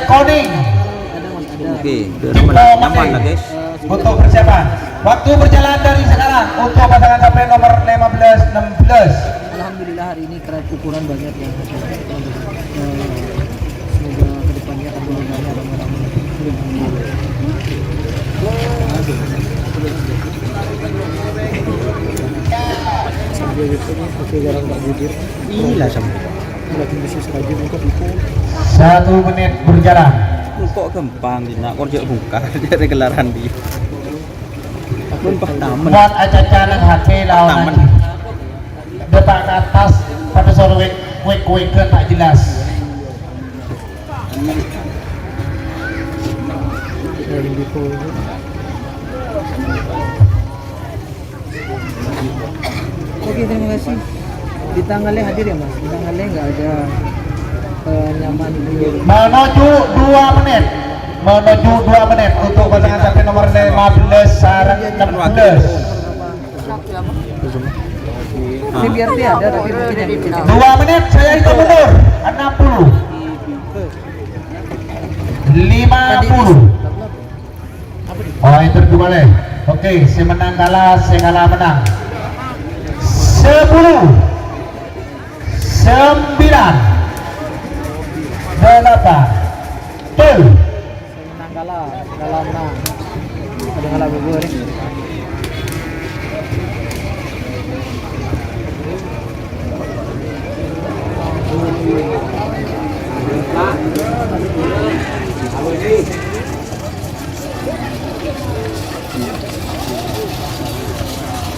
Koning. Oke, udah nyaman lah guys. Untuk persiapan. Waktu berjalan dari sekarang untuk pasangan sampai nomor 15-16. Alhamdulillah hari ini keren ukuran banyak ya. Semoga kedepannya akan lebih banyak ramai-ramai. Sambil itu oke jarang tak bibir. Iya sama. Lagi bisnis rajin untuk itu. 1 menit berjalan. Kok gampang nak kerja buka dari gelaran di. Pun taman. Buat aja nang HP lawan. Depan ke atas pada sore wek ke tak jelas. Oke, terima kasih. Di tanggalnya hadir ya mas. Di tanggalnya nggak ada nyaman. Menuju 2 menit. Menuju 2 menit untuk pasangan sampai nomor 15 sarang 16. Ini biar dia ada tapi mungkin yang bikin. 2 menit saya hitung mundur. 60. 50. Oh itu boleh. Oke, saya menang kalah, saya kalah menang. 10 9 8 tuh. Menang kalah menang. Ada kalah gugur.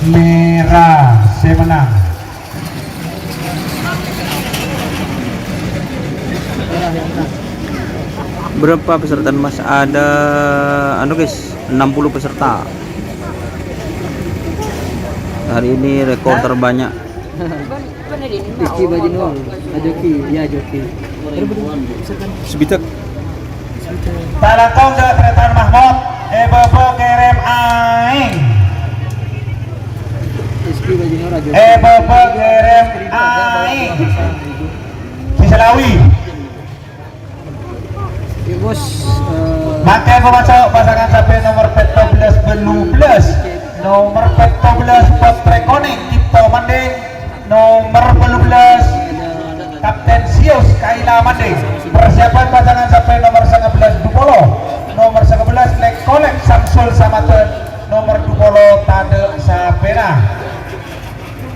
Merah, saya menang. Berapa peserta mas? Ada guys 60 peserta. Hari ini rekor terbanyak. Rizky Bajinul, Joki, ya Joki. Sebitak. Talakong Jalan Kereta Mahmud, Ebobo Kerem Aing. Rizky Bajinul, Joki. Ebobo Kerem Aing. Kiselawi. Ya bos. Makai pemasok pasangan sampai nomor 14 belubelas. Nomor 14 Potre Koning Cipto Manding. Nomor 12 Kapten Sius Kaila Manding. Persiapan pasangan sampai nomor 19 Dupolo. Nomor 11 Lekolek Samsul Samaten. Nomor Dupolo Tade Sapena.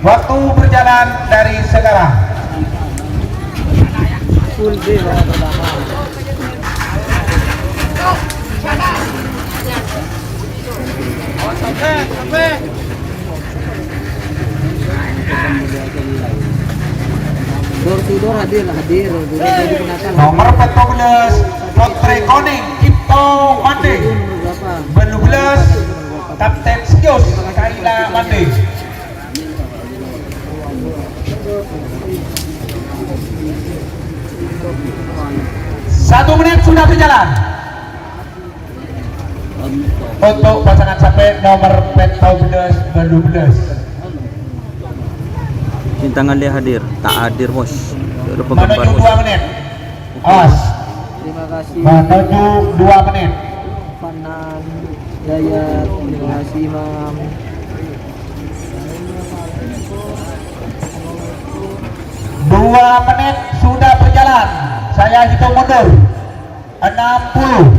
Waktu berjalan dari sekarang. Full day pertama. Door to door hadir. Nomor 14 Potre Koning Cipto Manding. 12 Kapten Sius Kaila Manding. 1 menit sudah berjalan untuk pasangan sampai nomor 12. Tangan dia hadir, tak hadir bos. Menuju 2 menit. Awas. Terima kasih. Menuju 2 menit. Panan Yayat, terima kasih Imam. Dua menit sudah berjalan. Saya hitung mundur. 60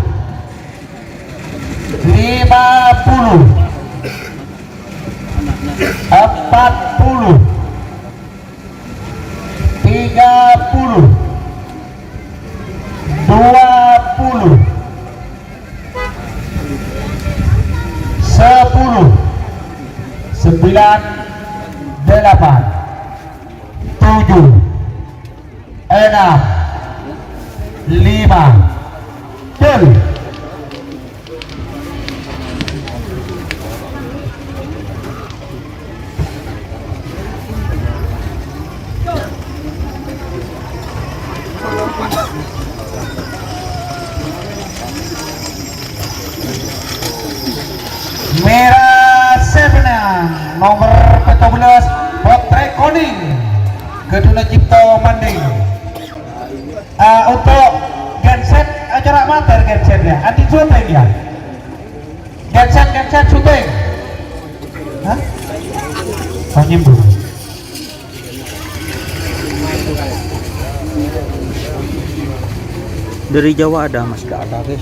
50 40 30 20 10 9 8 7 6 5 4 Merah Sevenang nomor 14 Potre Koning Geduna Cipto Manding. Untuk genset acara amatir genset ya. Anti syuting ya. Genset syuting. Hah? Oh nyembur. Dari Jawa ada mas, gak ada guys.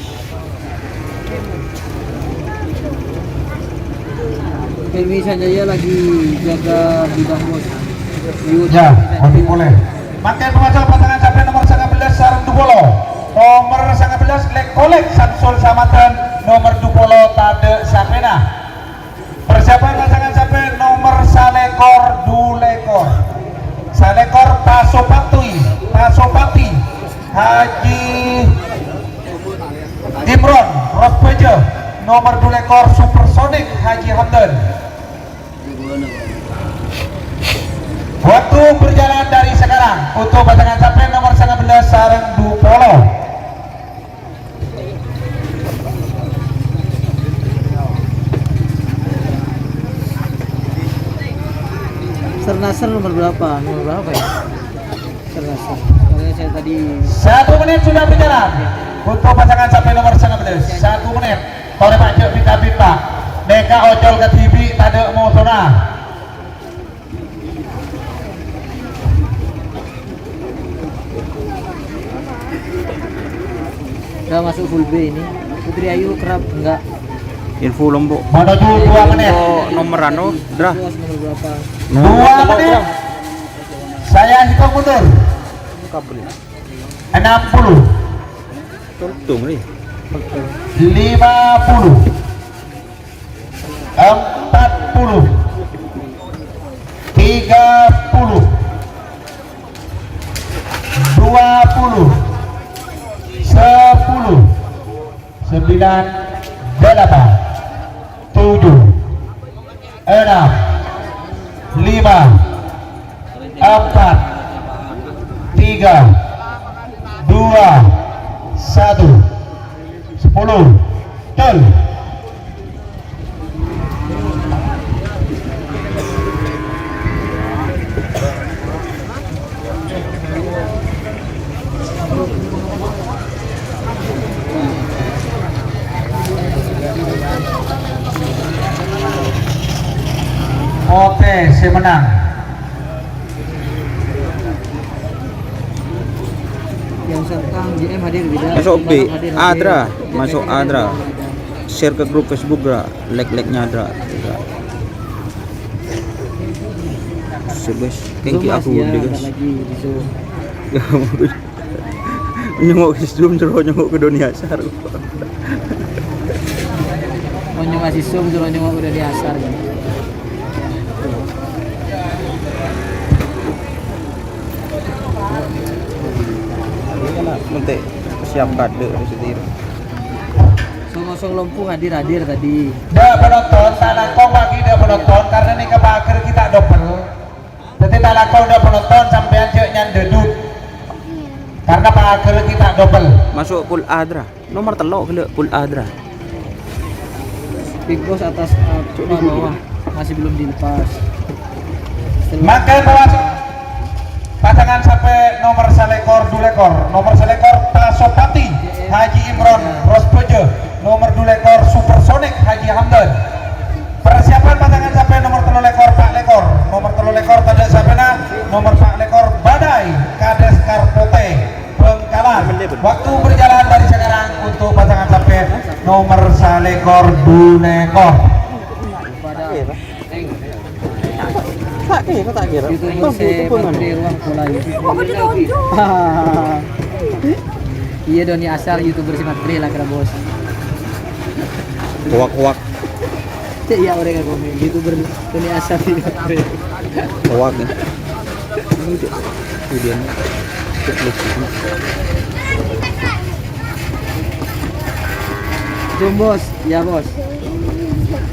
Pelmi Sanjaya lagi jaga bidang bos. Ya, lebih boleh. Makai pemasok pasangan sampai nomor 19 sarung Dupolo. Nomor 19 Lekolek Samsul Samatan. Nomor Dupolo Tade Sapena. Persiapan pasangan sampai nomor Salekor Dulekor. Salekor Pasopati Haji Imron Rospeje. Nomor Dulekor Supersonic Haji Hamdan. Waktu berjalan dari sekarang untuk pasangan sampai nomor 19 sarang Dupolo. Sernasar nomor berapa? Nomor berapa ya? Sernasar. Soalnya saya tadi 1 menit sudah berjalan untuk pasangan sampai nomor 19. 1 menit. Tore Pak Cek Bita Pak. Neka ojol ke TV tade mau sona. udah masuk full B ini. Putri Ayu kerap enggak. Info Lombok. Menuju 2 menit. Nomor anu, Dra. Nomor berapa? 2 menit. Saya hitung mundur. Kabel. 60. Tuntung nih. 50. 40. 30. 20. 10. 9. 8. 7. 6. 5. 4. 3. 2. 1. 10. Tol. Oke, saya menang. Yang serta GM hadir beda. Masuk B, Hadir. Adra, masuk Adra. Share ke grup Facebook Dra, like-nya Dra. Sebes, kengki aku ya, deh guys. lagi di Zoom. Nyengok ke Zoom terus nyengok ke dunia asar. Mau ngasih Zoom terus nyengok udah di asar kan. Nanti siap kade sendiri. Song Lompu hadir tadi. Dia penonton, talakong lagi dia penonton karena ini kebaker kita double. Jadi talakong dia penonton sampai ceknya dedut. Karena paker kita double. Masuk pool Adra. Nomor telok ke pool Adra. Big Boss atas bawah masih belum dilepas. Makai bawah pasangan sampai nomor Salekor Dulekor. Nomor Salekor Pasopati Haji Imron Rospeje. Nomor Dulekor Supersonic Haji Hamdan. Persiapan pasangan sampai nomor Telolekor Pak Lekor. Nomor Telolekor Tanda Sapena. Nomor Pak Lekor Badai Kades Karpote Bengkalan. Waktu berjalan dari sekarang untuk pasangan sampai nomor Salekor Dulekor. Tak kira. YouTuber saya Menteri Ruang Pola YouTube. Iya Doni asal YouTuber si Matri lah kira bos. Wak. Iya mereka komen YouTuber Doni asal si Matri. Wak. Kemudian Zoom bos, ya bos.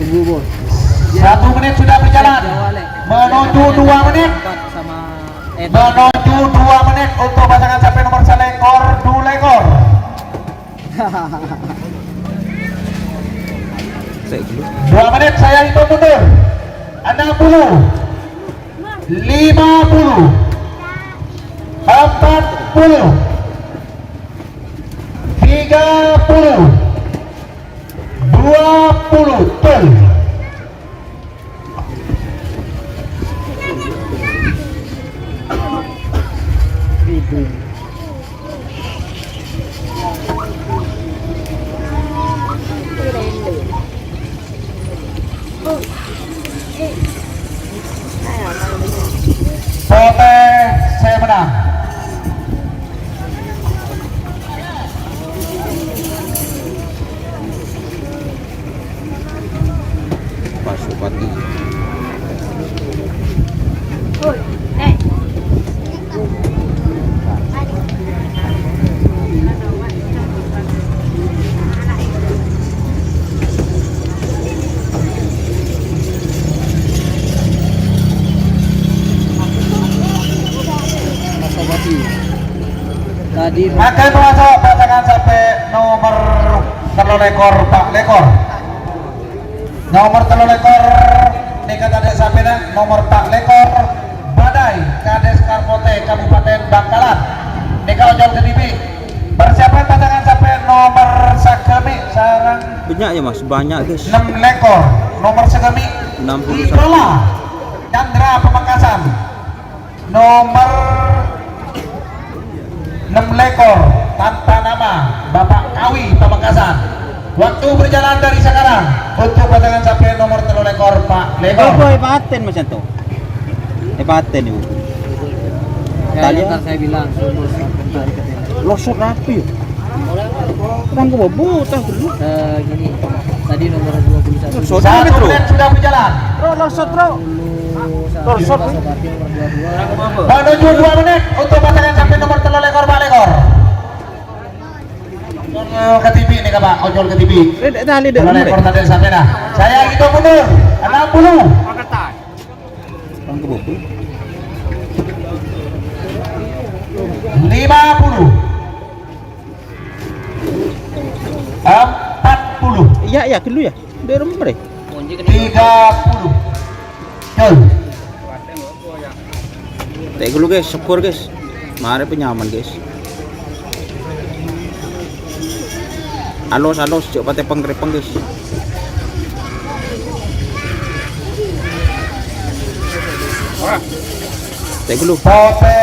Tunggu bos. 1 menit sudah berjalan. Menuju 2 menit. Sama Menuju 2 menit untuk pasangan sampai nomor Salekor Dulekor. saya dulu. 2 menit saya hitung mundur. 60. 50. 40. 30. Tol. Itu. Pote saya menang. Pasupati. Masawati. Tadi Akan masuk pasangan sampai nomor 3 lekor Pak Lekor. Nomor 3 lekor Nikah Kades sampai nomor Pak Lekor Badai Kades Karpote Kabupaten Bangkalan. Nikah ojol kedibi. Persiapan pasangan sampai nomor Sakemi sarang Banyak ya Mas, banyak guys. 6 lekor. Nomor Sakemi 61. Idola Chandra Pamekasan. Nomor 6 lekor tanpa nama Bapak Kawi Pamekasan. Waktu berjalan dari sekarang untuk pasangan sampai nomor 3 lekor Pak Lekor. Oh, paten Mas Yanto. Paten itu. ya, Tadi ntar saya bilang suruh sampai tarik ke tenda. losot rapi ya. Kan gua buta dulu. Gini, tadi nomor 21. Losot. 1 menit sudah berjalan. Losot, Bro. Losot. Masawati nomor 22. Menuju 2 menit untuk pasangan sampai nomor 3 lekor Pak Lekor. Ojol ke TV nih Pak, ojol ke TV. Tali 3 lekor tadi sampai nah. Saya hitung mundur 60. Kan gua buku. 50 40 Iya, ya dulu ya. Dari nomor ya. 30 Jol. Tek dulu guys, syukur guys. Mari penyaman guys. Alos coba tepeng guys. Tek dulu. Pote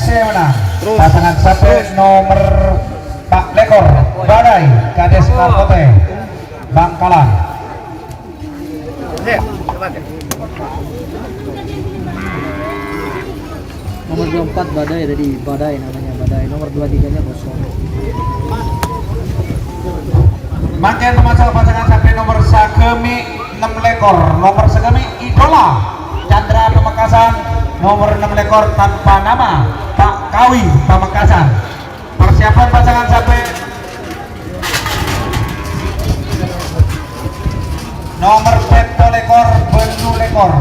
Semana Terus. pasangan sampai nomor Pak Lekor Badai Kades Karpote Bangkalan. Nomor 24 Badai tadi, Badai namanya Badai. Nomor 23-nya kosong. Makin memasuk pasangan sampai nomor Sakemi 6 lekor. Nomor Sakemi Idola Chandra Pamekasan. Nomor 6 lekor tanpa nama Pak Kawi Pamekasan. Persiapan pasangan sampai nomor peto lekor Bendu lekor.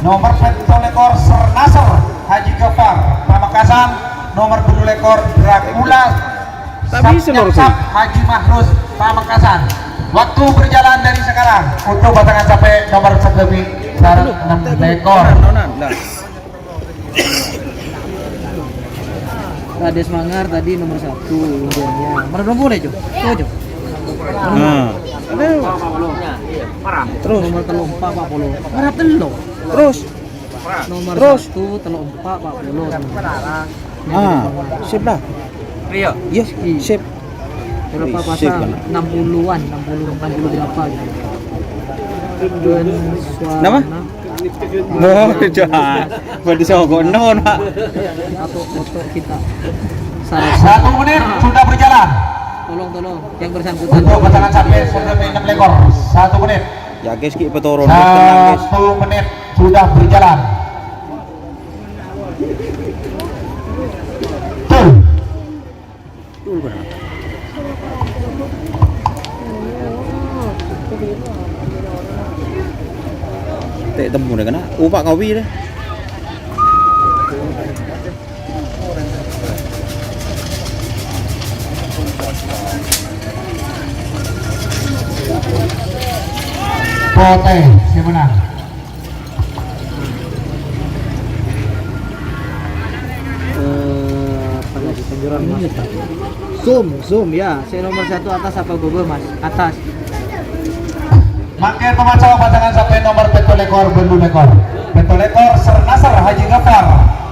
Nomor peto lekor Sernasar Haji Gafar Pamekasan. Nomor 2 lekor Dracula Tak bisa, Lord. Haji Mahrus Pamekasan. Waktu berjalan dari sekarang untuk pasangan sampai nomor Sakemi sarang 6 lekor. Kades Mangar tadi nomor 1 undiannya. Nomor 20 Jo. Tuh Jo. Nah. Terus nomor 34 40. Harap telur. Terus. Nomor Terus. 1 telur 4 40. Sip lah. Iya. Yes, sip. Berapa Sip, pasang? kan? 60-an, 60 berapa gitu. Dan suara Nama? Oh, jahat. Berarti sogok non, Pak. Satu foto kita. 1 menit sudah berjalan Tolong yang bersangkutan. untuk pasangan sampai Sakemi 6 lekor. 1 menit. Ya guys, ki petoron tenang guys. 1 menit sudah berjalan. Tuh. Tuh benar. Tek temu deh kena. Pak Kawi deh. Pote si menang. Apa lagi Joran mas. Zoom ya. Saya nomor 1 atas apa bobo mas? Atas. Makin pemacau pasangan sampai nomor petolekor belulekor. Petolekor Sernasar Haji Gafar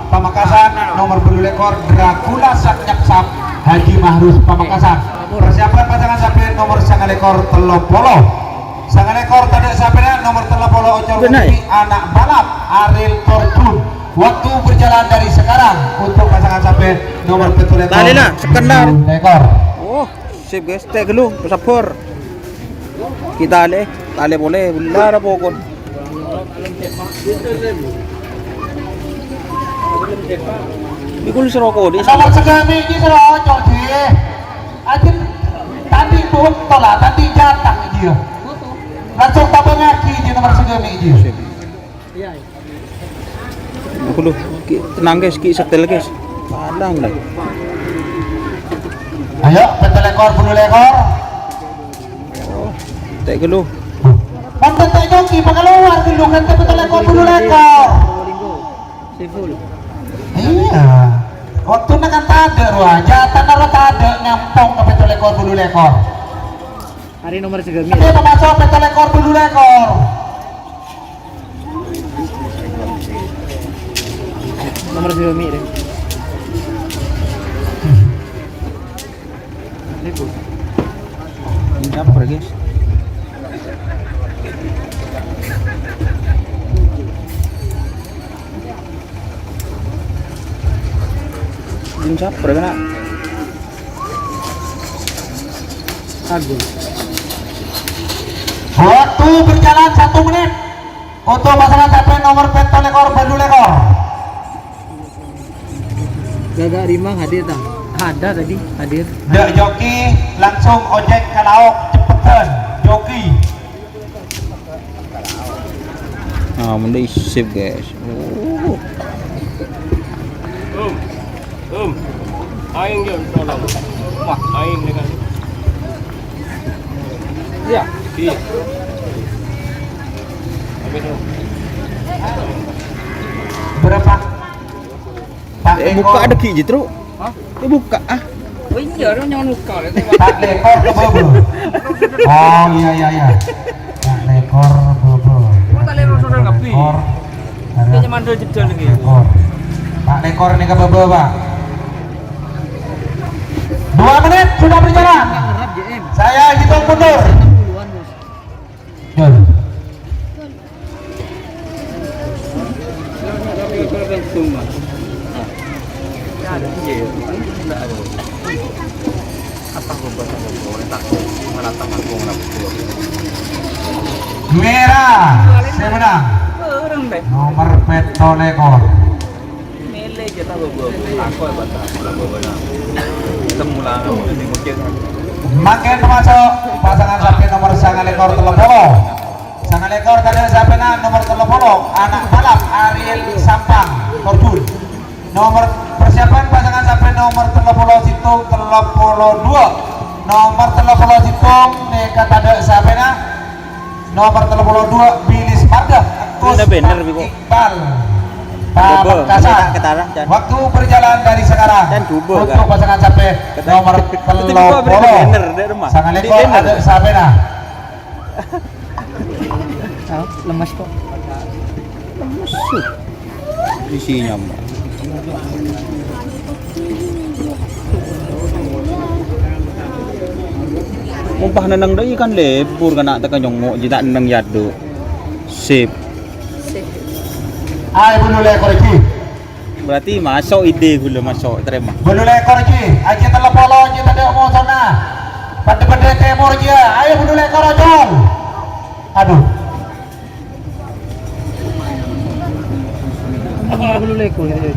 Pamekasan, nomor belulekor Dracula Saknyaksap Haji Mahrus Pamekasan. Persiapan pasangan sampai nomor sangalekor Telopolo. Sangalekor tadi sampai nomor Telopolo Ocor Bukti anak balap Ariel Tortun. Waktu berjalan dari sekarang untuk pasangan sampai nomor petolekor. Tali lah, sekedar. Belulekor. Oh, sip guys, teh dulu, pesapor. Kita tali boleh, belar apa kon? Ikul serokok di Nomor segami ini serocok dia. Aja tadi buat tolak, tadi jatah dia. Langsung tambah ngaki di nomor segami dia. Iya. Aku lu, tenang guys, ki setel guys. Padang dah. Ayo, betul ekor, bulu lekor. Tak dulu. Mantan tak joki, pengeluar dulu kan betul ekor, bulu lekor. Siful. Iya. Waktu nak kan ada ruah, jatah naro ada nyampong ke betul ekor, bulu lekor. Hari nomor segami. Dia memasuk betul ekor, bulu lekor. Nomor segami deh. Ini apa guys? Ini siapa kena? Agung. Waktu berjalan 1 menit untuk pasangan sampai nomor betul ekor, bulu lekor. Gagak Rimang hadir tak? Ada tadi hadir. Dek joki langsung ojek ke lauk cepetan joki. Ah, mending sip guys. Aing je tolong. Wah, aing dengan. Ya, iya. Habis tu. Berapa? Pak Buka ada ki je teruk. Hah? Buka ah. Oh iya, dia jangan luka lah. Pak lekor ke bobo. Oh iya. Pak lekor bobo. Kau tak lekor sudah ngapi. Dia nyaman mandul jedel lagi. Lekor. Pak lekor ini ke bobo, Pak. 2 menit sudah berjalan. Ngerap JM. Saya hitung mundur. 60-an bos. Jol. Merah, saya menang. Orang deh. Nomor petolekor. Mele je tak apa. Aku batas. Ketemu lah ni mungkin. Makin masuk pasangan sampai nomor sangalekor Telopolo. Sangalekor tadi sampai nomor Telopolo anak balap Ariel Sampang Tortun. Nomor persiapan pasangan sampai nomor Telopolo Situng Telopolo 2. Nomor Telopolo Situng neka tadi sampai nomor Telopolo 2 Bilis Marga. Udah bener, Biko. Iqbal. Double, Pamekasan. ketara, Jan. Waktu berjalan dari sekarang Dan double, untuk kan? pasangan sampai nomor Telopolo. Bener, dia rumah. Sangalekor Di bener. ada sampai Ah, lemas kok. Isinya mbak. Mumpah nanang dah ikan lebur kan nak tekan nyongok je tak nanang yadu. Sip. Ay, bulu lekor iki. Berarti masuk ide gula masuk terima. Bulu lekor iki. Aja Telopolo aja tadi mau sana. Pada timur aja. Ayo bulu lekor ojol. Aduh. Nomor bulu lekor gitu.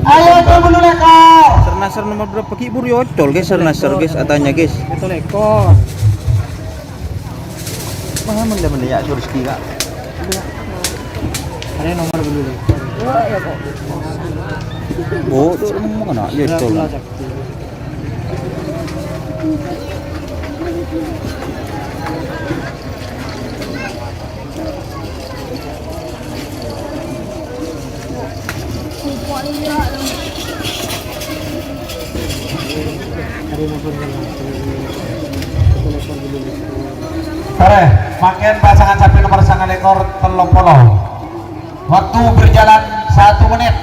Ayo ojol bulu lekor. Sernasar nomor berapa ki buru yocol guys sernasar guys atanya guys. Itu lekor. Mana menda ya Surski kak. Ada nomor bulu lekor. Wah, ya kok. Oh, tu mau kena yocol. Sore, makin pasangan sapi nomor sangat ekor telung polo. Waktu berjalan 1 menit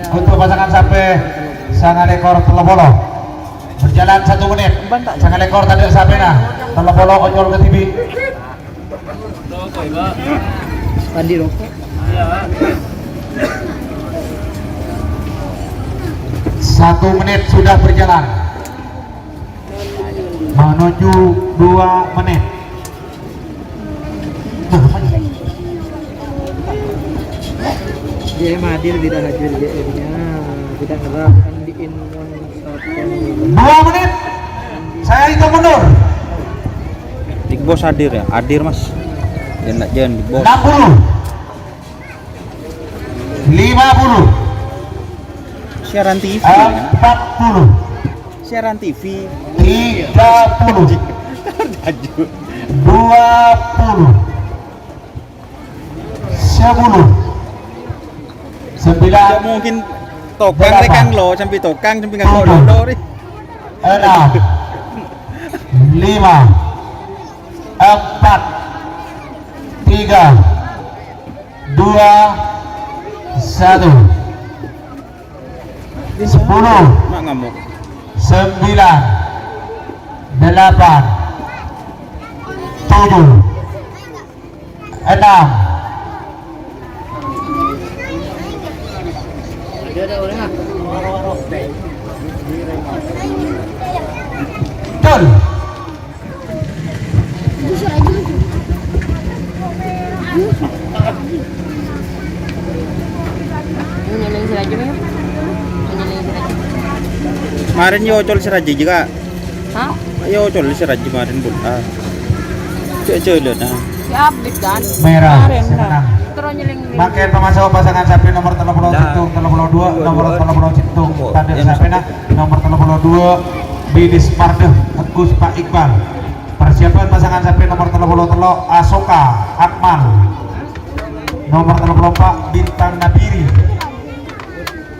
untuk pasangan sapi sangat ekor telung polo. Berjalan 1 menit. Sangat ekor tadi sapi nah. Telung polo onyol ke TV. Pandi rokok. 1 menit sudah berjalan menuju 2 menit. JM hadir tidak hadir JM-nya tidak ngerap Andiin 2 menit saya hitung mundur. Big Boss hadir ya? Hadir mas. Jangan Big Boss. 60 50 Siaran TV. 40 Siaran TV. 30 20 10 Tidak 9 mungkin tokang Berapa? rekan lo, sampai tokang sampai nggak lo dori. 6 5 4 3 2 1 10 Mak ngamuk. 9 8 7 6 ada orang ah. Betul. Nyalain si Raja ya? Nyalain si Raja. Kemarin yo ocol si Raji juga. Hah? Yo ocol si Raji kemarin pun. Cuy lihat nah. Si update kan? Merah. Kemarin lah. Senang. Terus nyeling. Makin pemasok pasangan sapi nomor 30 Citung 32 nomor 30 Citung tanda sapi nah nomor 32 Bidis Mardeh Agus Pak Iqbal. Persiapan pasangan sapi nomor 33 Asoka Akmal nomor 34 Bintang Nabiri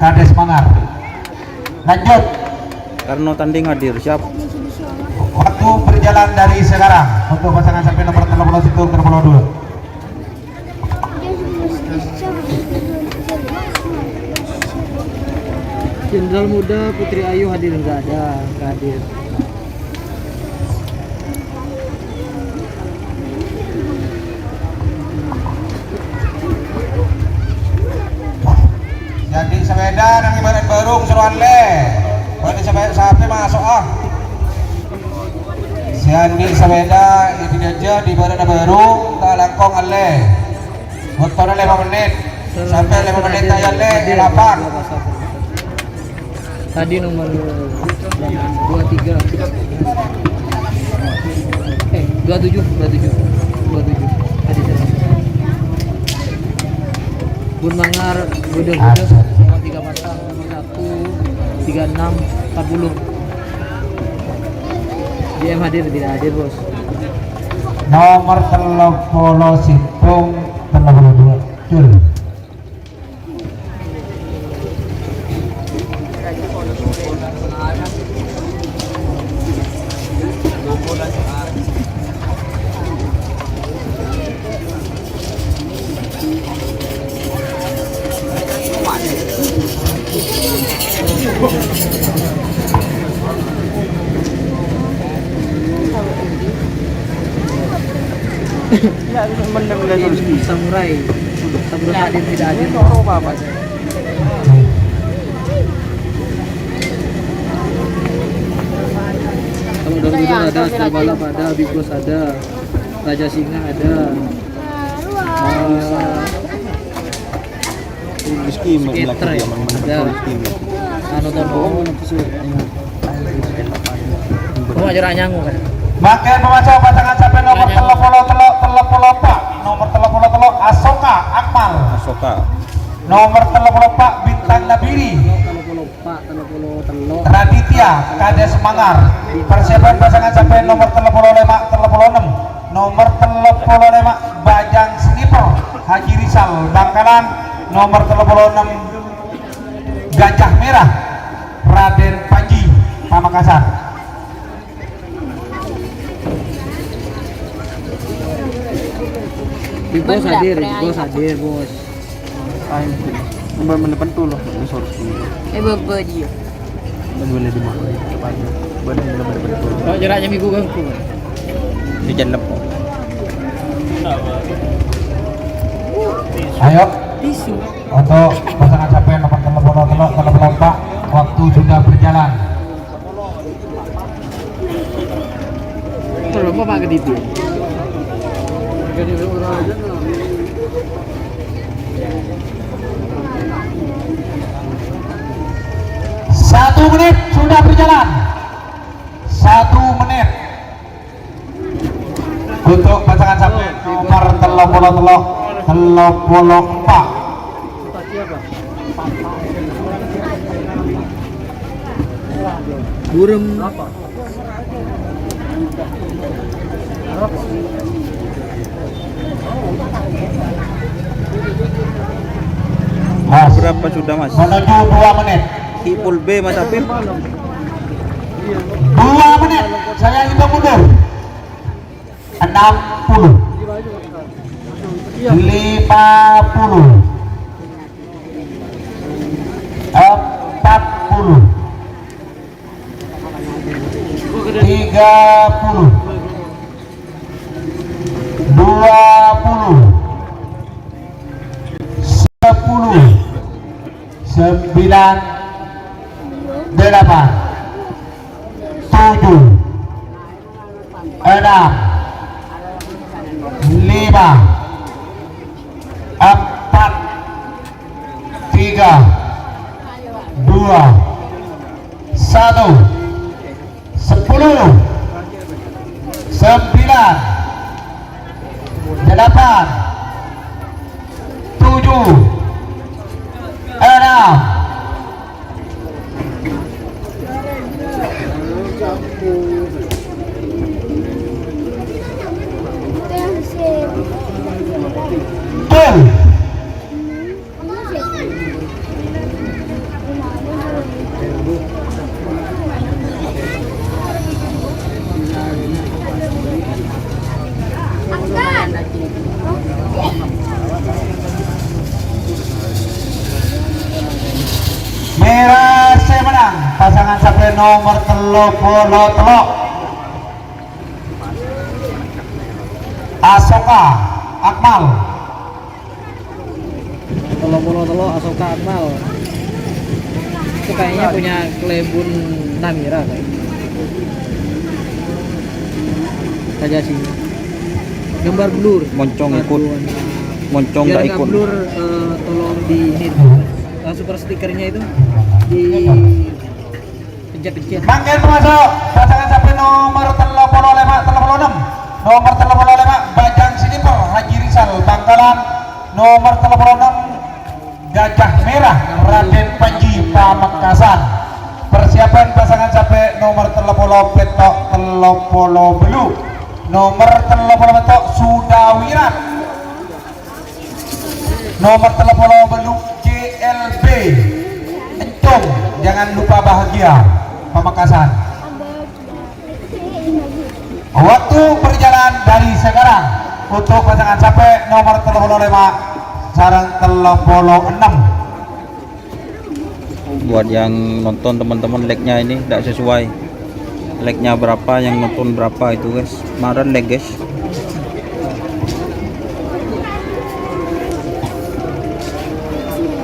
Kades Mangar. Lanjut Karena tanding hadir siap. waktu berjalan dari sekarang untuk pasangan sapi nomor 30 Citung 32. Jenderal Muda Putri Ayu hadir nggak ada, nggak hadir. Jadi sepeda nang ibarat barung seruan le. Berarti sepeda sapi masuk ah. Siandi sepeda ini aja di badan barung tak langkong ale. Motor 5 menit. Sampai 5 menit aja le 8. Tadi nomor 23 27 tadi saya Bun Mangar Bodoh nomor 3 pasang nomor 1 36 40 JM hadir tidak hadir bos. Nomor 30 Citung 32 Jul. Samurai hadir tidak hadir apa kalau Garuda ada, Balap ada, Big Boss ada, Raja Singa ada, Rizky Skater ya, ada, Anotono, kamu aja nyangu kan? Makin pemasok pasangan sapi nomor 34 nomor 33 Asoka Akmal Asoka. nomor 34 Bintang Nabiri Telo. Raditya Kades Mangar. Persiapan pasangan sapi nomor 35 36 nomor 35 Bajang Sniper Haji Rizal Bangkalan nomor 36 Gajah Merah Raden Panji Pamekasan. Di bos Benda, hadir, pre- bos hadir, bos. Ayo. Nomor pentul loh, resort. Bebe dia. Boleh di bawah. Depannya. Boleh nomor pentul. Oh, jaraknya minggu kan? Di jalan po. Ayo Tisu. untuk pasangan capek nomor telepon Pak, waktu sudah berjalan. Kalau mau pakai itu. Satu menit sudah berjalan. 1 menit untuk pasangan capek nomor telepon Pak. Burem. Mas, Berapa sudah Mas? menuju 2 menit. Ipul B Mas Apip. 2 menit. Saya hitung mundur. 60, 50, 40, 30, 20, 10, 9, 8, 7, 6, 5, 4, 3, 2, 1, 10, 9, 8, 7, 6, Gol. Merah saya menang. Pasangan sampai nomor telok. Asoka Akmal. Telo Asoka Akmal. Itu kayaknya punya Klebun Namira kayak. Saja sih. Gambar blur. Moncong ikut. Moncong Biar nggak nggak ikut. blur, tolong di ini super stikernya itu di pencet-pencet. Manggen masuk pasangan sampai nomor 36. Nomor 35 Bajang Siniper Haji Rizal Bangkalan. Nomor 36 Gajah Merah Raden Panji Pamekasan. Persiapan pasangan sampai nomor 30 Petok Belu. Nomor 30 Petok Sudawirat. Nomor 30 Belu JLB Encung, jangan lupa Bahagia Pamekasan. Waktu berjalan dari sekarang untuk pasangan capek nomor 35 sarang 36. Buat yang nonton teman-teman lag-nya ini tidak sesuai. Lag-nya berapa, yang nonton berapa itu guys. Marah lag guys.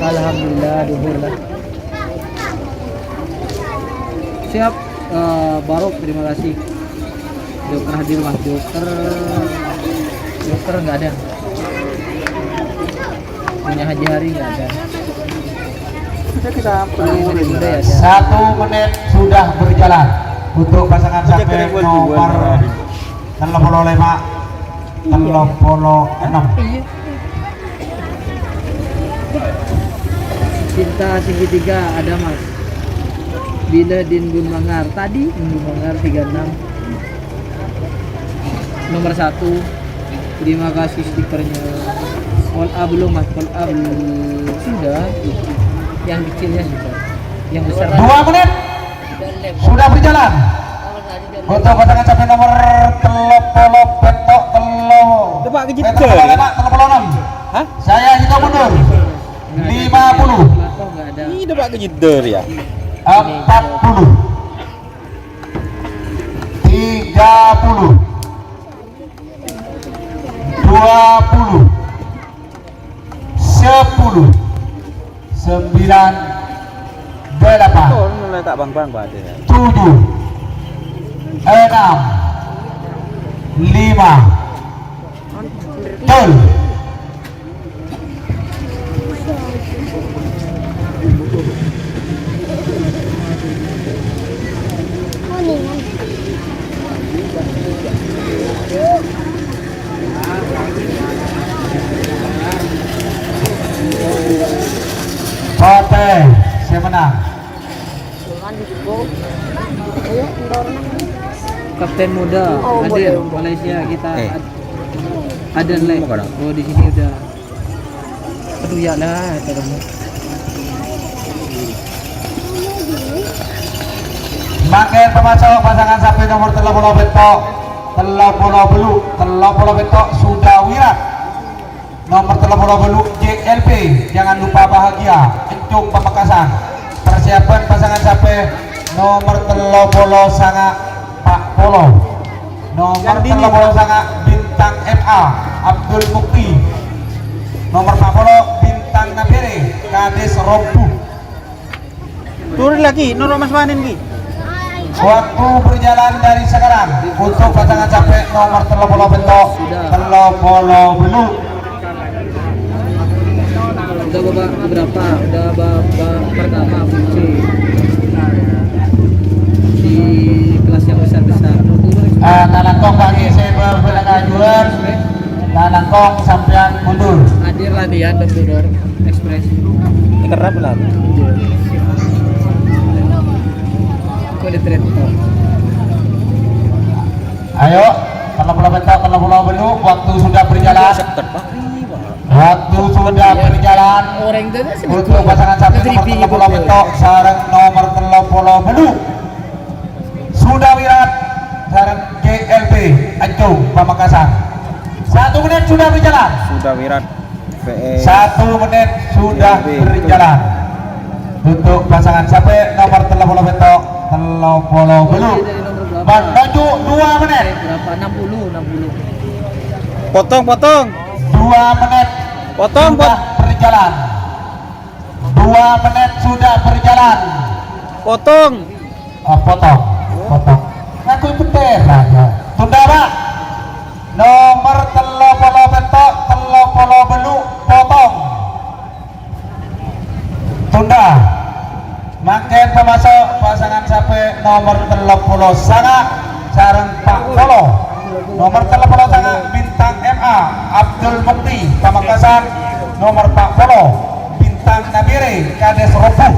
Alhamdulillah duhur lah. Siap, Barok, terima kasih. Dokter hadir mas, dokter nggak ada. Punya Haji Hari nggak ada. Udah ya, 1 menit sudah berjalan untuk pasangan sampai nomor 35 36. Cinta segitiga ada mas. Bila Din Bun Mangar tadi Bun Mangar 36. Nomor 1. Terima kasih stikernya. All A belum mas, all A belum. Sudah. Yang kecilnya sudah. Yang besar 2 menit sudah berjalan untuk pasangan sampai nomor 30 Petok Depak kejit Petok ke. 35 Hah? Saya juga mundur. 50, Belakang nggak ada. Ini dapat ke jeder ya. 40, 30, 20, 10, 9, 8, Oh, mulai tak bang pada. 7, 6, 5, betul. Oke, saya menang. Kapten muda Oh, hadir boleh. Malaysia kita Eh. ada lek. Mau kemana? Oh di sini udah. Aduh ya lah terus. Makin pemasok pasangan sapi nomor 30 betok, 30 belu, 30 betok sudah wirat. Nomor 30 belu JLP, jangan lupa bahagia. Encung Pamekasan. Persiapan pasangan sapi nomor 30 sangat Pak Polo. Nomor 30 sangat Bintang MA Abdul Mukti. Nomor 40 Bintang Nabire Kades Rompu. Turun lagi, nurut Mas Manin ki. Waktu berjalan dari sekarang untuk pasangan sampai nomor 30 bentok 30 belu. Udah babak berapa? Udah babak pertama kunci di kelas yang besar-besar. Nalangkong pagi saya berpengajuan. Nalangkong sampean mundur. Hadir latihan dan turun ekspres. Ini kerap lah. Kok di trend top. Ayo 30 bentok 30 belu. Waktu sudah berjalan. Sektor Pak. Waktu sudah berjalan Orang itu sih untuk pasangan sampai nomor 30 bentok sarang nomor 30 belu. Sudah wirat sarang JLP Ancung Pamekasan. 1 menit sudah berjalan. Sudah wirat. VE. 1 menit sudah berjalan untuk pasangan sampai nomor 30 bentok 30 belu. Menuju 2 menit. berapa? 60. Potong. 2 menit Potong, sudah berjalan. 2 menit sudah berjalan. Potong. Oh, potong. Ngaku bener aja. Tunda Pak. Nomor 30 bentok 30 belu potong. Tunda. Makin pemasok pasangan sampai nomor 30 sangat sareng Pak Polo. Nomor 30 sangat Bintang MA Abdul Mukti Pamekasan. Nomor Pak Polo Bintang Nabire Kades Robuh.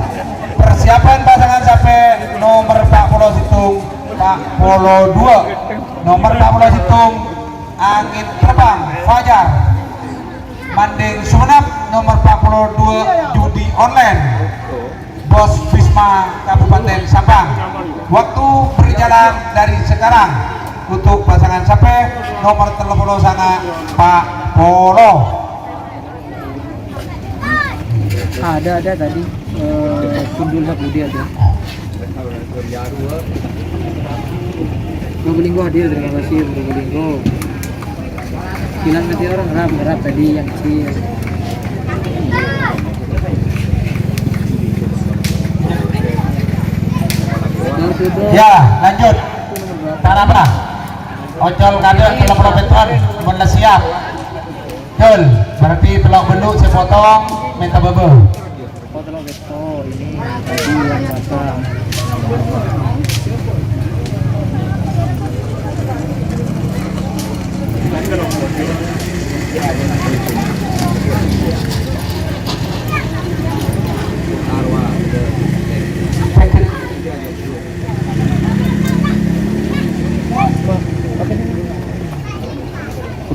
Persiapan pasangan sampai nomor Pak Polo Situng Pak Polo 2. Nomor Pak Polo Situng Angin Terbang Fajar Manding Sumenep. Nomor Pak Polo 2 Judi Online Bos Wisma Kabupaten Sabang. Waktu berjalan dari sekarang untuk pasangan sampai nomor 30 sana Pak Polo. Ada tadi Kundul Budi ada. Probolinggo hadir, terima kasih Probolinggo. Bilang nanti orang rap tadi yang kecil. Ya, lanjut. Taraplah. Ojol kader 30 beton, mun siap. Jol, berarti telok belu saya potong, minta bebe. Potong beto ini tadi yang matang.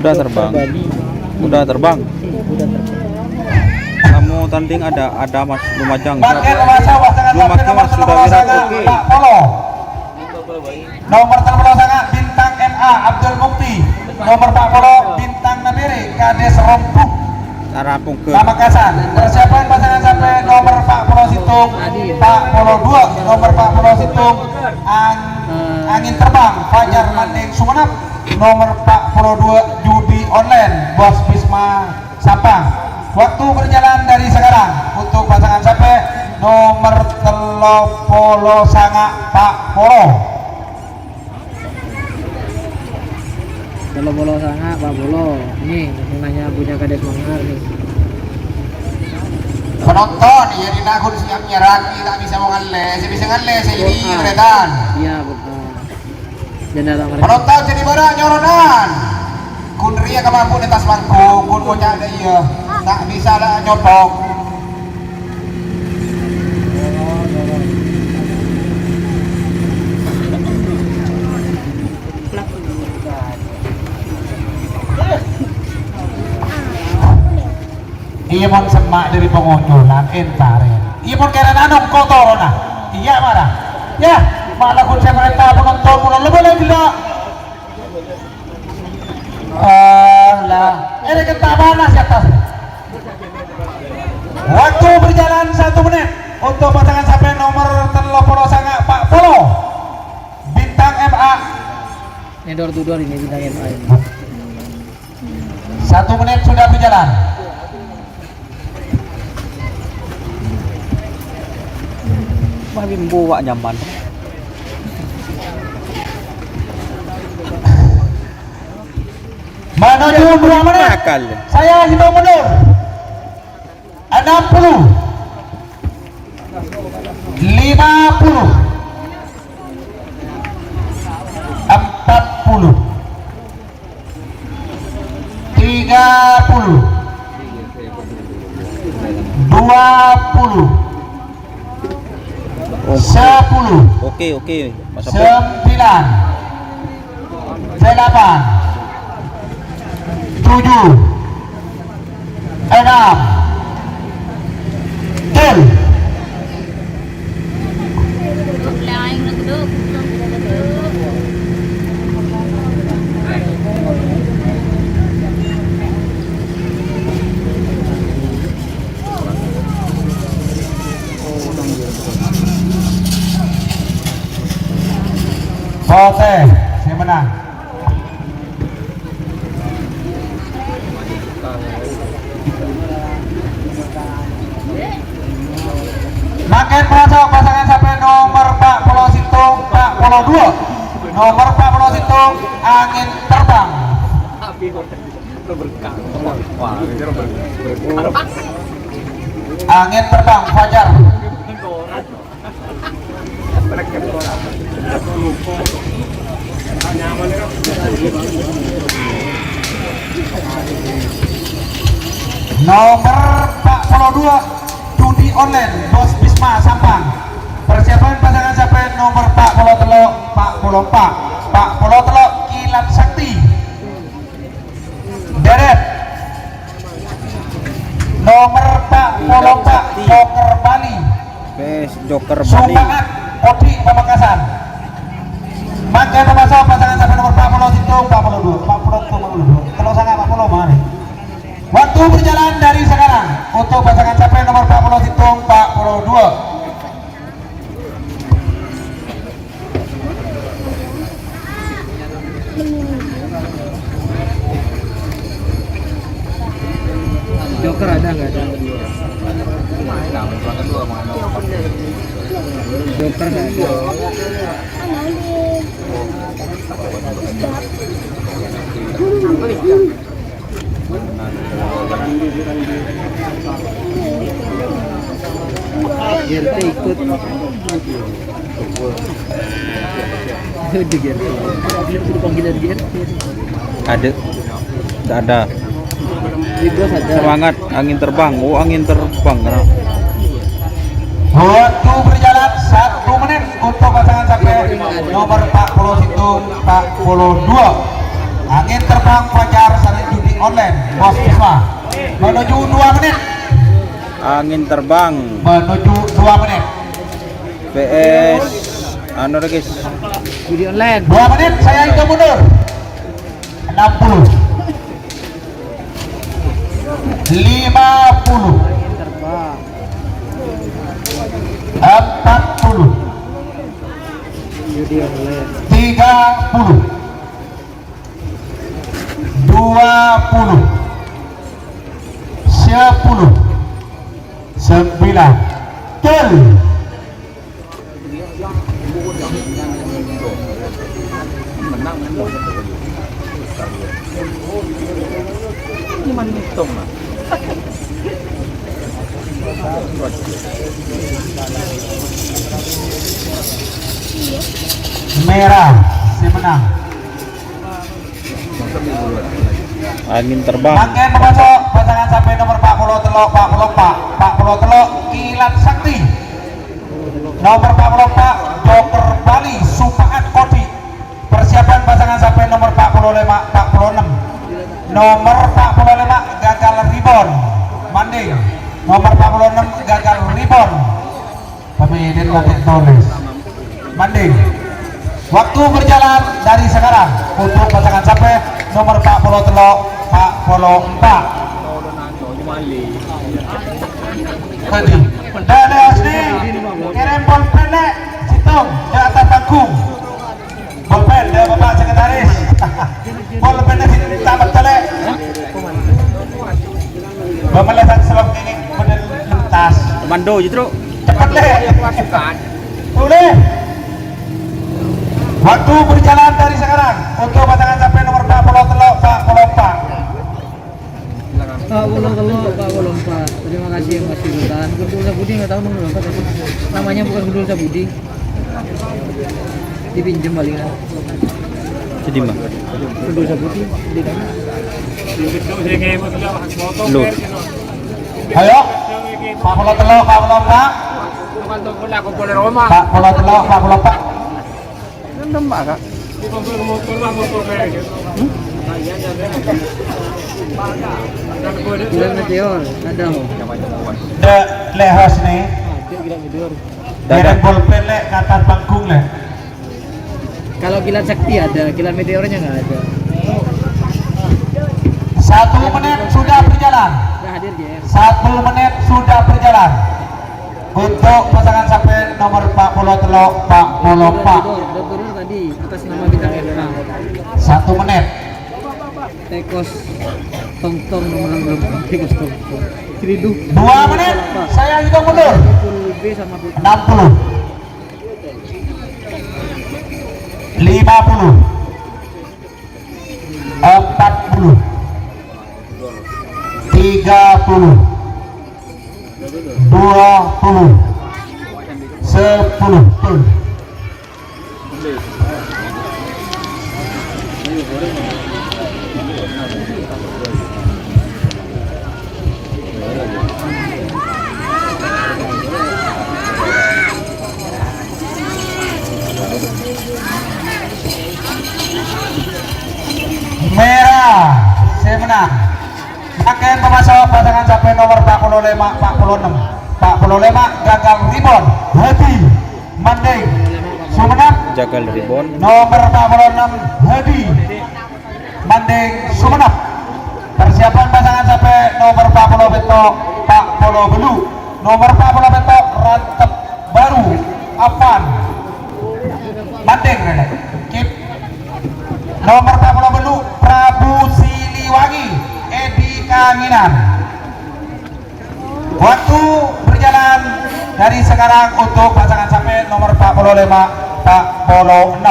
Udah terbang. Kamu tanding ada Mas Lumajang. Makin masa pasangan Lumaki nomor Mas sudah 30 wirat. sana Oke. Pak Polo. Nomor 30 sana Bintang MA Abdul Mukti. Nomor Pak Polo Bintang Nabire Kades Rompuh. Arapung ke Pamekasan. Persiapan pasangan sampai nomor 40 Situng 42, nomor 40 Situng Angin Terbang Fajar Manding Sumenep, nomor 42 judi online Bos Bisma Sampang. Waktu berjalan dari sekarang untuk pasangan sampai nomor 30 Sanga Pak Polo. Bolo sangat Pak Bolo. Ini yang nanya punya kades mangar nih. Penonton ya di nakun siap nyerang tak bisa mengalle, saya bisa ngalle saya ini beredan. Iya betul. Dan datang mereka. Penonton jadi barang nyoronan. Kun ria kemampu di atas bangku, kun bocah ada iya, tak bisa lah nyopok. Iya mon semak dari pengunjulan entaren. Iya mon keren anong kotor na. Iya mana? Ya, malah kun saya mereka penonton mula lebih lagi lah. Lah, ini ketabana si atas. Waktu berjalan 1 menit untuk pasangan sampai nomor 30 Sanga Pak Polo. Bintang MA. Ini door to door ini bintang MA ini. 1 menit sudah berjalan. Bimbo wak nyaman. Menuju 2 menit. Akal. Saya hitung mundur. 60, 50, 40, 30, 20, 10, Oke, Mas 9, Apung. 8, 7, 6, 7. Lain nak duduk. Oke, saya menang. Makin merosot pasangan sampai nomor 40 Situng 42, nomor 40 Situng Angin Terbang. Angin Terbang Fajar. Nomor 42 judi online Bos Bisma Sampang. Persiapan pasangan sampai nomor 44 Kilat Sakti. Deret. Nomor 44 Joker Bali. Bes Joker Bali. Sumbangan Odi Pamekasan. Maka termasuk pasangan sampai nomor 40 itu 42. Kalau sangat 40 mari. Waktu berjalan dari sekarang untuk pasangan sampai nomor 40 itu 42. Joker ada nggak ada? Joker nggak ada. GRT ikut. Di GRT. Sudah panggilan GRT. Ada. Tidak ada. Di bos ada. Semangat angin terbang. Oh, angin terbang. Kenapa? Waktu berjalan 1 menit untuk pasangan sampai nomor 40 itu 42. Angin Terbang Fajar Saling Judi Online Bos Bisma. Menuju 2 menit. Angin terbang. Menuju 2 menit. PS anu lagi guys. Judi online. 2 menit saya hitung mundur. 60, Angin terbang. 40, Judi online. 30, 20, 10, 9, kel. Menang ini man hitung lah. Merah si menang. Angin terbang. Angin memasuk pasangan sampai nomor 40 Kilat Sakti. Nomor 44 Joker Bali Supaat Kodi. Persiapan pasangan sampai nomor 46. Nomor 45 gagal ribon. Manding. Nomor 46 gagal ribon. Pemimpin lagi tulis. Manding. Waktu berjalan dari sekarang untuk pasangan sampai nomor 44. Tadi. Dari asli kirim bolpen situng di atas panggung. Bolpen dia bapak sekretaris. Bolpen kita betul. Pemeliharaan selok ini model lintas. Komando justru. Cepat le. Boleh. Waktu berjalan dari sekarang untuk pasangan sampai nomor 44. Pak Wolompat. Terima kasih yang masih bertahan. Gundul Sabudi nggak tahu mengelompat apa. Namanya bukan Gundul Sabudi. Dipinjem palingan. Jadi mah. Gundul Sabudi di mana? Loh. Ayo. 44. Pak Pola Telok, Pak Pola Pak. Gila Meteor, ada. De lehos nih. Gila Meteor. Kirim bolpen le ke atas panggung le. Kalau Kilat Sakti ada, Kilat Meteornya nggak ada. 1 menit sudah berjalan. Nggak hadir ya. 1 menit sudah berjalan. Untuk pasangan sampai nomor 40 Telok, Pak Pola Pak. Udah turun tadi atas nama bintang Erna. 1 menit. Tekos Tong nomor berapa? Tekos Tong. Kiridu. 2 menit. Saya hitung mundur. Full B sama full 60, 50, 40, 30, 20, 10. Merah, saya menang. Akan memasuk pasangan sampai nomor 45, 46. 45 gagal ribon. Hadi Manding Sumenep. Jagal ribon. Nomor 46 Hadi Manding Sumenep. Persiapan pasangan sampai nomor 40 Beto Pak Polo Belu. Nomor 40 Beto Rantep Baru Afan Manding Kip. Nomor 40 Belu Prabu Siliwangi Edi Kanginan. Waktu berjalan dari sekarang untuk pasangan sampai nomor 45 46.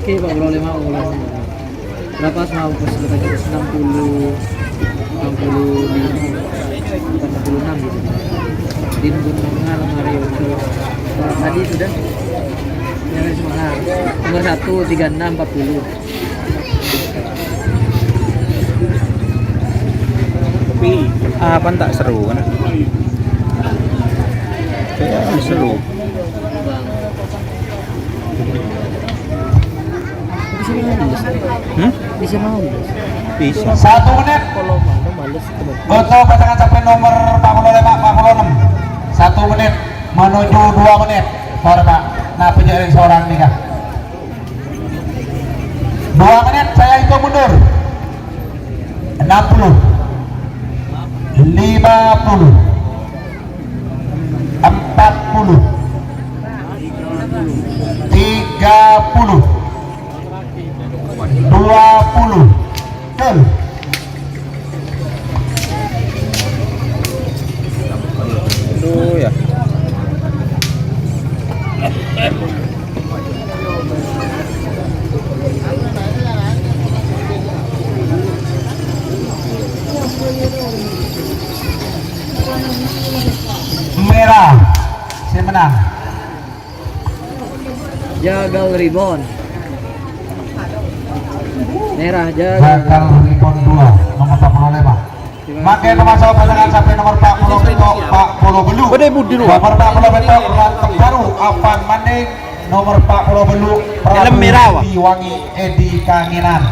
Oke, Pak Bro 5 ulang. Berapa semua persebarannya? 60 65 66 gitu. Din Gunungan Mario orang tadi sudah yang semangat. Nomor 1 36 40. Tapi apa tak seru kan? Kayak seru. Bisa mau bisa mau Bisa. 1 menit kalau mana males teman. untuk pasangan sampai nomor 45 46. 1 menit menuju 2 menit. Sorry Pak. Nah penjari seorang nih Kak. 2 menit saya hitung mundur. 60, 50, 40, 30, 20, betul. Aduh ya. Merah, saya menang. Jagal ribon. Merah jagal. Gagal ribon 2, nomor 45. Makin masuk pasangan sampai nomor 40 betok Pak Polo Belu. Badai budi lu. Nomor 40 betok rantep baru Avan Manding. Nomor 40 Belu Helm merah, Wak. Wangi Edi Kanginan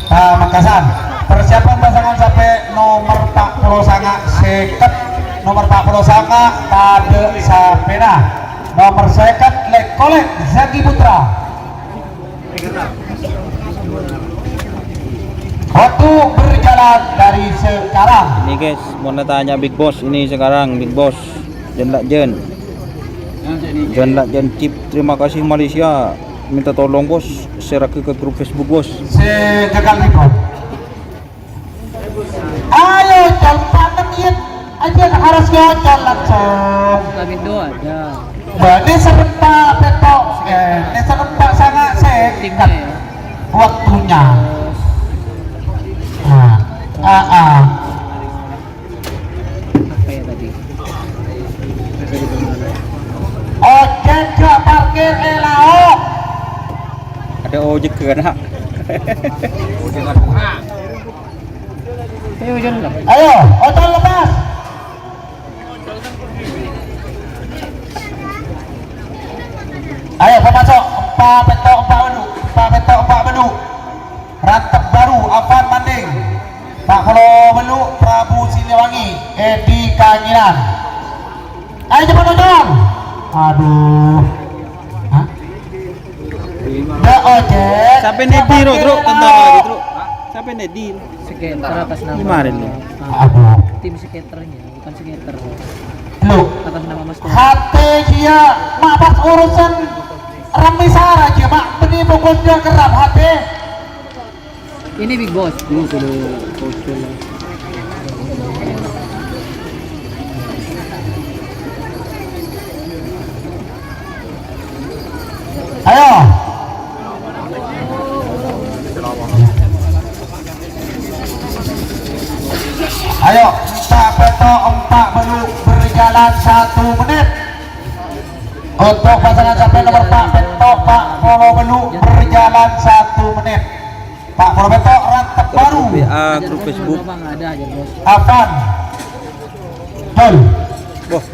Pamekasan. Persiapan pasangan sampai nomor 40 Sanga Seket. Nomor 40 Sanga Tade Sapena. Nomor Seket Lekolek Zaki Putra. Waktu berjalan dari sekarang. Ini guys, mau tanya Big Boss ini sekarang Big Boss Jen Lak Jen Chip, terima kasih Malaysia, minta tolong bos share ke grup Facebook bos. Segagal ribon. Ayo jol pandemian aja harus gocol langsung. Kami doa aja. Bani serempak petok, ini serempak sangat sekat Timnya ya. waktunya. Nah, Apa ya tadi? ojek ke parkir elao. Ada ojek ke anak. Ayo jangan lah. Ayo, ojol lepas. Ayo pemasok 4 petok 4 benu, 4 petok 4 benu. Rantep baru Avan Manding. Pak Polo Belu Prabu Siliwangi Edi Kanginan. Ayo cepat ojol. Aduh. Hah? Da ojek. Sampai Nedi ro, Truk, tentara lagi, Truk. Sampai Nedi. Skater atas nama. Gimana ini? Aduh. Tim skaternya, bukan skater. Lu Atas nama Mas Tom. hati dia mak pas urusan Rami Sara aja mak beni pokok dia kerap hati. Ini Big Boss. Dulu sudah Ayo. Ayo, tak petok 4 belu berjalan 1 menit. Untuk pasangan sampai nomor 4 petok Pak Polo Belu berjalan 1 menit. Pak Polo petok rantep baru. WA grup Facebook. Bang ada aja bos. Avan. Jol. Boh,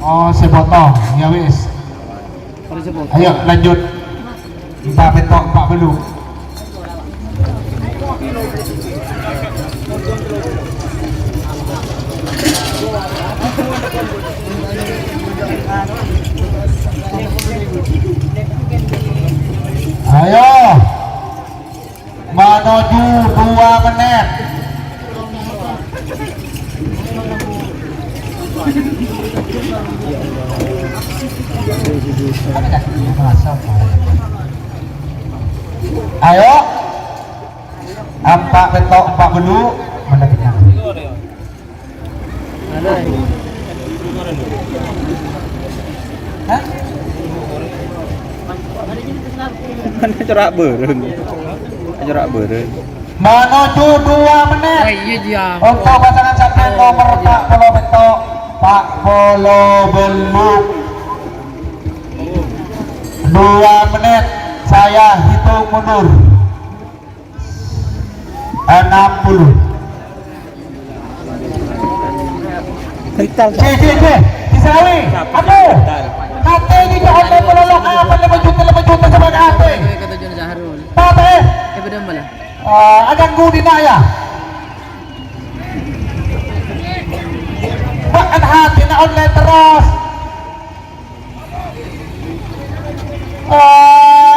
Oh, sepotong. Ya wis. Kalau sebut. Ayo lanjut. 4 petok 4 belu. Ayo menuju 2 menit. Ayo 4 petok 4 belu mendekatnya. Ada. Hah? mana cerak bereng. Cerak bereng. Menuju 2 menit. Iya jam. Untuk pasangan sampai nomor 40 petok Pak Polo Belu. 2 menit saya hitung mundur. 60. C. Isawi. Aduh. Kate ini jangan menolong apa 5 juta sebagai ate. Kata Jon Zahrul. Tate. Betul malah. Agan gudina ya. Bahkan hati na online terus.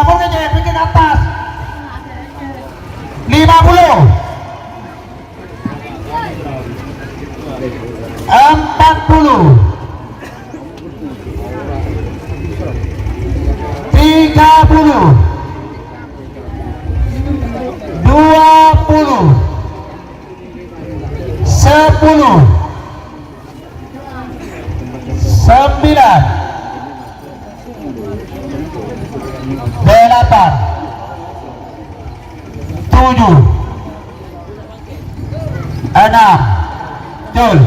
Mungkin bikin atas. 6 Jul.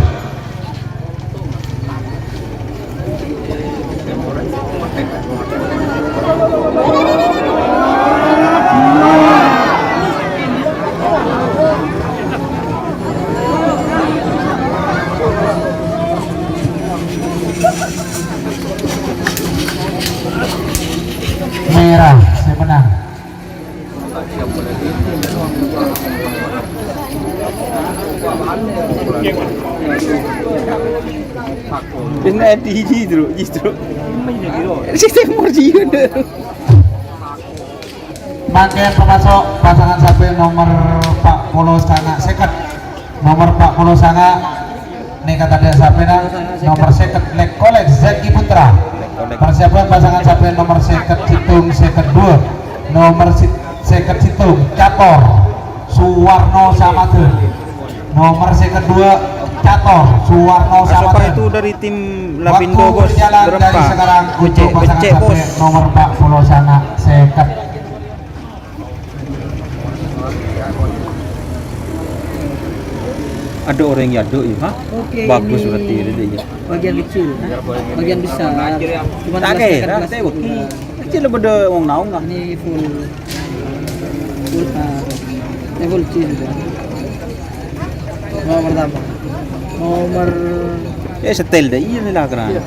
Merah, saya menang. Kena di justru. Sistem murji udah. Mangken pemasok pasangan sapi nomor 40 sangat seket. Nomor 40 sangat ini kata dia sapi nomor seket Black College Zaki Putra. Persiapan pasangan sapi nomor seket Citung seket 2. Nomor seket Citung Cator Suwarno Samadun. Nomor seket 2 Cator Suwarno Pasukan Samadun. itu dari tim Lapindo bos. Berjalan dari Berempat. sekarang untuk pasangan Becek sapi bos. nomor 40 sangat seket. Ada orang yang yado ya, ha? Oke, Bagus ini berarti dia. bagian kecil, bagian besar. Cuma Tak kira, saya beki. Kecil pada orang naung lah. Ini full full chill ya. Nomor pertama. Nomor Setel dah, iya ni lah kerana.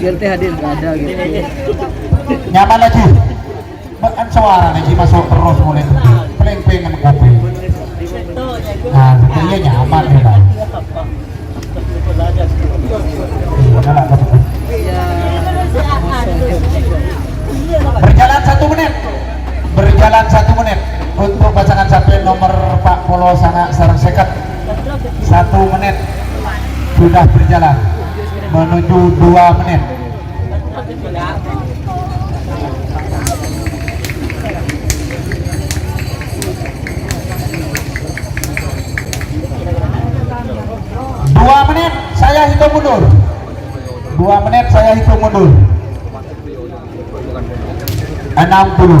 biar teh hadir nggak ada gitu. Nyaman lagi. Kan suara lagi masuk terus mulai paling pengen kopi. Nah, dia nyaman ya lah. Iya lah. Ya, Berjalan 1 menit. Berjalan 1 menit untuk pasangan sapi nomor 40 sangat sarang seket. 1 menit sudah berjalan menuju 2 menit. Dua menit saya hitung mundur. 2 menit saya hitung mundur. 60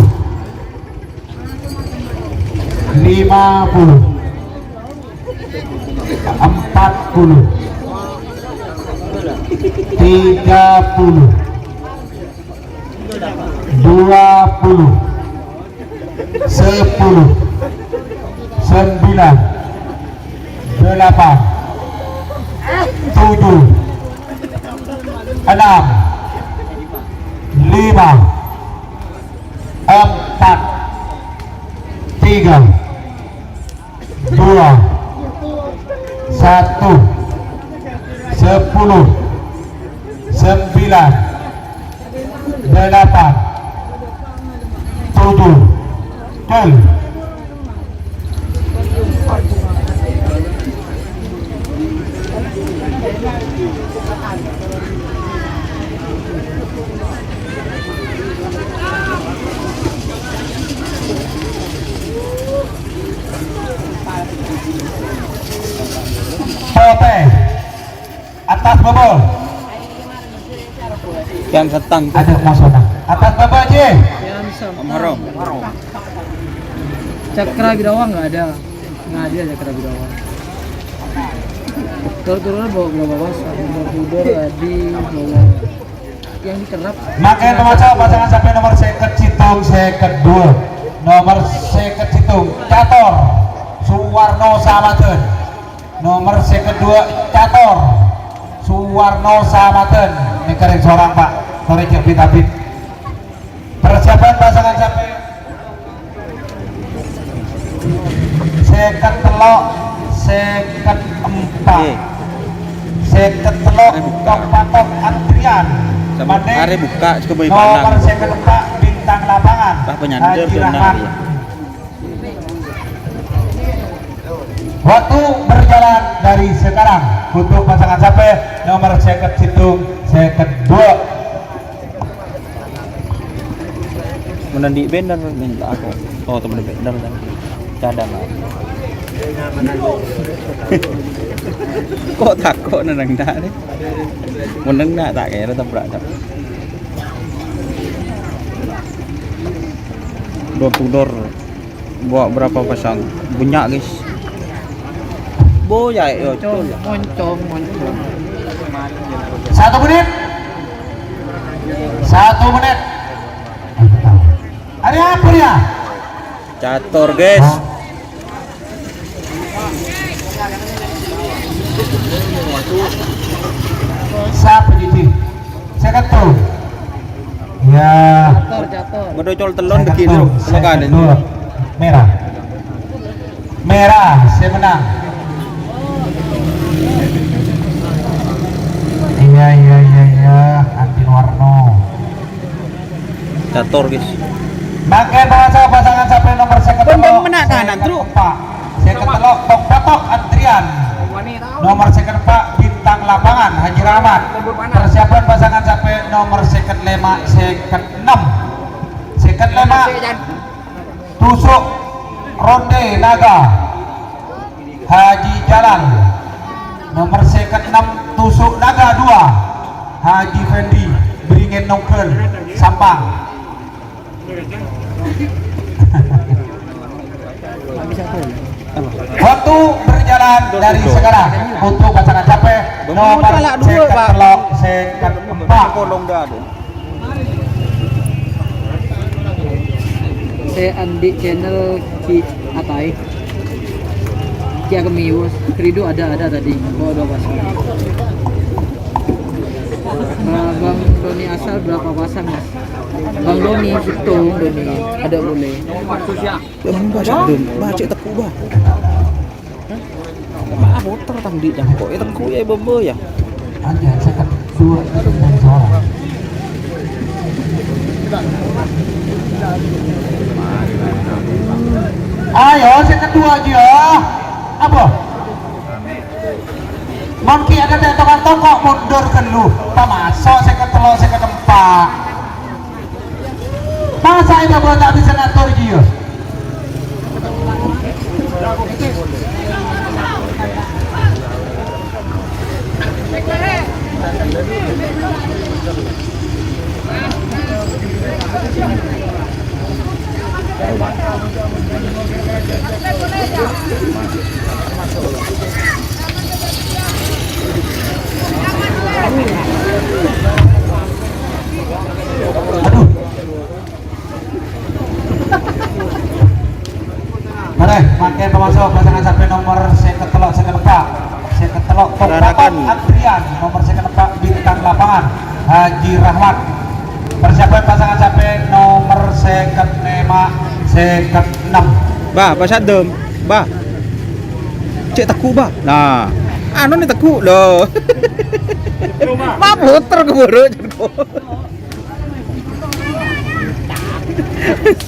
50 40 30 20 10 9 8 7 6 5 4 3 2 1 10 9 8 7 Gol. Pote atas bobol Yang setang tu. ada masona atas bobol aja yang Amarom. Cakra Birawang nggak ada Cakra Birawang. Turun bawa berapa bos? Nomor pudor di bawah yang dikerap. makanya pemacau pasangan sampai nomor seket Citung seket 2 nomor seket Citung Cator Suwarno Samaten nomor seket 2 Cator Suwarno Samaten ini keren seorang pak sorry tapi persiapan pasangan sampai seket telok seket 4 seket telok patok antrian Sama hari buka cukup beri nomor pandang. seket 4 bintang lapangan Bah penyandir Haji benar Rahman. dia. Waktu berjalan dari sekarang untuk pasangan sapi nomor seket Citung seket 2 Menandi bender minta aku. Oh teman bender kan. Cadang lah. Kok takut nendang dah ni? Meneng nak tak kira tabrak tak. Door to door. Bawa berapa pasang? Bunyak guys. Boyak yo. Moncong. 1 menit. 1 menit. Ada apa dia? Catur guys. Siapa jadi? Saya kata. Ya. Jatuh. Ngedocol telon ke kiri. Semoga ada. Merah. Merah, saya menang. Iya. Antin Warno. Catur guys. Makai bahasa pasangan sampai nomor second Bambang menak kanan, Tru. Second telok Tok Patok Adrian. Nomor second Pak bintang lapangan Haji Rahmat. Persiapan pasangan sampai nomor second 5 second 6. Second 5 tusuk Ronde Naga Haji Jalal. Nomor second 6 tusuk Naga 2 Haji Fendi Beringin Nongkel Sampang. Waktu berjalan dari sekarang untuk pasangan capek nomor second telok second 4. Kolong dah ada. Saya Andi channel Ki Atai. Ki Agamius. Krido ada tadi. Oh, 2 pasang. Bang Doni asal berapa pasang mas? Bang Doni hitung Doni ada boleh. Bang baca dun, baca teku bah. Maaf motor tang di jangkau. Teku ya bebe ya. Anda second 2 dan seorang. Ayo second 2 aja. Apa? Mungkin ada tetongan toko mundur ke lu. Masuk second 3 second 4. Masa ini boleh tak bisa ngatur dia. Aduh. Mari, makai pemasok pasangan sampai nomor second telok second 4. Second telok Tok Patok Adrian, nomor second 4 bintang lapangan Haji Rahmat. Persiapan pasangan sampai nomor second 5 second 6. Bah, pasal dem. Bah. Cek teku bah. Nah, anu ni teku loh. Bah puter keburu jengko.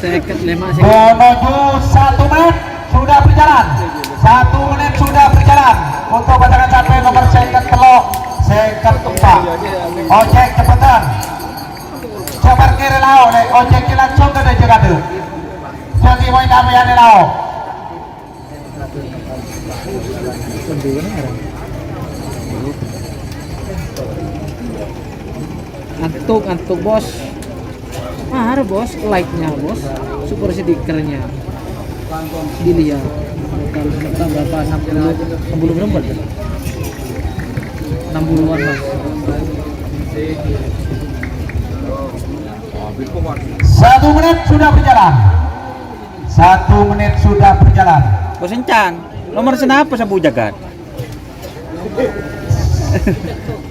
Second 5 second. Menuju 1 menit sudah berjalan. 1 menit sudah berjalan untuk pasangan sampai nomor second telok second 4. Ojek cepetan. Coba kiri lau deh. Ojek langsung ke dia ada. Jadi mau namanya ni lau. Antuk bos. Ada bos, like-nya bos, super stikernya. Dilihat. Kalau berapa 60 berapa? 60-an mas. 1 menit sudah berjalan. 1 menit sudah berjalan. Bos Encang, nomor senapa sabu jagat?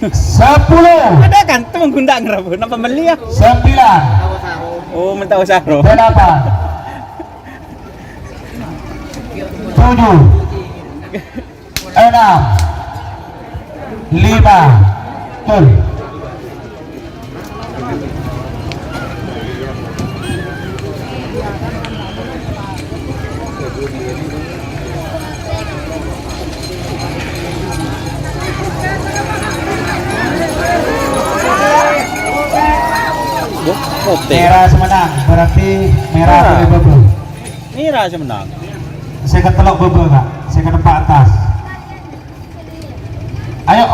10. Ada kan tuh gunda ngerabu, napa beli ya? 9. Oh, mentah usahro. 8. 7. 6. 5. Betul. Merah semenang, berarti merah boleh bebe. Merah semenang. Saya ketelok bebe kak. second 4 atas. Ayo,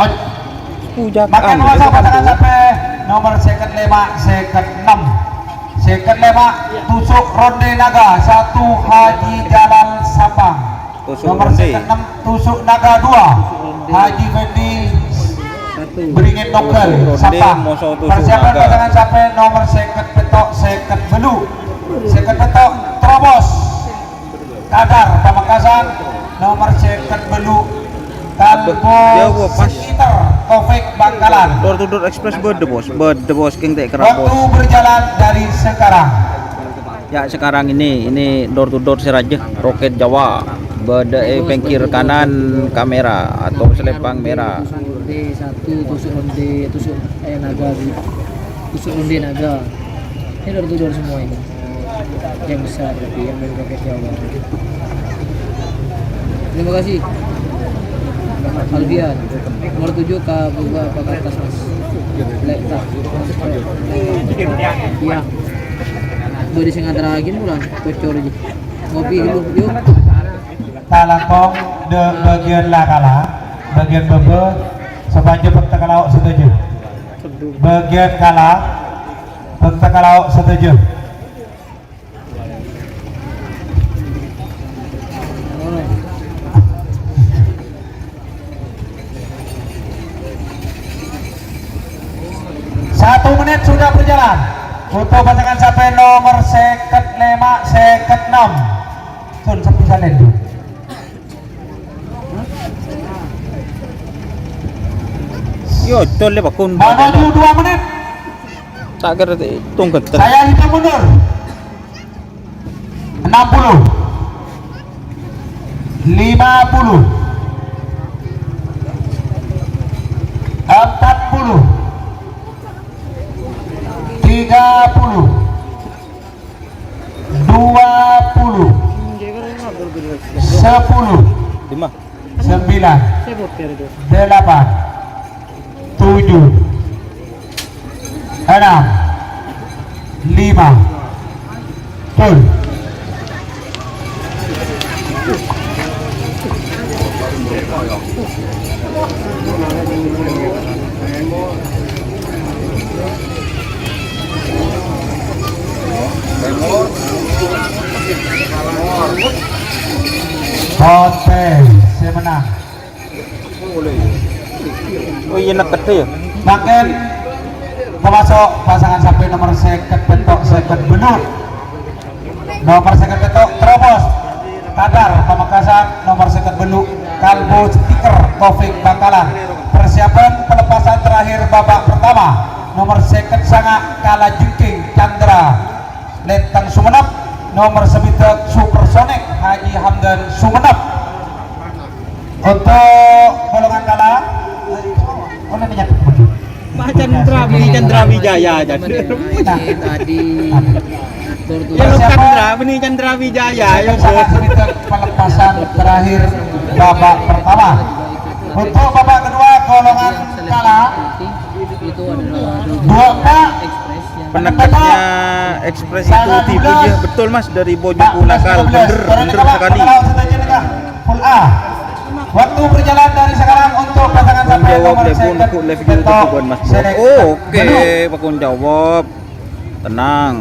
Pujakan. makin masuk pasangan sampai nomor second 5, second 6. Second 5 tusuk ronde naga 1 Haji Jalal Sabang. Tusuk Nomor ronde. second 6 tusuk naga 2 Haji Fendi Beringin Nongkel Ronde, Sabang. Moso tusuk Persiapan naga. pasangan sampai nomor second petok second belu. Second petok terobos Kadar Pamekasan. Nomor second belu Kalbo Jauh, pas. Sekitar Taufik Bangkalan. Door to door express berde bos king tek Waktu kerabos. berjalan dari sekarang. Ya sekarang ini door to door Siraja Roket Jawa berde pengkir kanan kamera atau selepang merah. Tusuk ronde 1, tusuk ronde, tusuk naga, tusuk ronde naga. Ini door semua ini. Yang besar tapi yang dari Roket Jawa. Terima kasih. Albian nomor 7 ke beberapa ke atas mas. Lekta. Iya. Beri sing antara lagi pula bocor aja. Ngopi dulu yuk. Talangkong de bagian lakala, bagian bebe, sepanjang pertakalau setuju. Bagian kala, pertakalau setuju. Satu menit sudah berjalan untuk pasangan sampai nomor second 5, second 6. Sun sampai sana dulu. Yo tole bakun. Menuju 2 menit. Tak kira tunggu ter. Saya hitung mundur. 60 50 40 30 20 10 Lima. 9 Sebut kira itu. 8 7 6 5 Betul. Hotel saya menang. Oh iya nak kete ya. Makin memasuk pasangan sampai nomor second petok second benut. Nomor second petok terobos Kadar Pamekasan. Nomor second benut Kalbo Stiker Taufik Bangkalan. Persiapan pelepasan terakhir babak pertama. Nomor second Sanga Kala Jengking Chandra Lentang Sumenep. Nomor sebitek Supersonic Haji Hamdan Sumenep. Untuk golongan kala mana minyak putih? Pak Chandra bini Chandra Wijaya jadi. Tadi Ya lu Chandra bini Chandra Wijaya ya Sangat sebitek pelepasan terakhir babak pertama. Untuk babak kedua golongan kala itu adalah dua Pak ekspres yang penekatnya ekspres itu TV dia betul mas dari Bojoku Nakal bener sekali. Full A. Waktu berjalan dari sekarang untuk pasangan sampai Jawab nomor telepon second ku live YouTube Petok buat Mas Bob. Select Oh, oke, Benuk. pakun jawab. Tenang.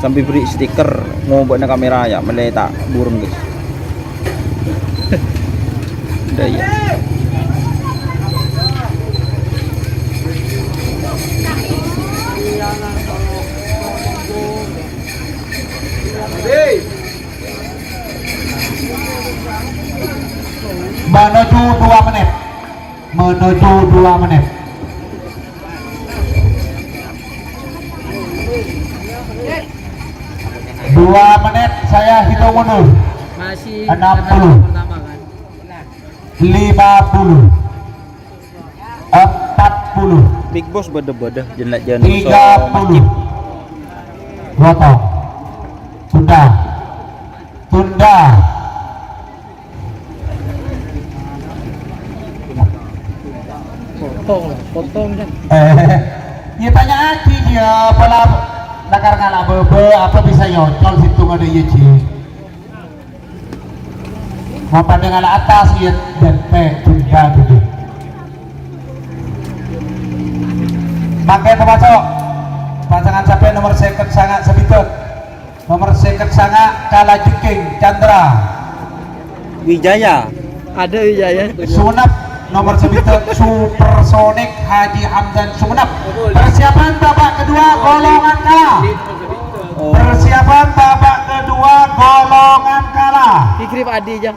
Sambil beri stiker mau buat kamera ya meletak burung guys. Udah ya. Menuju 2 menit. Menuju 2 menit. Dua menit saya hitung mundur. masih 60. pertama kan. 50 40 Big Boss beda-beda jenak jangan 30 potong tunda tunda potong kan. ya tanya aja dia pola nakar ngalah bebe apa bisa nyocol situ ada ya Ci Memandang ala atas lihat dan P tunda gede. Pakai pemacok pasangan sampai nomor second sangat sebitut, nomor second sangat kalah jengking Chandra Wijaya. Ada Wijaya. Sumenep nomor sebitut Supersonic Haji Hamdan Sumenep. Persiapan babak kedua golongan kalah. Persiapan babak kedua golongan kalah. Fikri Pak Adi aja.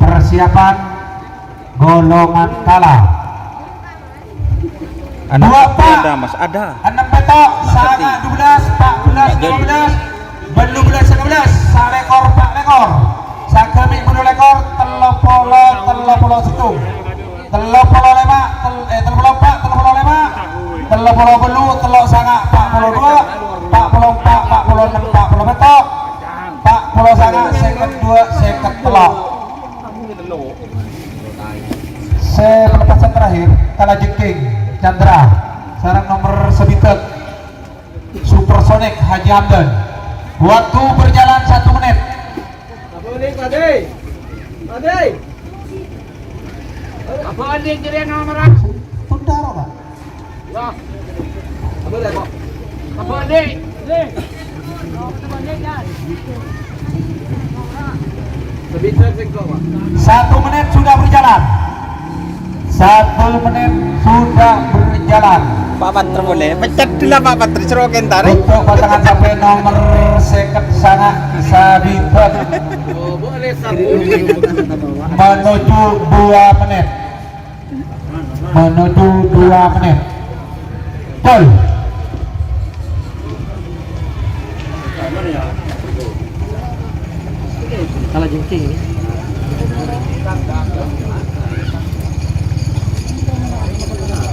Persiapan golongan kalah. Anak Dua tapi Pak. ada Mas, ada. 6 petok, sangat 12, 14, 15, belu belas 19, salekor pak lekor, sakemik belu lekor, telopolo situng, telopolo lima, telopolo pak, telopolo lima, telopolo belu, telok sangat 42, 44, 46, 40 petok, 40 sangat, seket 2, seket telok. Pelepasan terakhir, kalah jengking Chandra, sarang nomor sebitut Supersonic Haji Hamdan. Waktu berjalan 1 menit. Apa Adi kira nomor Tunda Pak. Apa Adi? 1 menit sudah berjalan. 1 menit sudah berjalan. Pak Patri boleh. Pecat dulu Pak Patri cerokin tarik. Untuk pasangan sampai nomor second sangat sabitut menuju 2 menit. Menuju 2 menit. Gol. Kalah jengking ini.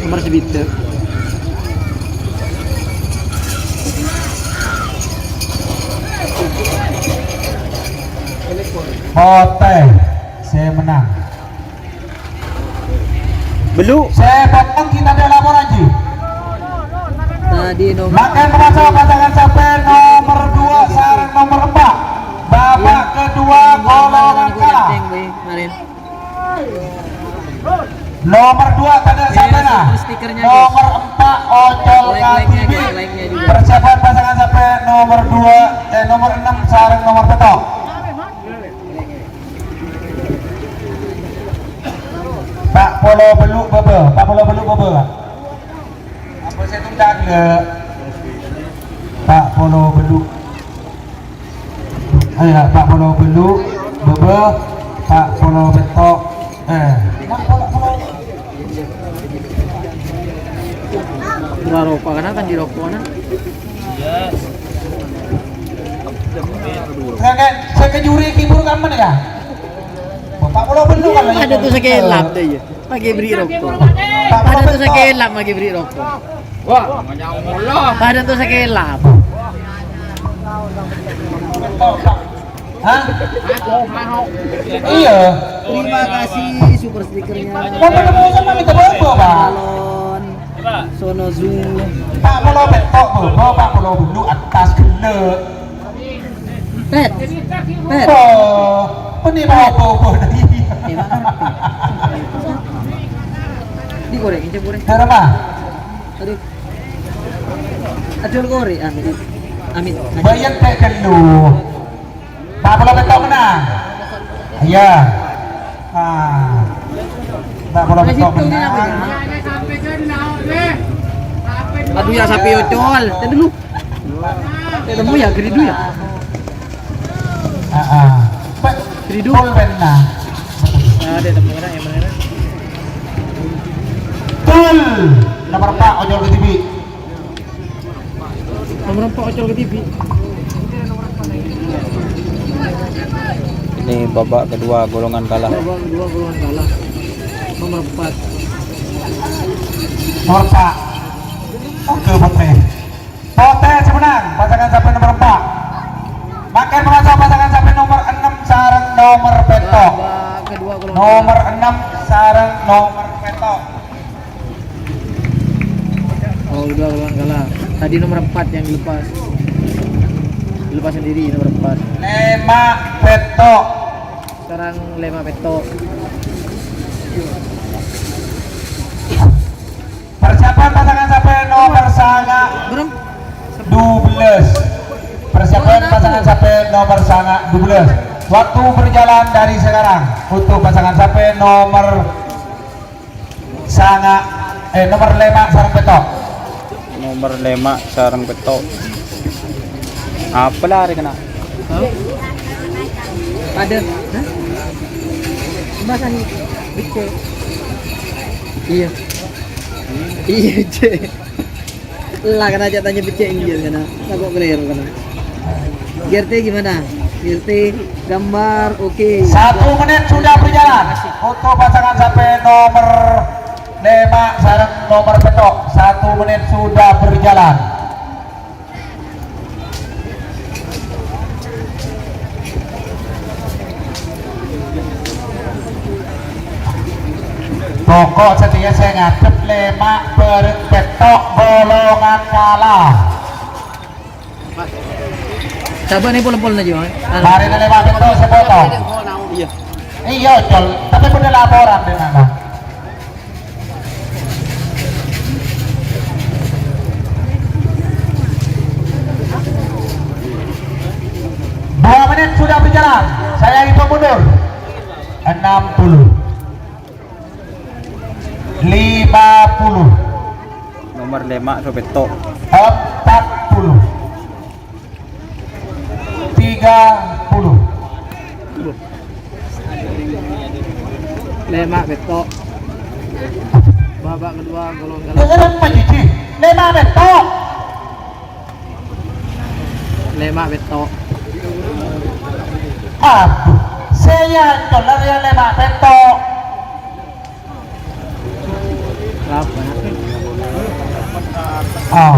Nomor sebitut. Hotel, saya menang. Belu. Saya potong kita ada laporan Ji. Tadi nomor Makan pemasok pasangan sampai nomor 2 sarang nomor 4. Babak kedua golongan kalah. Kemarin. Nomor 2 tanda sampai nah. Stikernya, Nomor 4 ojol Like-nya, KTV. guys, like-nya juga. Persiapan pasangan sampai nomor 2 nomor 6 sarang nomor petok. Pak Polo Beluk Bebe, Pak Polo Beluk Bebe. Apa saya tunda ke Pak Polo Beluk. Ayo Pak Polo Beluk Bebe, Pak Polo Betok. Dua rokok kan akan di rokok kan? Saya ke juri kibur kamu nih ya. Pak Polo Beluk kan. Ada tuh sekelap deh ya. Pakai beri rokok. Pak Polo Ada tuh Betok. sekelap pakai beri rokok. Wah, ada tuh sekelap. Hah? Iya. Terima kasih super stikernya. Mau ketemu sama minta berapa, Pak? Balon. Sono Zoom. Pak Polo Betok, Pak Polo Beluk atas kena. Pet. Pet. Oh, ini mau apa tadi? Digoreng, ini goreng. Cara apa? Aduh. Acul goreng, Amit. Amit. Bayar teh kenu. Pak Polo Betok menang. Iya. Pak Polo Betok menang. Aduh ya sapi ocol. Tadi dulu. Temu ya geridu ya. Geridu. Menang. Ada temu orang yang mana? Betul. Nomor 4 ojol ke TV. Nomor 4 ocol ke TV. Ini babak kedua golongan kalah. Babak kedua golongan kalah. Nomor 4. Nomor 4. Oke, Pote. Pote semenang. Pasangan sampai nomor 4. Makan pemasok pasangan sampai nomor 6 sarang nomor petok. Babak kedua golongan Nomor 6 sarang nomor petok. Oh, dua golongan kalah. Tadi nomor 4 yang dilepas. Dilepas sendiri nomor 4. Lema Peto. Sekarang Lema Peto. Persiapan pasangan sapi nomor sanga Berem? 12. Persiapan pasangan sapi nomor sanga 12. Waktu berjalan dari sekarang untuk pasangan sapi nomor sanga nomor 5 sarang Peto. Nomor 5 sarang Peto. Apa lari kena? Oh. Ada. Hah? Bahasan bice. Iya. Iya, Cek. Lah kan aja tanya bice injil kana. Takut clear kana. GRT gimana? GRT gambar oke. 1 menit sudah berjalan untuk pasangan sapi nomor 5 sarang nomor Peto. 1 menit sudah berjalan. Pokok setia saya ngadep 5 Peto golongan kalah. Coba nih pol-pol aja, Mas. Hari ini 5 Peto sepotong. Iya. Iya, Col. Tapi punya laporan di mana? Dua menit sudah berjalan. Saya hitung mundur. 60. 50. Nomor 5 so Peto. 40. 30. Lema Peto. Babak kedua golongan kalah. Dengar apa Cici? 5 Peto. Lema Peto. Aduh, saya dolar yang 5 Peto. Berapa? Oh.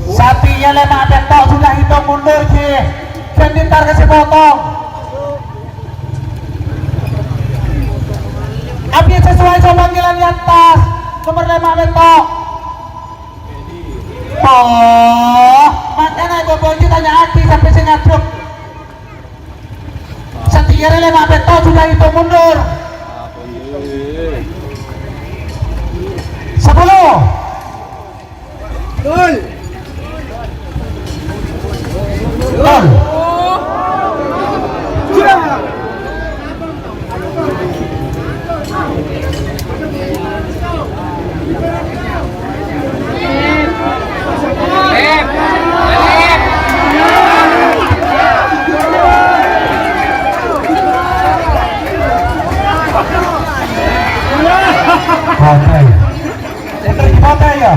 Sapinya 5 Peto sudah hitung mundur Ci. Dan ntar kasih potong. Abi sesuai sama panggilan di atas. Nomor 5 Peto. Oh, makanya gue bonci tanya Aki sampai saya ngaduk. Sapinya 5 Peto sudah hitung mundur. 10. Gol. Gol. Hotel. Hotel di hotel ya?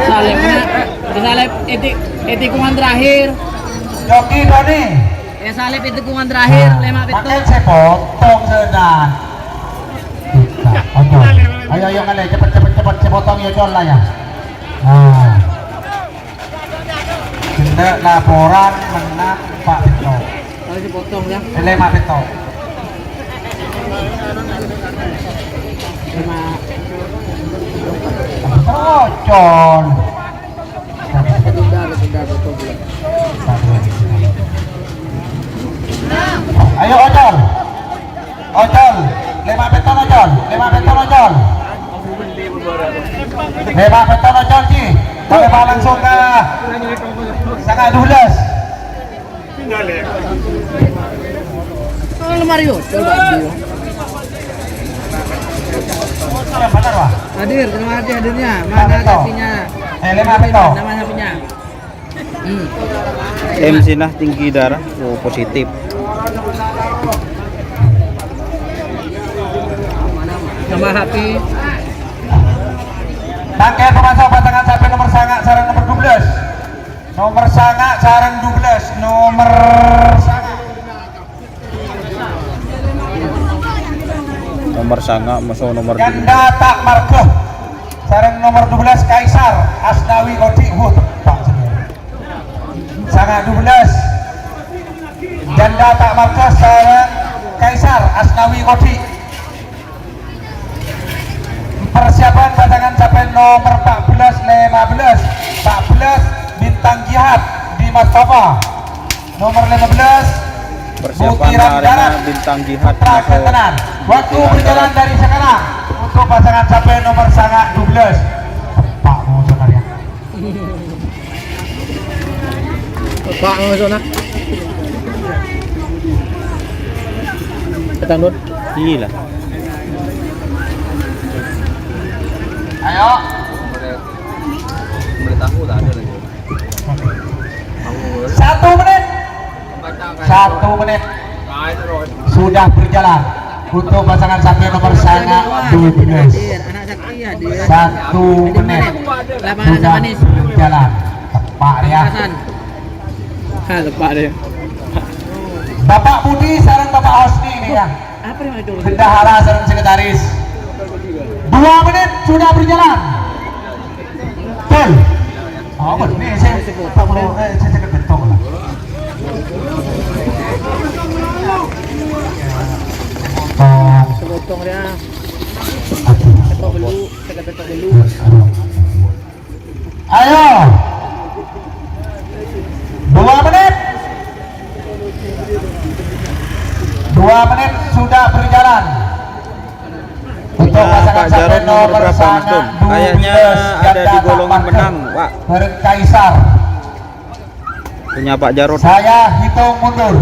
Salep Salep tikungan terakhir. Joki Doni. Salep tikungan terakhir. Lema Peto. Makin saya potong sedan. Oke. Ayo ayo kali cepet saya potong ya Jol lah ya. Nah. Kita laporan menang Pak Peto. Kalau dipotong ya. Lema Peto. Lema. Oh, Jol. Sudah potong. Ayo Ojol. Ojol. 5 Peto Ojol. 5 Peto Ojol. 5 Peto Ojol Ci. Kita langsung ke sangat 12. Oh, Mario, coba Mario. Benar Pak. Hadir, terima kasih hadirnya. Mana sapinya? 5 Peto. Nama sapinya. MC nah tinggi darah oh, positif. Nama Happy. Tangkai pemasok pasangan sapi nomor sanga sarang nomor 12. Nomor sanga sarang 12. Nomor sanga. Nomor sanga musuh nomor 2. Ganda tak markeh. Sarang nomor 12 Kaisar Asnawi Goti. Tepak sendiri. Sanga 12. janda tak markas sarang Kaisar Asnawi Kodi. Persiapan pasangan capek nomor 14 15 Bintang Jihad Dimas Papa, nomor 15 Persiapan Butiran Darat arena Bintang Jihad Putra masuk Ketenan. Waktu Butiran berjalan Darat. dari sekarang untuk pasangan capek nomor sangat 12. Pak mau sebenarnya. Pak masuk nak. Petang dot. Gila. Ayo. Boleh tahu tak ada lagi. 1 menit. 1 menit sudah berjalan untuk pasangan capek nomor sangat 12. Anak sakti hadir. 1 menit Lapangan sudah manis. berjalan. Tepat ya. Hasan. Ha, tepat dia. Bapak Budi sarang Bapak Hosni ini ya. Apa yang itu? Bendahara sarang sekretaris. 2 menit sudah berjalan. Betul. Oh, betul. Nih saya perlu saya betul lah. Sepotong dia. Aduh. Ketok dulu, ketok dulu. Ayo. 2 menit. 2 menit sudah berjalan. Untuk Punya pasangan Pak Jarod capek nomor nomor berapa, Mas Dun? Kayaknya ada di golongan menang, Pak. Kaisar. Punya Pak Jarod. Saya hitung mundur.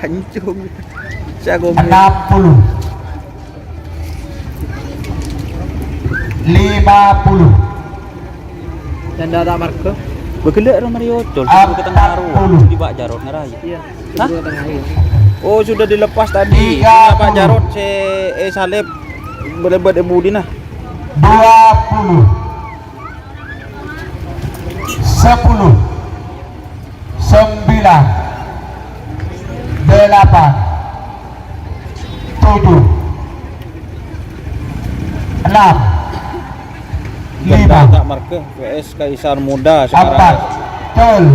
Hancur. Saya gomel. 60 50 Janda tak marke. Bergelak orang Mario Tol. Ah, Sudah ketengah haru. 40. Di Pak Jarod ngeraya. Iya. Hah? Dua tengah air. Oh, sudah dilepas tadi. 30. Punya Pak Jarod Salib berlebat Ibu Dina. 20 10 9 8 7 6 Janda 5 tak marke VS Kaisar Muda 4 sekarang. Betul.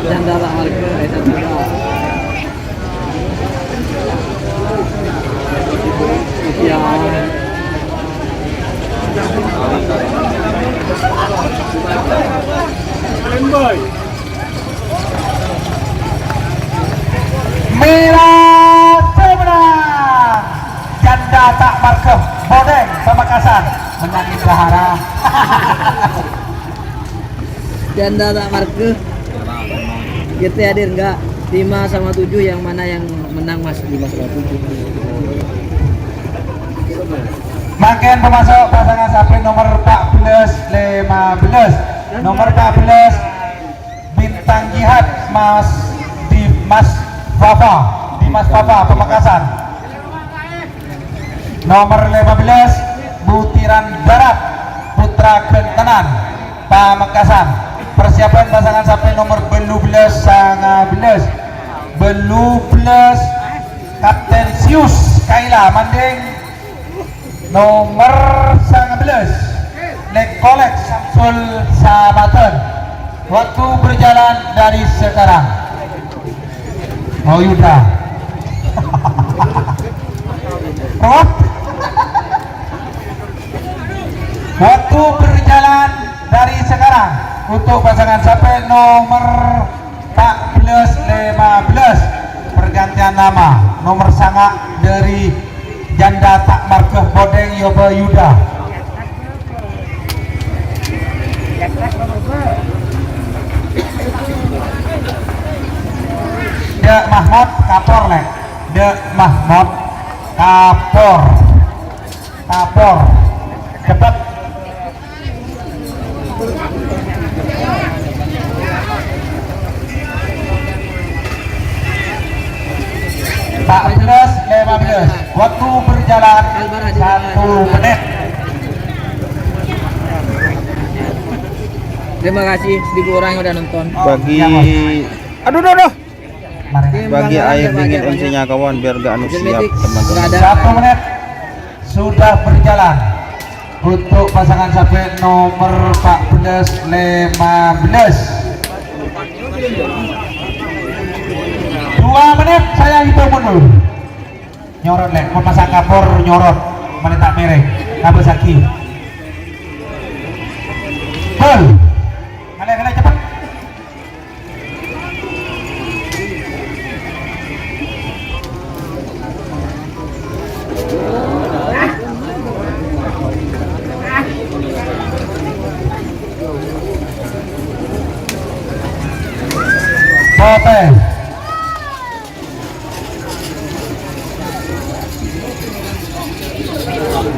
Janda tak marke. Ya. Merah seberang. Janda tak markah Bodeng Pamekasan menangin Gahara. Janda tak marke. GT hadir enggak? 5 sama 7 yang mana yang menang Mas? 5 sama 7. Makin pemasok pasangan sapi nomor 14 15 nomor 14 Bintang Jihad Dimas Papa Pamekasan, nomor 15 Butiran Darat Putra Ketenan Pamekasan. Persiapan pasangan sapi nomor 12 Kapten Sius Kaila Manding, nomor 19 Lekolek Samsul Sabaten. Waktu berjalan dari sekarang. Oh Yuda. Waktu berjalan dari sekarang untuk pasangan capek nomor 14 15 pergantian nama nomor sangat dari janda tak markah Bodeng Yoba Yuda. Dek Mahmud Kapor lek. Dek Mahmud Kapor. Cepat. Pak 15 waktu berjalan 1 menit. Terima kasih 1000 orang yang udah nonton. Bagi aduh. Bagi air dingin MC-nya kawan biar gak anu siap teman-teman. 1 menit sudah berjalan. untuk pasangan sapi nomor 14 15. 2 menit saya hitung mundur. Nyorot lek, mau pasang kapur nyorot, mana tak merek, kabel saki. Gol. Kalian cepat. Pote.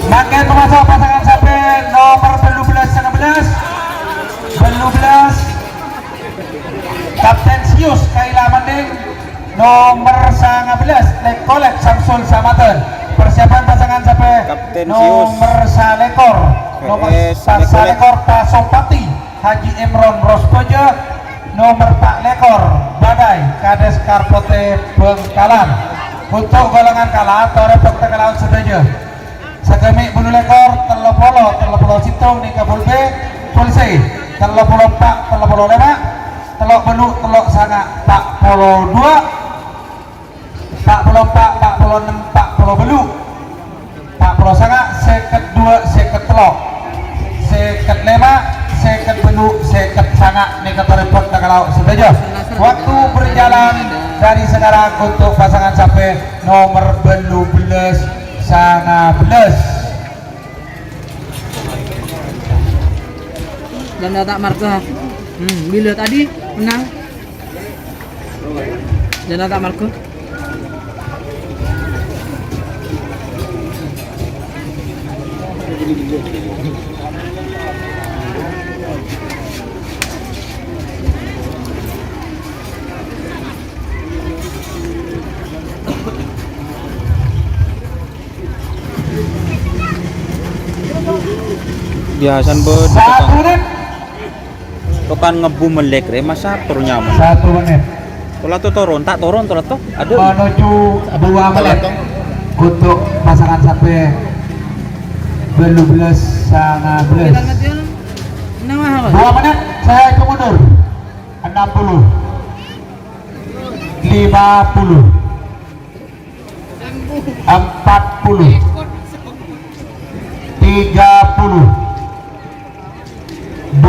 Makin memasuk pasangan sapi nomor 12 Kapten Sius Kaila Mending, nomor 19 Lekolek Samsul Samaten. Persiapan pasangan sapi Kapten nomor Salekor, nomor Salekor Pasopati Haji Imron Rospojo, nomor 4 Lekor Badai Kades Karpote Bengkalan. Untuk golongan kalah Tore Pokta Kalaun sedaja Sakemi bulu lekor terlopolo situng di kabul B polisi terlopolo pak terlopolo lema telok belu telok sangat pak polo 2 pak polo pak pak polo 6 pak polo belu pak polo sangat seket 2 seket telok seket lema seket belu seket sangat nih kata repot kalau sedaja waktu berjalan dari sekarang untuk pasangan sampai nomor 12 19. Dan tak marka. Bila tadi menang. Dan tak marka. Biasan be 1 menit. Tokan ngebu melek re masa turun nyaman. 1 menit. Tola tuh turun tola tuh. Aduh. Menuju 2 menit untuk pasangan sampai 12 Kita 19. ngetil. Nah, 2 menit saya hitung mundur. 60 50 40 30 20 10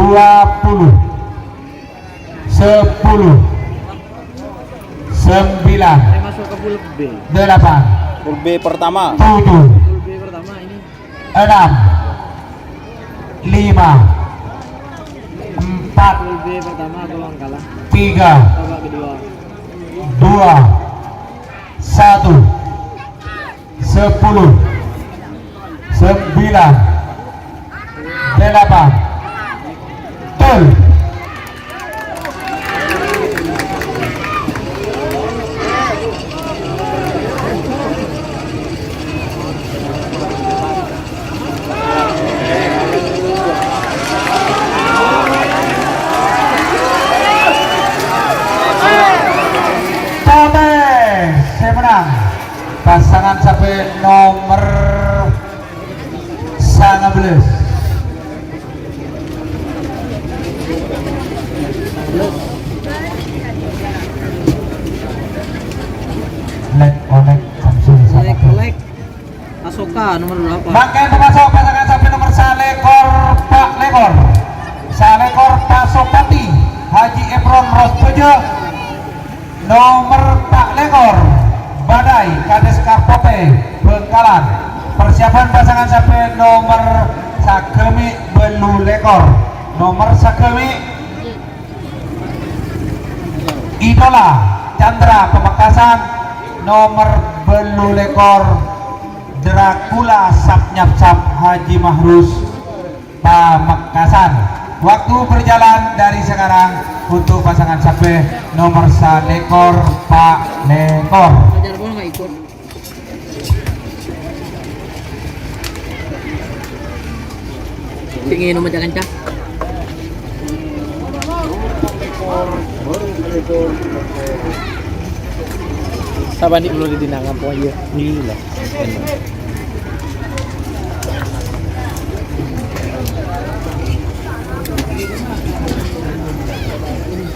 9 masuk ke pool B. 8 Pool B pertama. 7 Pool B pertama ini. 6 5 4 Pool B pertama golongan kalah. 3 Babak kedua. 2 1 10 9 8 Betul. Saya menang pasangan sampai nomor 19. Lek Samsul Kolek. Asoka nomor 8. Makin memasuk pasangan sapi nomor Salekor Pak Lekor, Salekor Pasopati Haji Imron Rospojo, nomor Pak Lekor Badai Kades Karpote Bengkalan. Persiapan pasangan sapi nomor Sakemi Belu Lekor, nomor Sakemi Idola Chandra Pemekasan, nomor Belu Lekor Dracula Sapnyap Haji Mahrus Pamekasan. Waktu berjalan dari sekarang untuk pasangan sapi nomor Salekor Pak Lekor. Ajar bola nggak ikut. Pingin nomor jangan cak. Sabar nih belum didinangan po aja. Gila.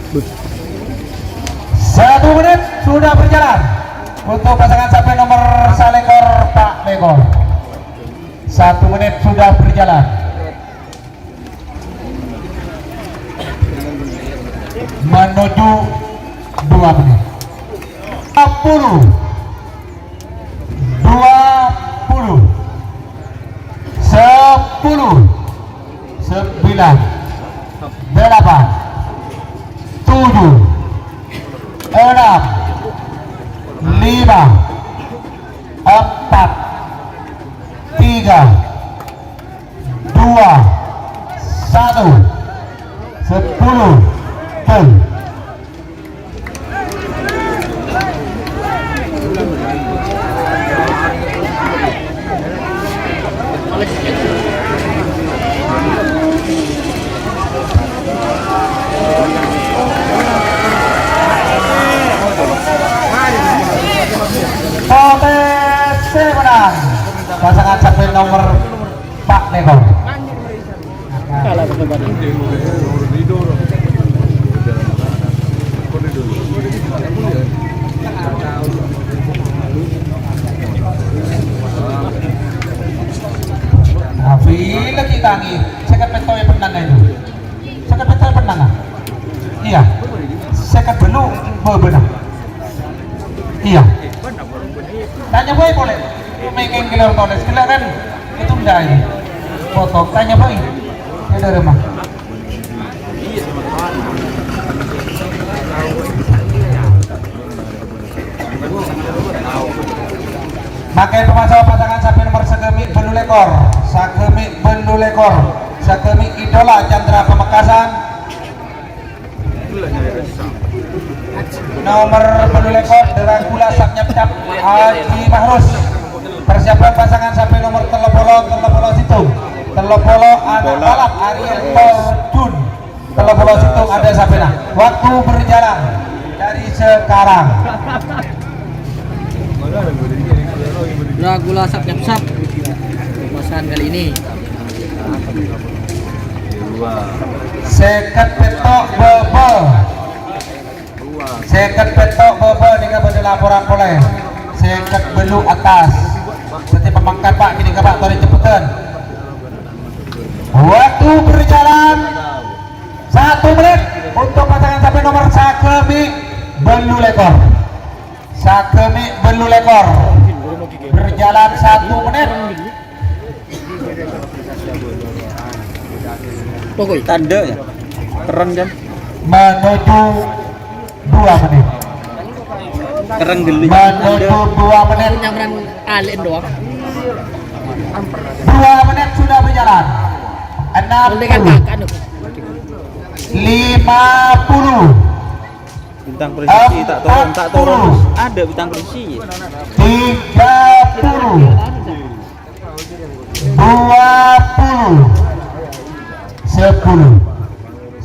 1 menit sudah berjalan untuk pasangan sapi nomor Salekor Pak Lekor. 1 menit sudah berjalan. Menuju 2 menit. 20 10 9 8 7 6 5 4 3 2 1 10 gol. Potensi menang pasangan sapi nomor Pak Lekor. Tapi lagi tangi, sekat petoy penang itu. Sekat petoy penang ah? Iya. Sekat belu bebenah. Iya. Tanya boy boleh. Making gelar toles gelar kan itu enggak ini. Foto tanya boy. Ya dari rumah. Makai pemasau pasangan sapi nomor Sagemi Belu Lekor, Sagemi Belu Lekor, Sagemi Idola Chandra Pamekasan. Nomor Belu Lekor Derangkula Sapnyap-nyap Haji Mahrus. Persiapan pasangan sapi nomor Telopolo Situng, Telopolo anak balap Ariel Jun, Telopolo Situng ada sapina. Waktu berjalan dari sekarang. Dragula Sapnyap-nyap kekuasaan kali ini. Seket petok bebe. Seket petok bebe nika pada laporan boleh. Seket belu atas. Setiap pemangkat Pak kini Pak tadi cepetan. Waktu berjalan 1 menit untuk pasangan sapi nomor Sagemi Belu Lekor. Sagemi Belu Lekor berjalan 1 menit. Pokoknya Tanda ya. Keren kan? Menuju 2 menit. Keren geli. Menuju 2 menit. nyamperan alen doang. 2 menit sudah berjalan. Dengan 60 makan 50 Bintang polisi tak turun. Ada bintang polisi. 30 20 10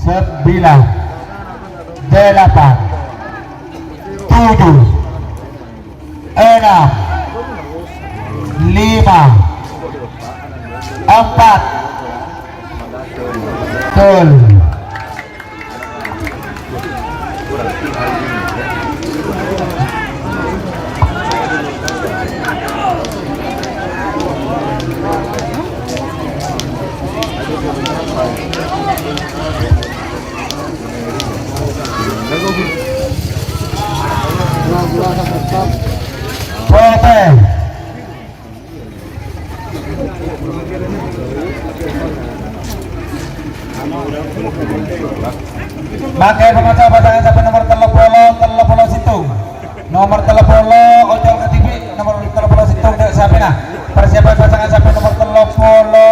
9 8 7 6 5 4 Betul. Boleh. Pakai pemacah pasangan sapi nomor Telopolo Situng. Nomor Telopolo ojol ke TV, nomor Telopolo Situng dek sapina. Persiapan pasangan sapi nomor Telopolo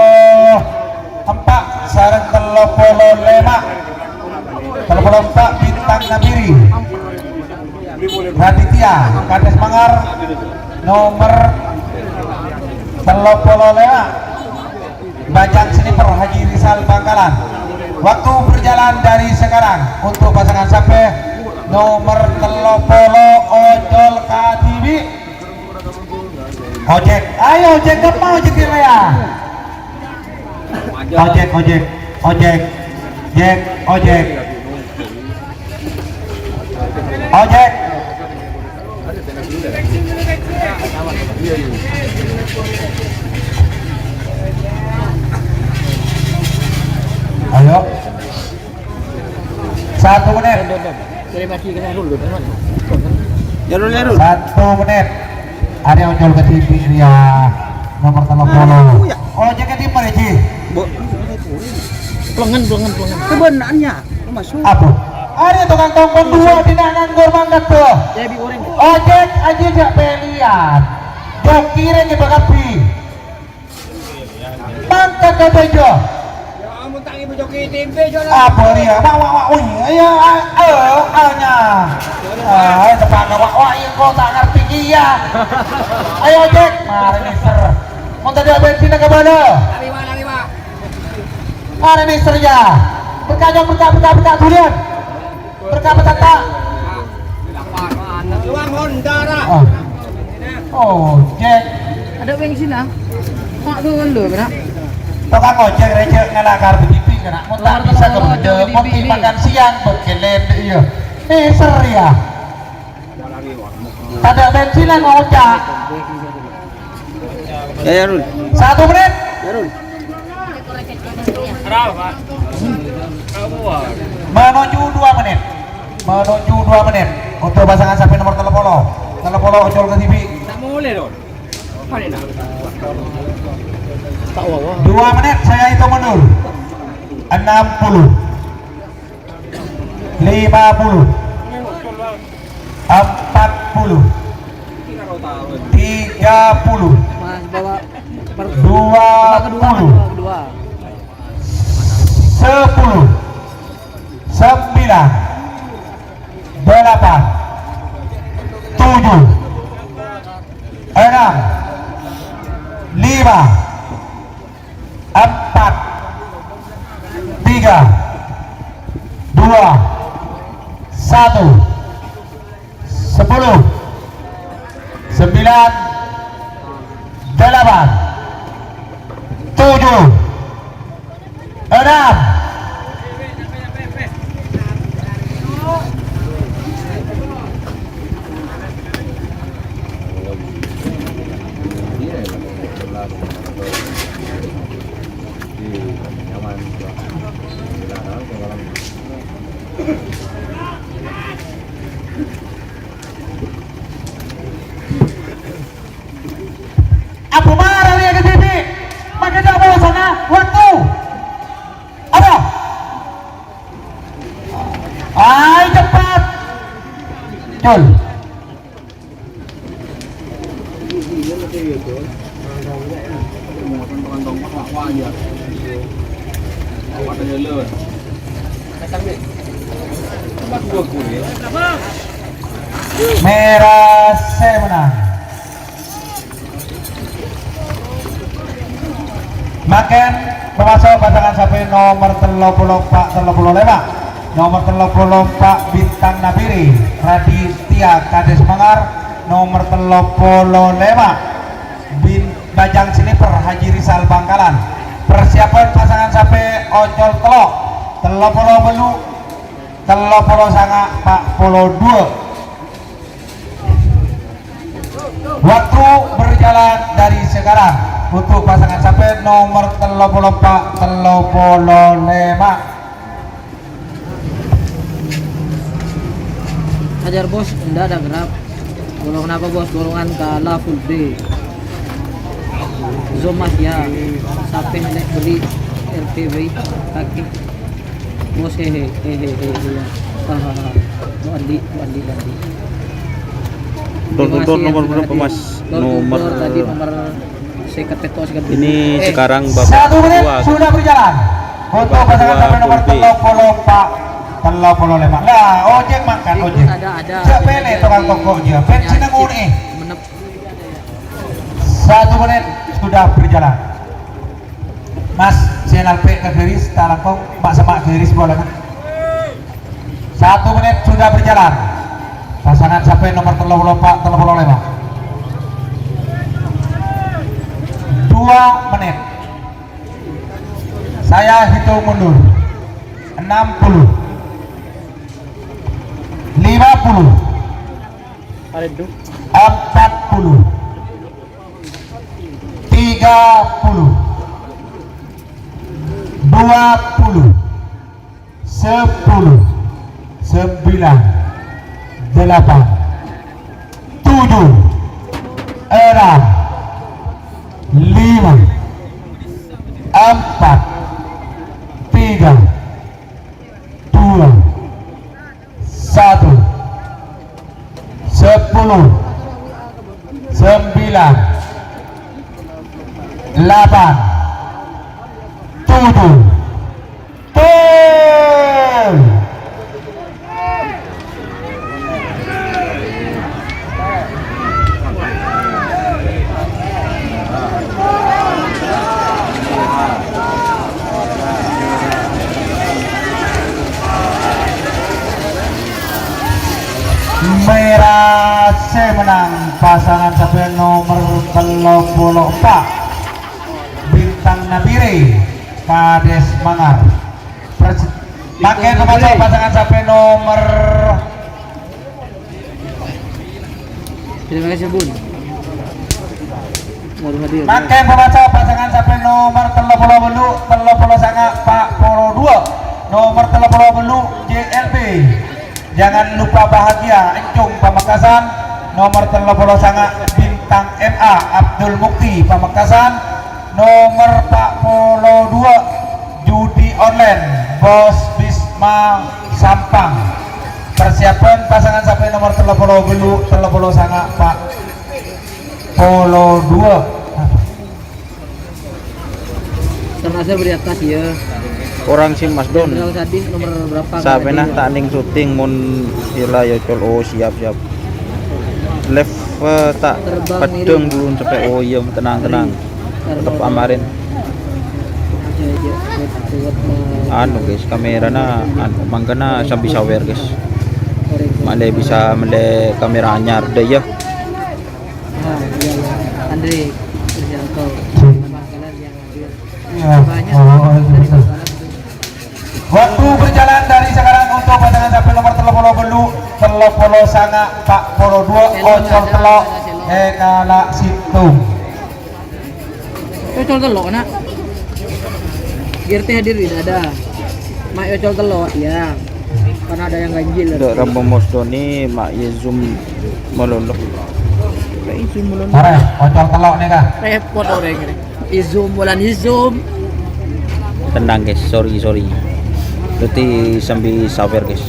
4 sareng Telopolo 5. Telopolo 4 Bintang Nabiri. Raditya Kades Mangar nomor Telopolo 5 Bajang Sniper Haji Rizal Bangkalan. Waktu berjalan dari sekarang untuk pasangan sapi nomor Telopolo ojol KTV. Ojek, ayo ojek apa ojek ya? Ojek. Ojek. Ayo. 1 menit. Dari mati kena dulu teman. Yarul 1 menit. Ada ojol ke TV dia nomor telepon. Ojek ke timur ya, Ci. Pelengan. Kebenarannya masuk. Apa? Ada tukang tongkol 2 di nganggur mangkat tuh. Jadi orang. Ojek aja jak pelian. Jokire ke bakapi. Mangkat ke bejo. Apa dia? Wah, iya, nya. Depan wah, iya kau tak ngerti dia. Ayo Ojek, mari mister. Mau tadi bensin ke mana? Mari mister ya. Berkajang berkah durian. Berkah petata. Ojek. Ada bensin ah. Mak tu kan lu kena. Tukang ojek receh ngelakar begitu kena. Mau tak bisa ke benda, mau makan siang berkelen iya. Mister ya. Tak ada bensin lah ngojak. Ya Yarul. 1 menit. Yarul. Menuju 2 menit. Menuju 2 menit untuk pasangan sapi nomor telepon ojol ke TV. Tak boleh dong. Apa ni nak? 2 menit saya hitung mundur. 60 50 40 30 Mas bawa 20 kedua. 10 9 8 7 6 5 4 3 2 1 10 9 8 7 6 Apa marah dia ke TV? Maka tak bawa sana waktu. Apa? Ay cepat. Jol. Merah saya menang. Makan memasuk pasangan sapi nomor 35 nomor 34 Bintang Nabiri Raditya Kades Mangar, nomor 35 Bajang Sniper Haji Rizal Bangkalan. Persiapan pasangan sapi ojol telok 30 belu 30 sangat 42. Waktu berjalan dari sekarang untuk pasangan sapi nomor 34 35. Hajar bos, enggak ada gerak. Golongan apa bos? Golongan kala full B. Zomat ya. Sampai nenek beli RPW kaki. Bos hehe. Bandi. Tonton nomor berapa Mas? Nomor tadi nomor sekat peto sekat. Ini sekarang babak 1 menit kedua. sudah berjalan untuk pasangan sapi nomor 35. Lah, ojek makan ojek. Ada. Sepele tukang toko dia. Bensin nguni. 1 menit sudah berjalan. Mas, channel P ke Geris, talangkong mak semak Geris boleh kan? 1 menit sudah berjalan. Pasangan sapi nomor 35. 2 menit. Saya hitung mundur. 60 50, Paredo. 40, 30, 20, 10, 9, 8, 7, 6, 5, 4, 3, 2, 1, 10, 9, 8, 7, merah C menang pasangan sapi nomor 34 Bintang Nabire Kades Mangar. Makin kepada pasangan sapi nomor, Terima kasih Bun. Mau hadir. makin pembaca pasangan sapi nomor 30 belu 30 sangat Pak Poro 2 nomor 30 belu JLB. Jangan lupa bahagia Encung Pamekasan nomor 30 sangat Bintang MA Abdul Mukti Pamekasan nomor 42 judi online Bos Bisma Sampang. Persiapan pasangan sampai nomor 30 belu 30 sangat Pak Polo 2. Sama saya beri atas ya. Orang si Mas Don. General Sadis nomor berapa? Sampai nah tanding syuting mun sila ya col oh siap. Left tak pedeng belum sampai oh iya tenang. Tetap amarin. Anu guys, kamera na anu manggana sambil sawer guys. Male bisa mele kamera anyar deh ya. Iya. Andre Kristianto. Kalian yang hadir. Ya, Banyak. waktu berjalan dari sekarang untuk pasangan sampai nomor 30 belu 30 sangat Pak Polo 2 Ocol Telok Ekala Situng. Ocol telok nak. GRT hadir tidak ada. Mak ocol telok ya. Karena ada yang ganjil. Dek Rambo Mas Doni mak ye zoom melolok. Kayak zoom melolok. Mare, Ocol Telok nih kah? Repot orang ini. Izum bulan izum. Tenang guys, sorry. Berarti sambil sawer guys.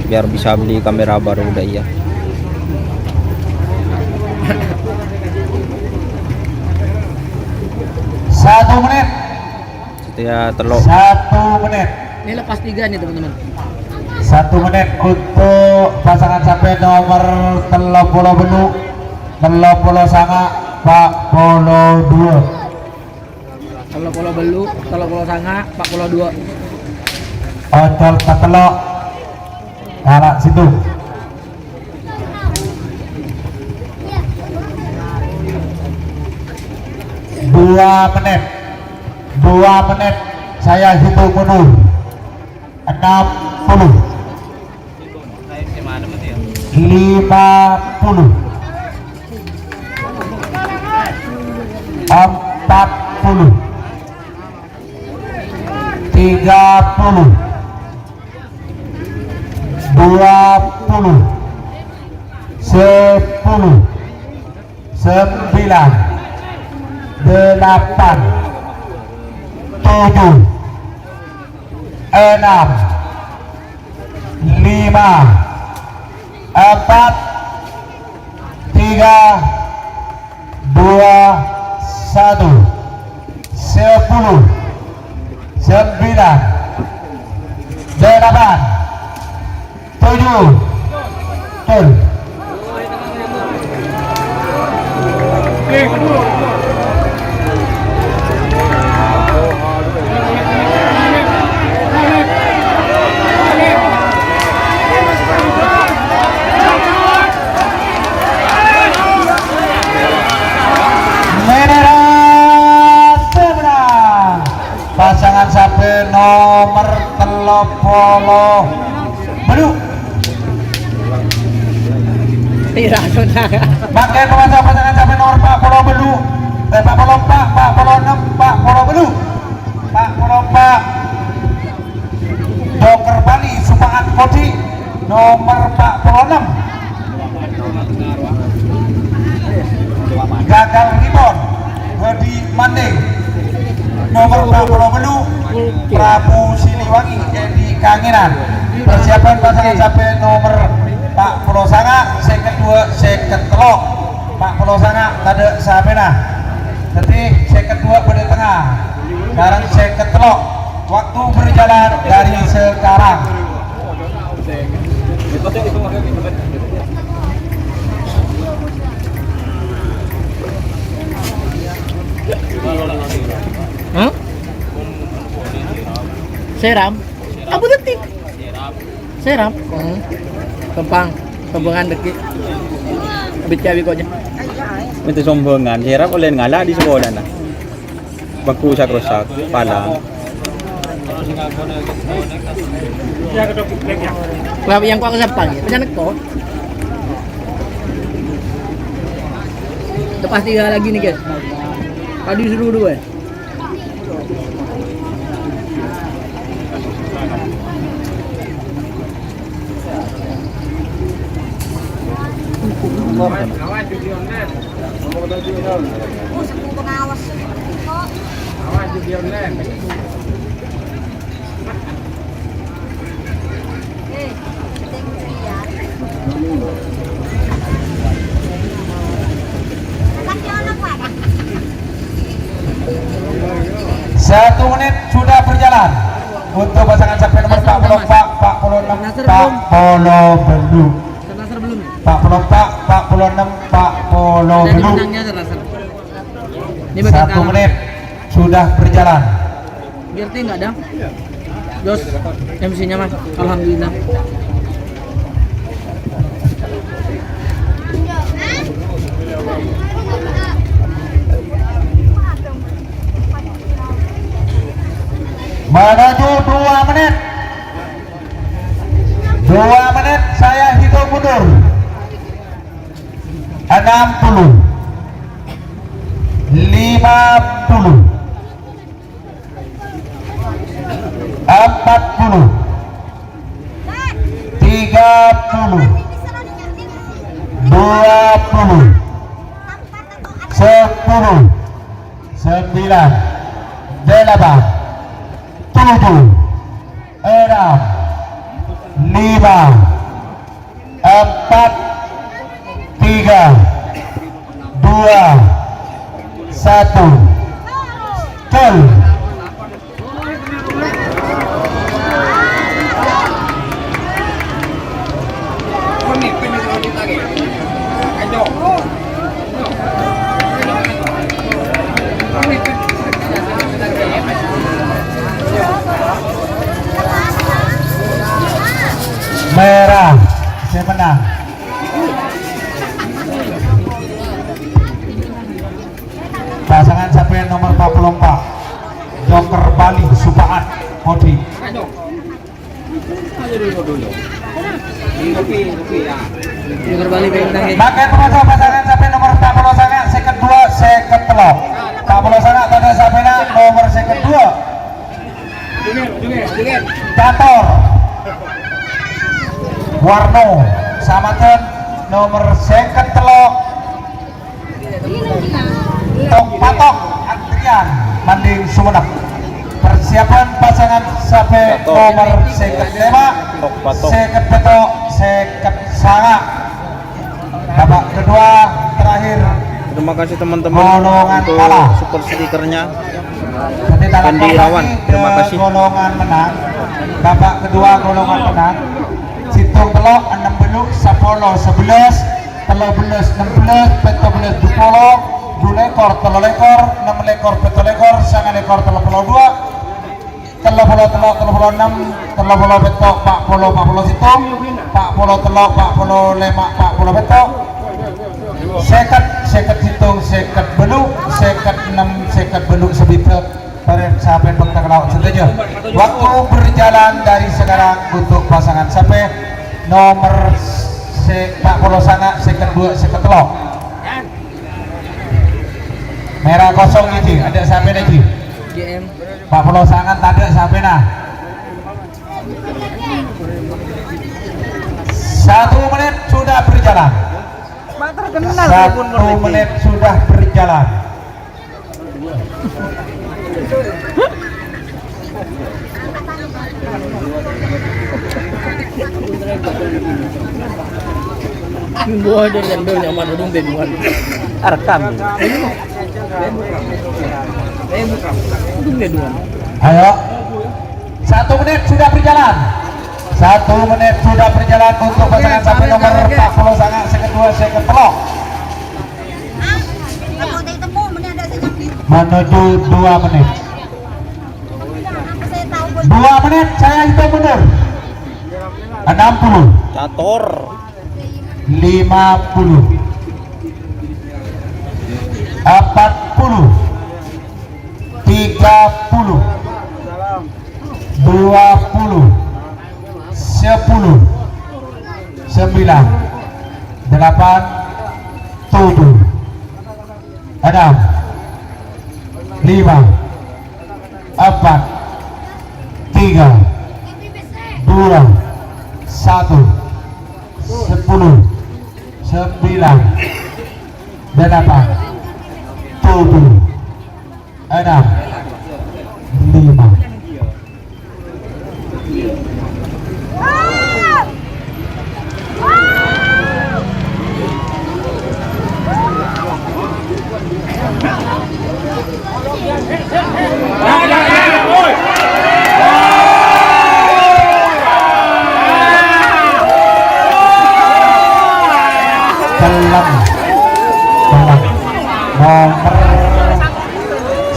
Biar bisa beli kamera baru udah iya. Satu menit. Setia telok. 1 menit. Ini lepas 3 nih teman-teman. 1 menit untuk pasangan sampai nomor 30 belu 30 sangat Pak Polo 2. Kalau pola belu, kalau pola sanga, Pak pola 2. Ocol Telok Ekala Situng. Dua menit saya hitung mundur 60 50 40 30 20 10 9 8 7 6 5 4 3 2 1 10 9 8 7 Betul. Pasangan sapi nomor 30 belu Tidak sudah. Pakai pemasa pasangan sampai nomor 40 Belu. 46 40 Belu. 44 Joker Bali Supaat Kodi nomor 46. Gagal ribon Hedi Manding nomor 40 Belu. Prabu Siliwangi Edi Kanginan. Persiapan pasangan sampai nomor 40 Sanga seket 2 seket telok 40 Sanga tade sabena detik seket 2 pada tengah sekarang seket telok waktu berjalan dari sekarang. Seram. Apa detik? Seram. Kempang, kembangan deki. Abit cabi ko aja. Minta sombongan, hirap ulit ngalah di sekolah na. Baku sak-rusak, pala. Kalau yang kau kesempang, macam ko. Lepas 3 lagi nih guys. Tadi suruh 2. Satu menit sudah berjalan untuk pasangan sampai nomor 44 46 Belu. Nasar belum ya? 44 46 Dari Belu. menangnya Nasar. Ini bakal 1 kalah. menit sudah berjalan. Biar teh enggak ada. Jos MC-nya Mas. Alhamdulillah. Menuju 2 menit. 2 menit saya hitung mundur. 60 50 40 30 20 10 9 8 7 6 5 4 3 2 1 Gol. Merah, saya menang. Pasangan sampai nomor 44 Joker Bali Supaat Modi. Joker Bali bintang ya. Makan pemirsa pasangan sampai nomor 40 sangat seket 2 seket telok 40 sangat pada sampai nomor seket 2 Dator Warno samakan nomor seket telok Tok Patok Antrian Manding Sumenep. Persiapan pasangan sampai nomor seket 5 Tok Patok. seket petok seket sanga babak kedua terakhir. Terima kasih teman-teman Golongan untuk kalah. super stikernya. Jadi dalam Andi Irawan, terima kasih. golongan menang babak kedua golongan menang Situng Telok 6 beluk 10 11 13 16 17 20 2 lekor 3 lekor 6 lekor 7 lekor 9 lekor 32 30 telok 36 30 betok 40 40 situng 40 telok 45 40 betok seket situng seket beluk seket 6 seket beluk sebita pada sampai dokter laut saja. Waktu berjalan dari sekarang untuk pasangan sampai nomor Pak Polo Sanga seket 2 seket 3. Merah kosong ini ada sampai lagi. GM Pak Polo Sanga tadi sampai nah. 1 menit sudah berjalan. 1 menit sudah berjalan. gua ada yang dong nyaman dong bebuan Rekam. Ayo, 1 menit sudah berjalan. 1 menit sudah berjalan untuk pasangan sampai nomor 40 sangat seket 2 seket 3 menuju 2 menit. 2 menit saya hitung mundur. 60, Cator. 50, 40, 30, 20, 10, 9, 8, 7, 6, 5, 4, 3, 2, 1, 10, 9, 8, 7, 6, 5. Nomor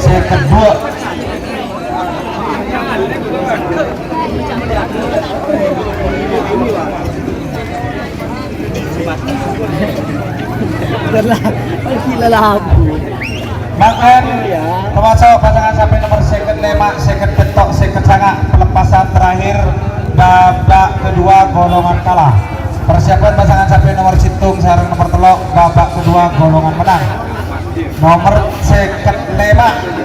seket 2 Makan termasuk pasangan sampai nomor seket 5 seket petok seket sangat pelepasan terakhir babak kedua golongan kalah. Persiapan pasangan sampai nomor situng sarang nomor telok babak kedua golongan menang. Nomor seket 5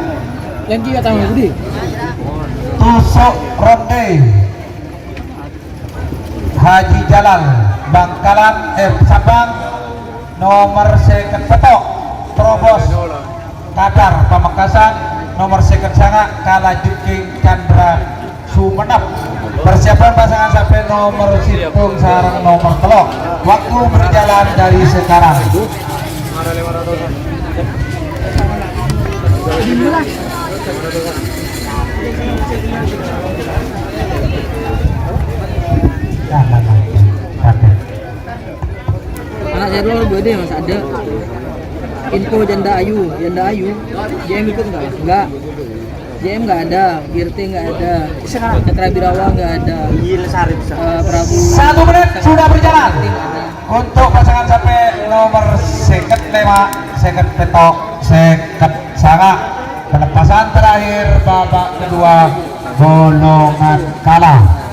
yang kita tahu Budi Tusuk Ronde Haji Jalal Bangkalan Sabang. Nomor seket petok Trobos Kadar Pamekasan. Nomor seket sangat Kalajuking Chandra Sumenep. Persiapan pasangan sampai nomor situng sarang nomor telok. Waktu berjalan dari sekarang. anak saya dulu beda mas ada info Janda Ayu JM ikut enggak JM nggak ada, Irte nggak ada, Catra Birawa nggak ada, Prabu 1 menit sudah berjalan untuk pasangan sampai nomor seket 5 seket petok seket sangat pelepasan terakhir babak kedua golongan kalah.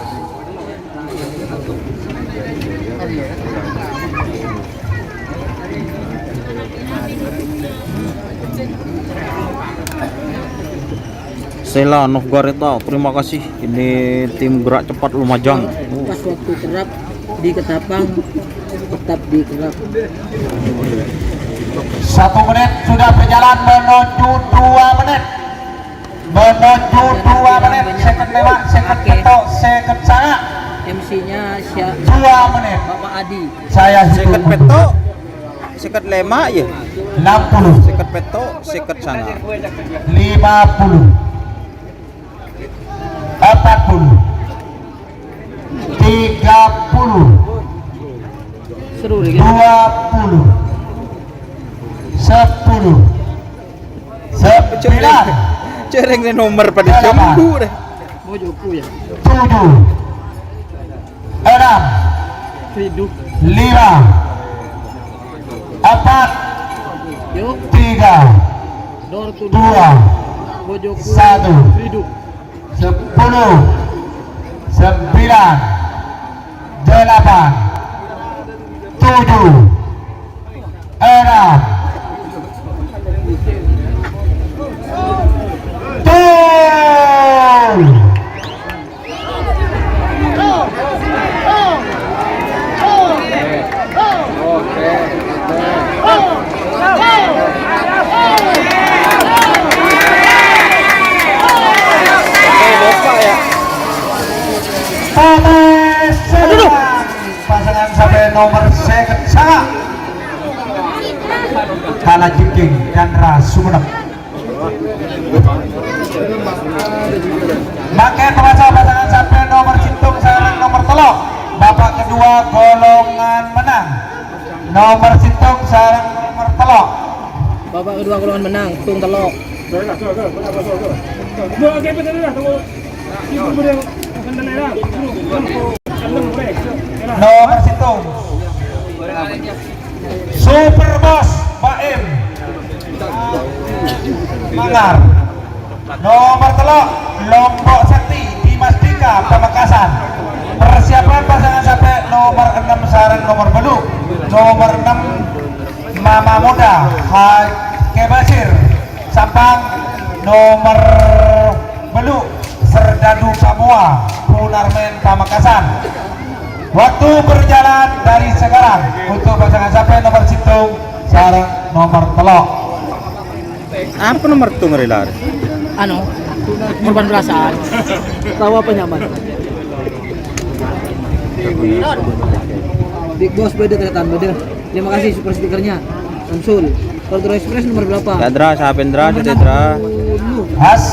Sela Novgareta, terima kasih. Ini tim gerak cepat Lumajang. pas waktu kerap di Ketapang tetap di kerap 1 menit sudah berjalan menuju 2 menit. Menuju 2 menit seket 5 seket petok seket sangat MC-nya siap 2 menit. Bapak Adi Saya Seket hitung peto, seket lema ya. 60, Seket peto, seket sangat. 50, 40, 30, seru deh 20, 10, 9, Cereng nih nomor pada jambu deh. mau joku ya 7, 6, hidup 5, 4, yuk 3, door to 2, mau joku 1, hidup 10, 9, 8, enam, pasangan sampai nomor second sangat kalah jengking Chandra Sumenep. Maka kebaca pasangan sampai nomor Cintung sarang nomor telok babak kedua golongan menang. Nomor Cintung sarang nomor telok Babak kedua golongan menang, tung telok. nomor Cintung Super Bos Baim Mangar. Nomor telok Lombok Sakti Dimas Dika Pamekasan. Persiapan pasangan sampai nomor 6 sarang nomor belu. Nomor 6 Mama Muda Hake Basir Sampang. Nomor belu Serdadu Samoa Punarmen Pamekasan. Waktu berjalan dari sekarang untuk pasangan sampai nomor Cintung sarang nomor telok. Apa nomor tuh ngerilar? Ano? Korban perasaan. Tawa penyaman. Big Boss beda ternyata beda. Terima kasih super stikernya. Samsul. Kalau Express nomor berapa? Chandra, Sapendra, Chandra. Has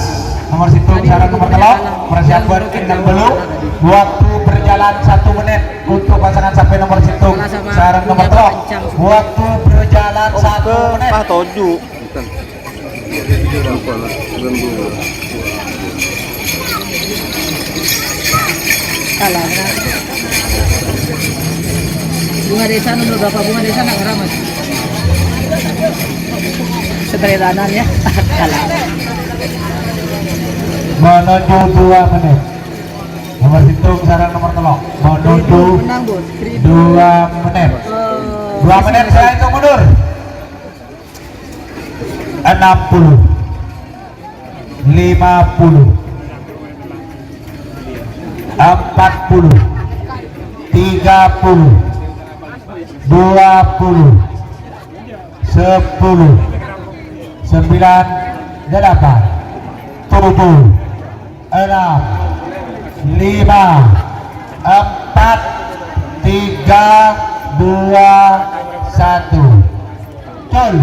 nomor Cintung sarang nomor telok. Persiapan tinggal belum. Waktu berjalan 1 menit untuk pasangan sampai nomor Cintung sarang nomor telok. Waktu berjalan 1 menit. Ah, toju. Kalah. Bunga Desa nomor berapa? Bunga Desa nggak ngeramas. Sederhanan ya. Kalah. Menuju 2 menit. Nomor Cintung sarang nomor telok menuju Menang, Bos. 2 menit. 2 menit saya hitung mundur. 60, 50, 40, 30, 20, 10, 9, 8, 7, 6, 5, 4, 3, 2, 1. Col.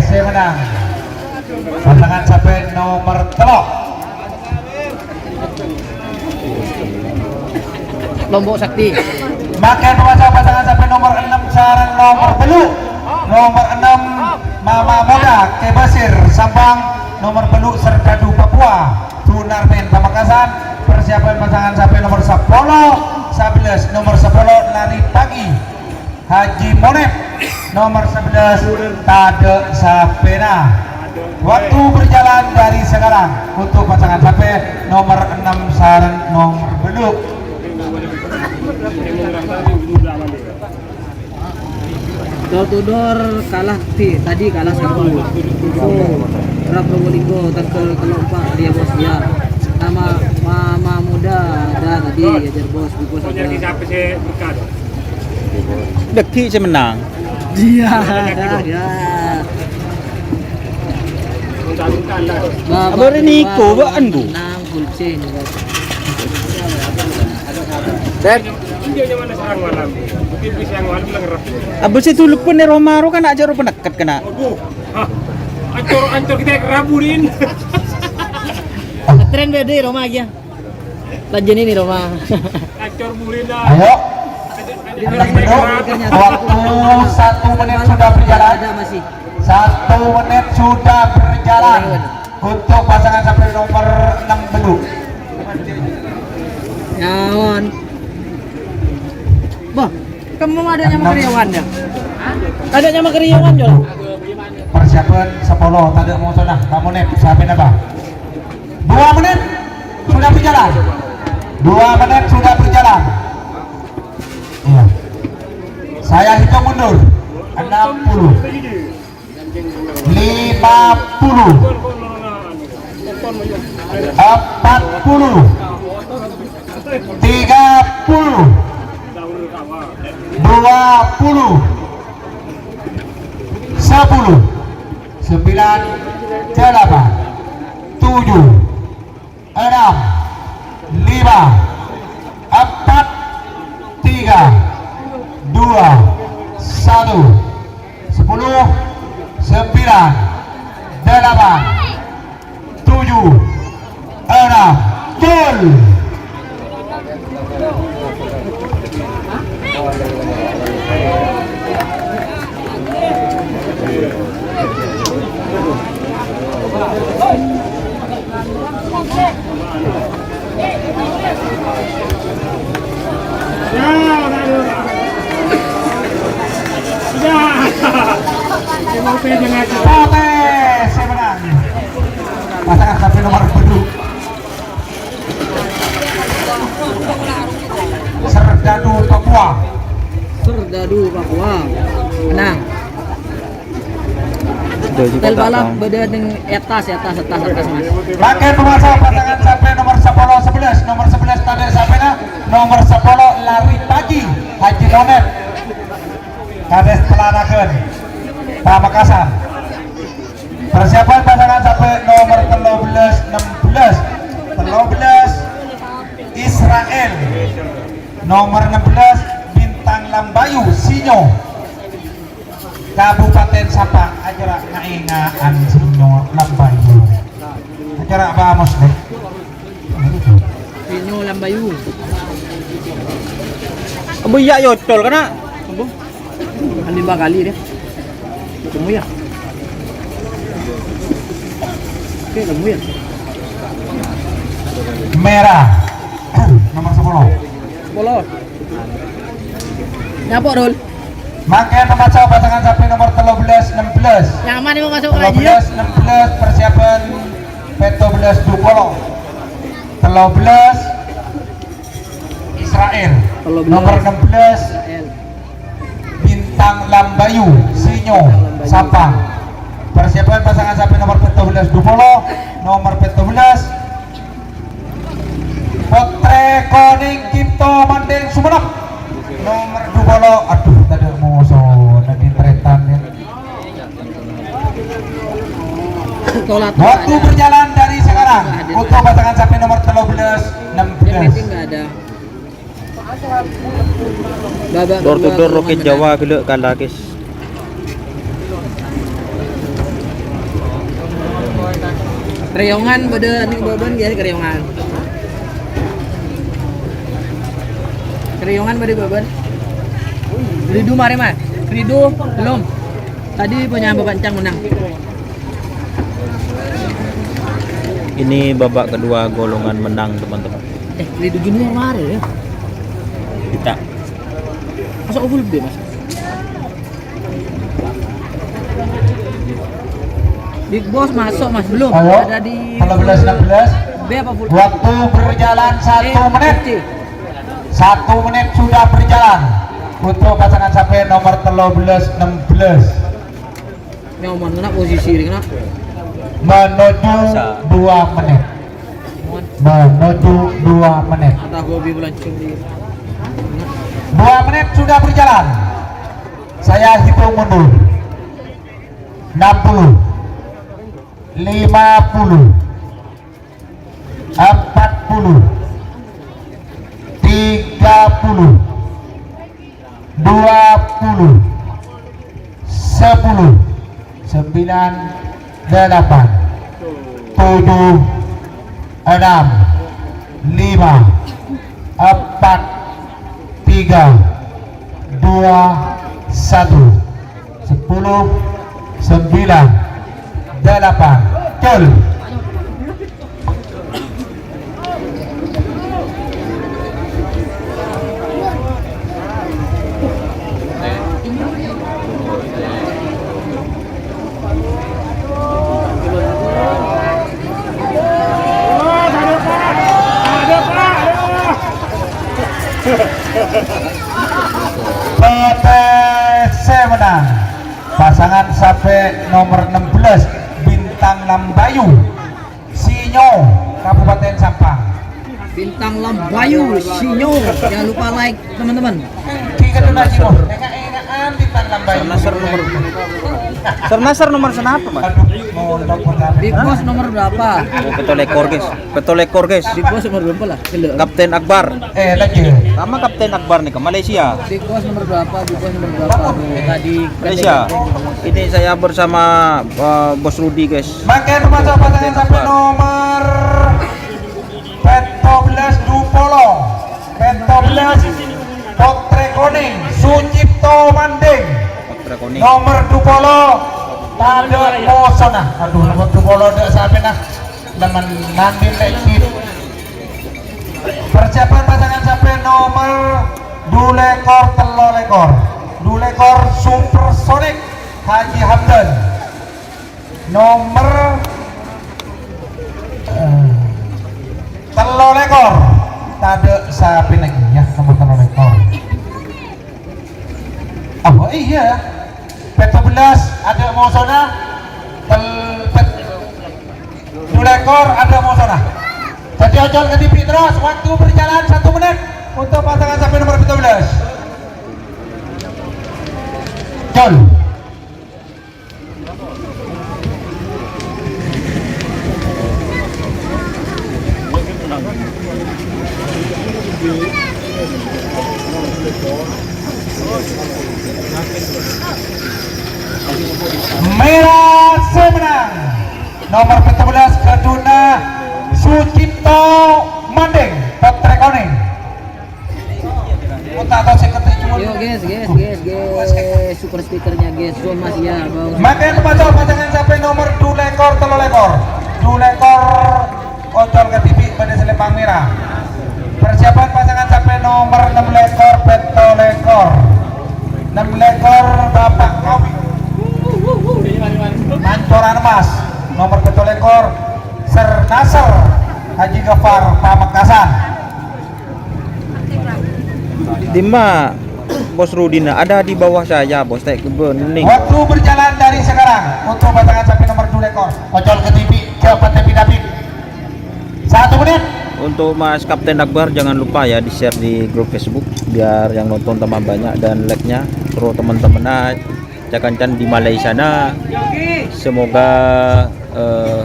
Saya menang. Pasangan sampai nomor telok Lombok Sakti. Maka pembaca pasangan sampai nomor 6 sarang nomor belu. Nomor 6 Mama Muda Kebasir Sampang. Nomor belu Serdadu Papua Tunarmen Pamekasan. Persiapan pasangan sampai nomor 10 11 nomor 10 lari pagi Haji Monep. Nomor 11 Tade Sapena. Waktu berjalan dari sekarang untuk pasangan sampai nomor 6 sarang nomor belu. Door to door kalah tadi kalah 1. Info Rap Probolinggo Tangkel Kelompak dia bos dia. Nama Mama Muda ada tadi ajar bos Big Boss ada. Deki saya menang. Iya ya. Abang Reniko baan bu. Nang full chain. Abang saya tuluk pun ni Romaro kan ajar penekat kena. Ancor kita keraburin. Tren beda Roma aja. Lanjut ini Roma. Ancor burin dah. Ayo. Waktu 1 menit sudah berjalan. Ada masih. 1 menit sudah berjalan untuk pasangan sapi nomor 6 Beduk. Nyawan. Bah, kamu ada nyama karyawan ya? Ada nyama karyawan Jol? Persiapan 10 tadi mau sudah kamu nih siapin apa? 2 menit sudah berjalan. 2 menit sudah berjalan. Iya. Saya hitung mundur. 60 50 40 30 20 10 9 8 7 6 5 4 3 2 1 10 9 8 7 6 gol. Pote saya menang. Pasangan sapi nomor 7 Serdadu Papua. Serdadu Papua. Menang. Sudah juga Tel tak balap tahu. beda dengan atas Mas. Pakai pemasok pasangan sapi nomor 10 11 nomor 11 tadi sapi nomor 10 lari pagi Haji Nonet. Kades pelanakeun Pamekasan. Persiapan pasangan sapi nomor 13 16 Israel nomor 16 Bintang Lambayu Sinyo Kabupaten Sapa acara ngaingaan Sinyo Lambayu acara apa Amos deh Pino Lambayu. Kamu iya yocol kana? Ambo. 5 kali dia. Ketemu ya. Oke, ketemu ya. merah nomor 10 Bolot. Nyapa Rul? Makan pembaca pasangan sapi nomor 13 16 Nyaman nih mau masuk lagi ya? 13 16 persiapan Peto belas Dupolo 13 Israel 13. nomor 16 L. Bintang Lambayu Sinyo Sapang. Persiapan pasangan sapi nomor 14 Dupolo nomor 14 Potre Koning Kipto Mandeng Sumenep nomor Dupolo. Aduh tadi mau so nanti tretan ya. Tolat. Waktu berjalan dari sekarang untuk pasangan sapi nomor 13 Yang 16 nggak ada. Babak Door to kedua door Roket menang. Jawa gila kalah guys. Kreyongan pada nih beban gini kreyongan. Kreyongan pada beban. Ridu mari mas. Ridu belum. Tadi punya Babancang menang. Ini babak kedua golongan menang teman-teman. Ridu junior mari ya. Kita Masuk full B mas. Big Boss masuk mas belum. Ayo Ada di 13 16 B apa full? waktu berjalan 1 menit. 1 menit sudah berjalan untuk pasangan sapi nomor 13 16 Nyaman kena posisi ini kena. menuju 2 menit. Menuju 2 menit. Atau hobi belancung di. 2 menit sudah berjalan. Saya hitung mundur. 60 50 40 30 20 10 9 8 7 6 5 4 3 2 1 10 9 8 gol. Bintang Lambayu Sinyo Kabupaten Sampang. Bintang Lambayu Sinyo, jangan lupa like teman-teman. Kita dulu Sinyo enak-enakan Bintang Lambayu. Sernasar nomor senapa, Mas? Aduh, mondok pertama. Big Boss nomor berapa? Betul ekor, guys. Big Boss nomor berapa lah? Gila. Kapten Akbar. Lagi. Sama Kapten Akbar nih ke Malaysia. Big Boss nomor berapa? Big Boss nomor berapa? Aduh, tadi Malaysia. Ini saya bersama Bos Rudi, guys. Makin termasuk pasangan sampai nomor 14 Dupolo 14 Potre Koning Sucipto Manding nomor Dupolo Tade Mosona. Aduh, nomor Dupolo dek sampai nah teman nanti lagi. Persiapan pasangan sampai nomor Dulekor Telolekor Dulekor Supersonic Haji Hamdan nomor Telolekor tade sapi lagi ya nomor Telolekor. Oh iya, P12 ada Mosona, Dulekor ada Mosona. Jadi ojol ke TV terus, waktu berjalan 1 menit untuk pasangan sapi nomor 12. Jol. Merah semenang nomor 14 Kaduna Sucipto Manding Potre Koning. Kita tahu sekretari cuma. Yo guys, super speakernya guys, so mas ya bang. Makin termasuk pasangan sampai nomor Dulekor Telolekor Dulekor ojol ke TV pada Selempang Merah. Persiapan pasangan sampai nomor 6 lekor Petolekor 6 lekor Bapak Kopi Mancoran Mas nomor Petolekor Sernasar Haji Gafar Pamekasan. Dima Bos Rudina ada di bawah saya, Bos Tek bening. Waktu berjalan dari sekarang untuk pasangan sampai nomor 2 lekor ojol ke TV ke Pantai David 1 menit. Untuk Mas Kapten Akbar jangan lupa ya di-share di grup Facebook biar yang nonton tambah banyak dan like-nya suruh teman-teman Cakancan di Malaysia nah. Semoga 1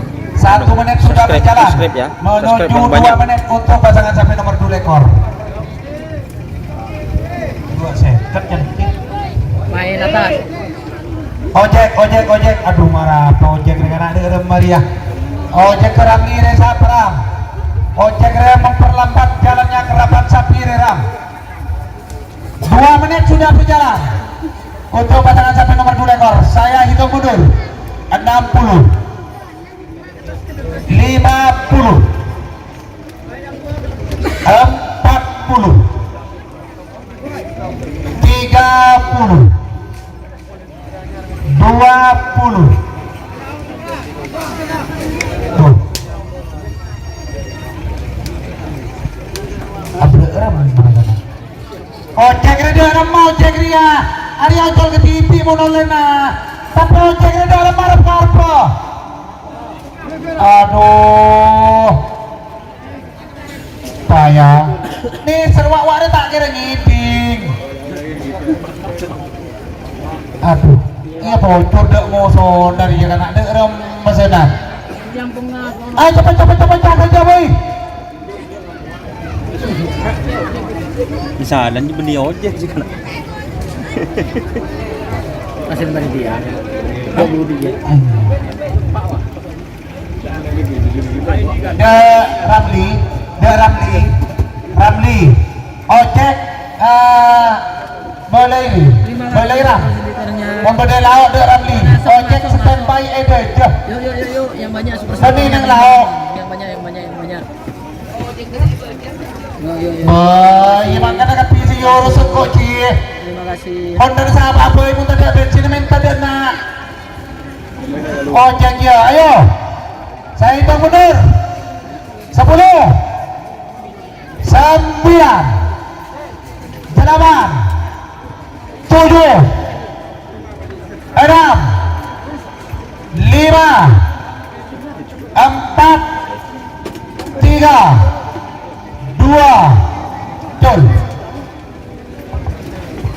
menit sudah berjalan subscribe ya. menuju Subscribe yang 2 banyak. menit untuk pasangan sampai nomor 2 lekor. 2 seket yang Main atas. ojek aduh marah ojek dengan ada Maria ojek kerang ini sapram ojek rem memperlambat jalannya kerabat sapi ram. 2 menit sudah berjalan untuk pasangan sapi nomor 2 lekor. Saya hitung mundur 60 50 40 30 20 tuh ojek reda mau ojek ria hari ojol ke TV monolena tapi ojek reda marah karpa. Aduh payah nih serwak wari tak kira ngiding. Aduh iya bocor dek moson dari jalan anak dek rem mesenan. Ayo cepet cabai. Misalan di beli ojek sih kan. Masih tadi dia. Dulu dia. Ramli ojek Belai ram membedai lauk de Ramli ojek standby ada yuk yang banyak super tadi nang lauk yang banyak yo iya makanya kan PC yo rusuk kok Ci. Terima kasih. Honda sahabat apa ibu tadi bensin minta dia nak ojek ya ayo saya hitung mundur 10 9 8 7 6 5 4, 3, 2, Col.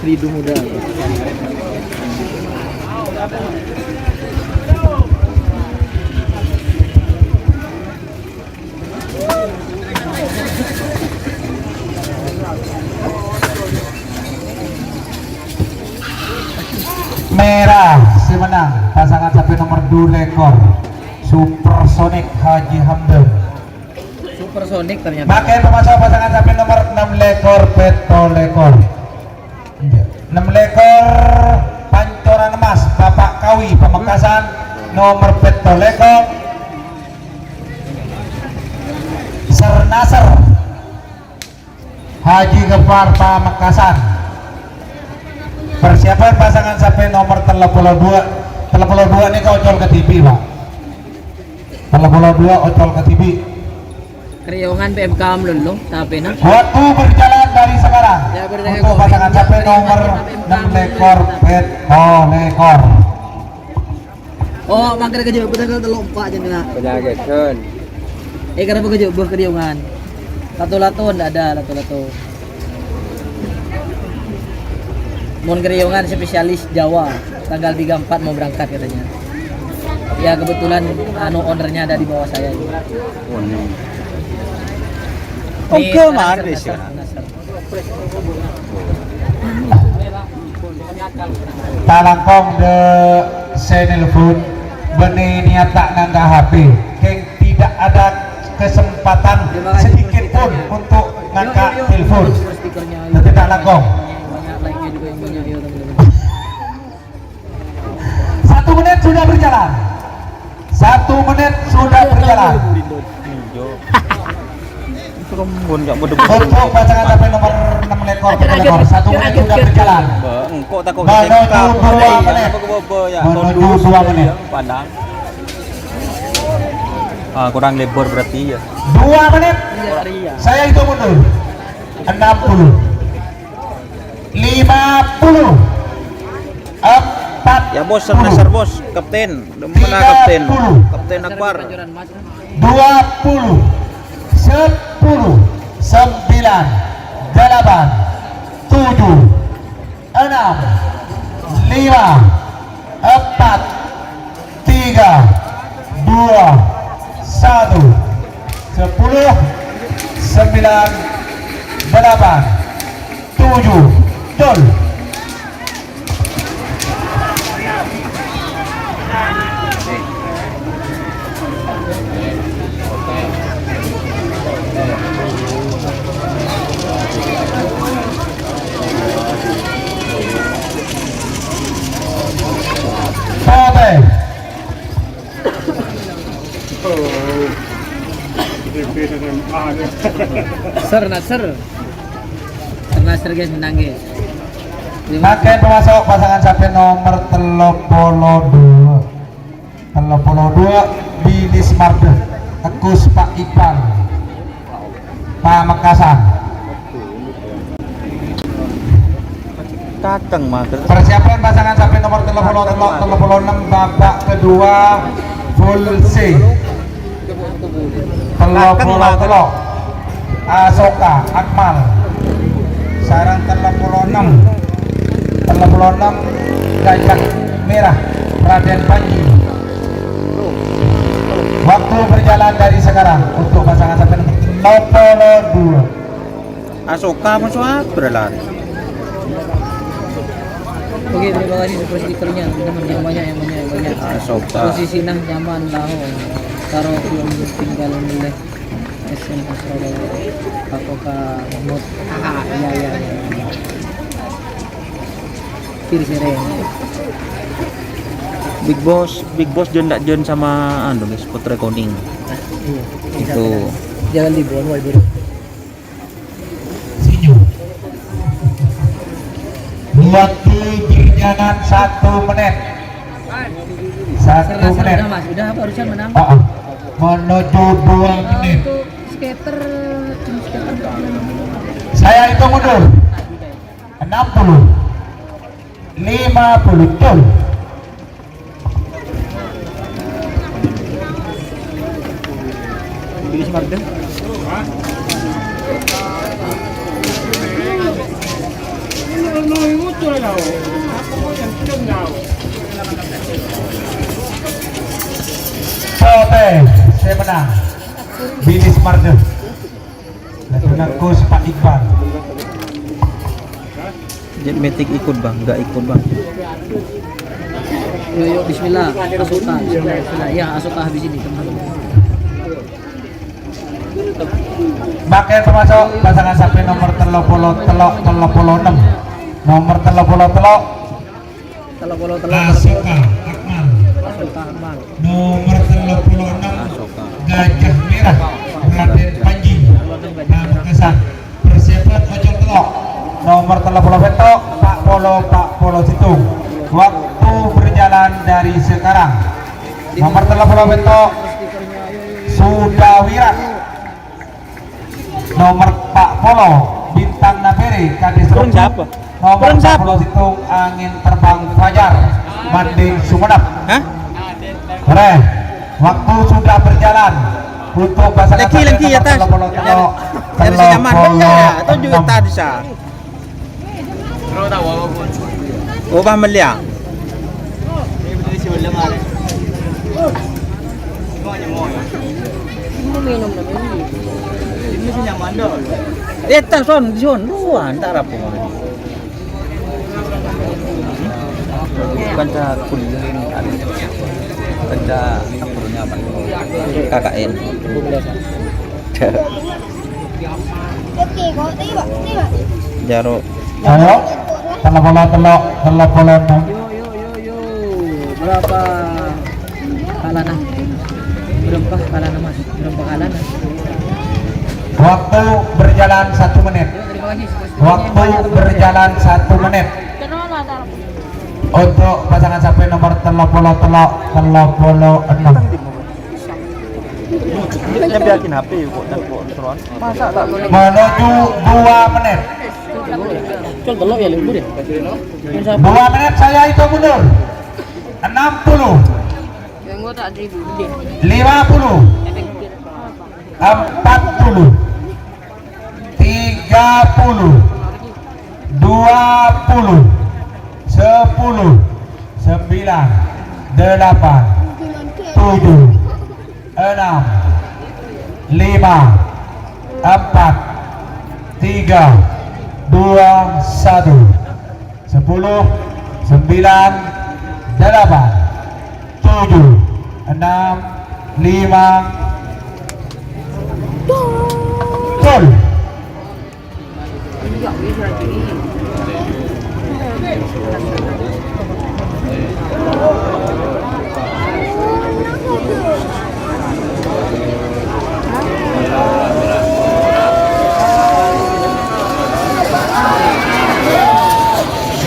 Ridu muda. Merah si menang pasangan sapi nomor 2 lekor Supersonic Haji Hamdan. Supersonic ternyata. Pakai pemasok pasangan sapi nomor 6 lekor Peto lekor 6 lekor Pancoran Emas Bapak Kawi Pamekasan nomor Peto lekor Sernasar Haji Gepar Pamekasan. Persiapan pasangan sapi nomor 32 ini kau ocol ke TV Pak. 32 ocol ke TV. Kriungan PMK melulu tapi nah. Waktu berjalan dari sekarang Ya, berjalan untuk kok. pasangan sapi nomor 6 lekor Peto lekor. Oh, mager kerja betul lompat aja nih. Penyagetkeun. Kenapa kerja berkeriungan? Lato-lato ndak ada lato-lato. Mon Kriungan spesialis Jawa, tanggal 34 mau berangkat katanya. Ya kebetulan ownernya ada di bawah saya. Oke, manis ya. Talangkong de senelpon beni niata nangga HP. Keng tidak ada kesempatan sedikit pun untuk ngangkat telepon. Nanti talangkong. Banyak like-nya juga yang banyak ya teman-teman. 1 menit sudah berjalan. 1 menit sudah berjalan. Rembun jak bodoh. Untuk pasangan sapi nomor 6 lekor Peto lekor 1 menit sudah berjalan. Engkau takut Menuju 2 menit. Menuju 2 menit. Pandang. Kurang lebar berarti ya. 2 menit. Saya hitung mundur. 60. 50. 4. Ya bos, Sernasar bos, kapten. Mana kapten? Kapten Akbar. 20. 10. 9. 8. 7. 6. 5. 4. 3. 2. 1. 10. 9. 8. 7. Col. Pote. Sernasar guys menang guys. Pakai pemasok pasangan sapi nomor 32 Bilis Marde Agus Pak Iqbal Pamekasan. Tatang mah. Persiapan pasangan sapi nomor 36 babak kedua full C. 30 Asoka Akmal sarang 36 Gajah Merah Raden Panji. Waktu berjalan dari sekarang untuk pasangan sapi nomor 2. Asoka masuk berlari. Oke, terima kasih super stikernya teman-teman yang banyak. Asoka. Posisi nah nyaman lah. Taruh film tinggal milih SN Surabaya. Apakah Mahmud? Ya. Kiri sere. Big Boss jen sama anu guys, Putra Koning. Iya. Itu Jangan dibuang woi bro. Sinyu. Waktu berjalan 1 menit. 1 menit. Udah mas, udah barusan menang. Menuju 2 menit. Untuk skater Saya hitung mundur. 60. 50. Col. Bilis Marda. Sote, saya menang. Bilis Marde. Dan Gus Pak Iqbal. Jet Matic ikut bang, nggak ikut bang. Yuk, bismillah. Asuka, bismillah. Ya, Asuka habis ini, teman-teman. Bakal termasuk pasangan sapi nomor 36. Nomor 36. Asuka Akmal. Asuka Akmal. Nomor 36 Gajah Merah Raden Panji Pamekasan. Persiapan ojol telok. Nomor 30 petok Pak Polo Situng. Waktu berjalan dari sekarang. Nomor 30 petok Sudawirat. Nomor Pak Polo Bintang Naperi Kadis Rungkap. Nomor 40 Situng Angin Terbang Fajar Manding Sumenep. Hah? Boleh. Waktu sudah berjalan untuk pasangan Lagi ya tas. Dari zaman ya atau juga tadi sa. Oh bang melia. Minum naman. Eta son luan tak apa. Kanca kuliah ini ada. Kanca akurnya apa? KKN. Jaro. Ayo. Telok. Yo. Berapa kalana? Berapa kalana mas? Berapa kalana? Waktu berjalan 1 menit. Terima kasih. Waktu berjalan 1 menit. Untuk pasangan sapi nomor 36. Dia biakin HP kok dan kontrol. Masa tak Menuju 2 menit. Col telok ya libur ya. 2 menit saya itu mundur. 60, Yang gua tak ada gede. 50, 40, 30, 20, 10, 9, 8, 7, 6, 5, 4, 3, 2, 1, 10, 9, 8, 7, 6, 5, gol.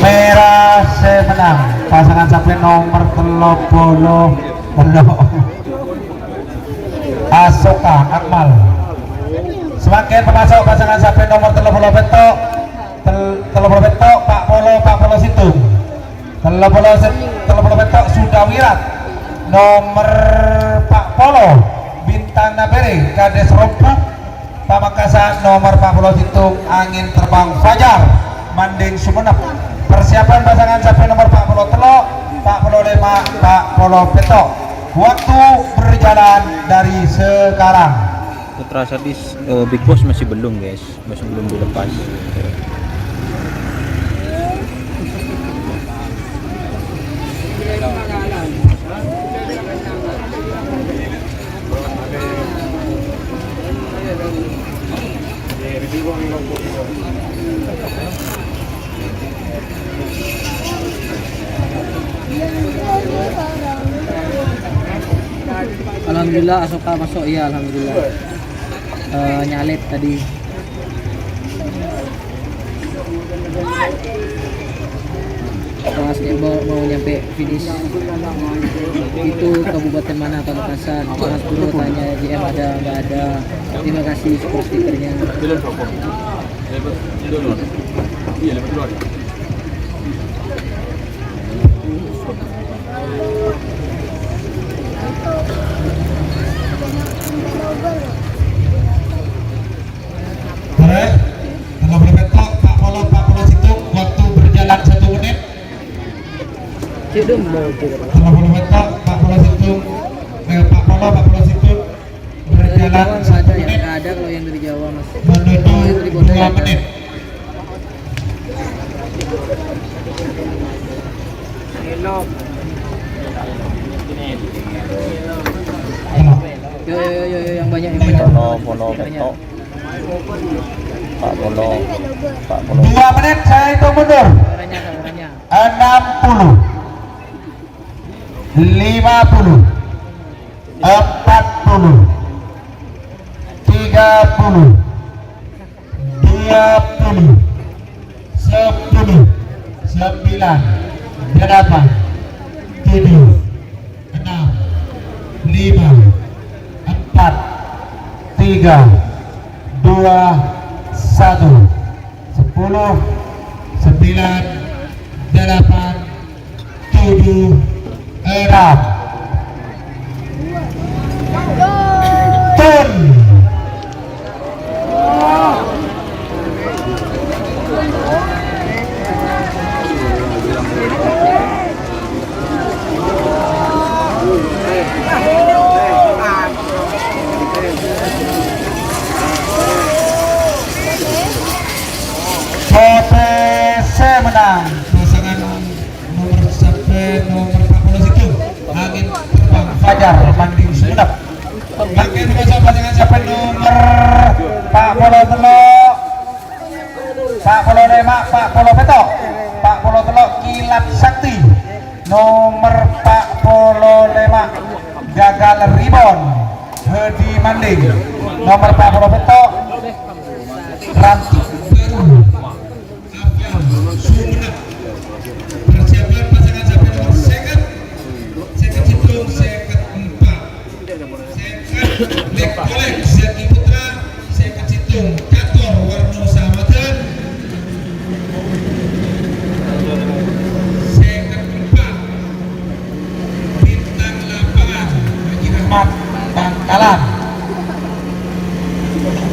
Merah saya menang. Pasangan sapi nomor 30 Asuka Akmal. Semakin pemasok pasangan sapi nomor 30 petok Pak Polo Situng. 30 petok Sudawirat. Nomor Pak Polo Bintang Naperi Kades Rompuk Pamekasan. Nomor Pak Polo Situng Angin Terbang Fajar Manding Sumenep. Persiapan pasangan sapi nomor Pak Polo Telok, Pak Polo 5, Pak Polo Petok. Waktu berjalan dari sekarang. Putra Sadis Big Boss masih belum guys, masih belum dilepas. Alhamdulillah Asuka masuk ya, alhamdulillah. Nyalip tadi. Pas dia mau nyampe finish itu kabupaten mana Pamekasan. Mas Guru tanya JM ada nggak ada. Terima kasih super stikernya. Jodoh mau juga. Polo Betok, Pak Polo Situng, Pak Polo Situng berjalan Nggak 1 ada yang menit nggak ada kalau yang dari Jawa mas. menuju 2 menit. Yo yang banyak yang banyak. Polo Betok, Pak Polo 2 menit saya hitung mundur. Kameranya. 60, 50, 40, 30, 20, 10, 9, 8, 7, 6, 5, 4, 3, 2, 1, 10, 9, 8, 7, 6. Turn. PPC menang pasangan nomor sampai nomor 40 situ angin terbang Fajar Manding Sumenep. Angin masuk pasangan sampai nomor Pak Polo Telok, Pak Polo Lemak, Pak Polo Betok, Pak Polo Telok Kilat Sakti, nomor Pak Polo Lemak Gagal Ribon Hedi Manding, nomor Pak Polo Betok Ranti Baru Sumenep. Persiapan pasangan sampai nomor seket Citung, seket 4, seket Lek Kolek, Seki Putra, seket Citung, Kator Warno Samaten, seket 4, Bintang Lapangan, Haji Rahmat Bangkalan.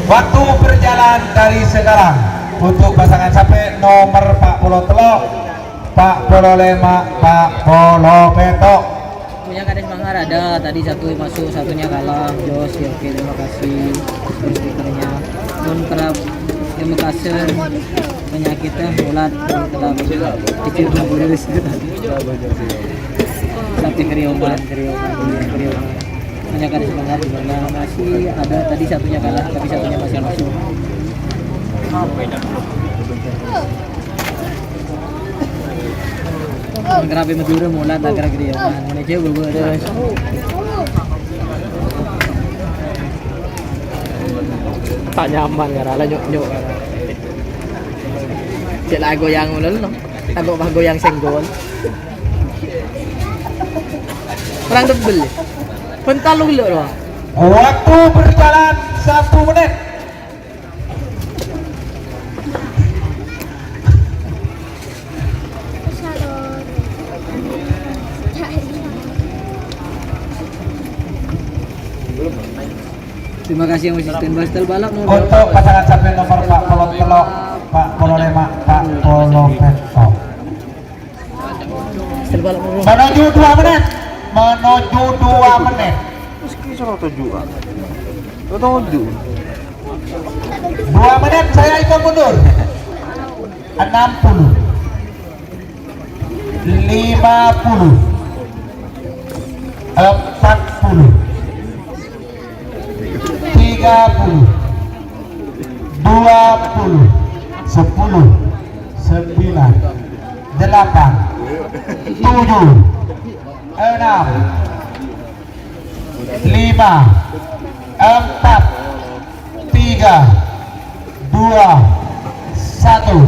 Waktu berjalan dari sekarang untuk pasangan sampai nomor Pak Polo Telok, Pak Polo Lemak, Pak Polo Betok. Punya kades Manggar ada, tadi satu masuk, satunya kalah. Jos, ya oke, terima kasih. Stikernya. Non kerap yang Makassar penyakitnya mulat telah kecil dari situ tadi. Sampai kerioman. Punya kades Manggar di mana masih ada, tadi satunya kalah, tapi satunya masih masuk. Grabe Madura mula tak kira yaman. Ini je berbeda. Tak nyaman gara nyok. Cek lah goyang ulun no. Tagok bah goyang senggol. Perang tebel. Pental lu loh. Waktu berjalan 1 menit. Terima kasih yang masih standby setel balap no. Untuk pasangan sampai nomor Pak Polo Telok, Pak Polo Lemak, Pak Polo Betok. Setel balap no. Menuju 2 menit. Menuju 2 menit. Suruh tujuan. Tujuh. 2 menit saya ikut mundur. 60, 50, 40, 30, 20, 10, 9, 8, 7, 6, 5, 4, 3, 2, 1,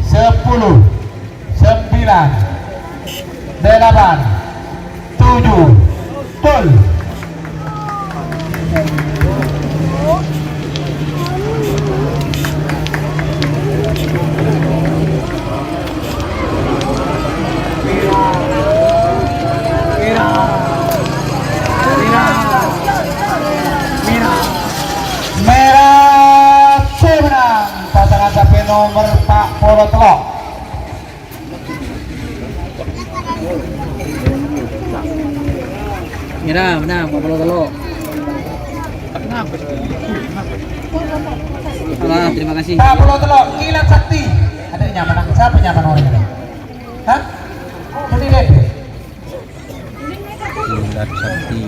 10, 9, 8, 7, full. Merah menang pasangan sampai nomor Pak Polo Telok. Mira, menang, Papalo. Alah, terima kasih. Pak Pulau Telok, Kilat Sakti. Ada yang nyaman, siapa nyaman orangnya? Hah? Ini lebe. Kilat Sakti.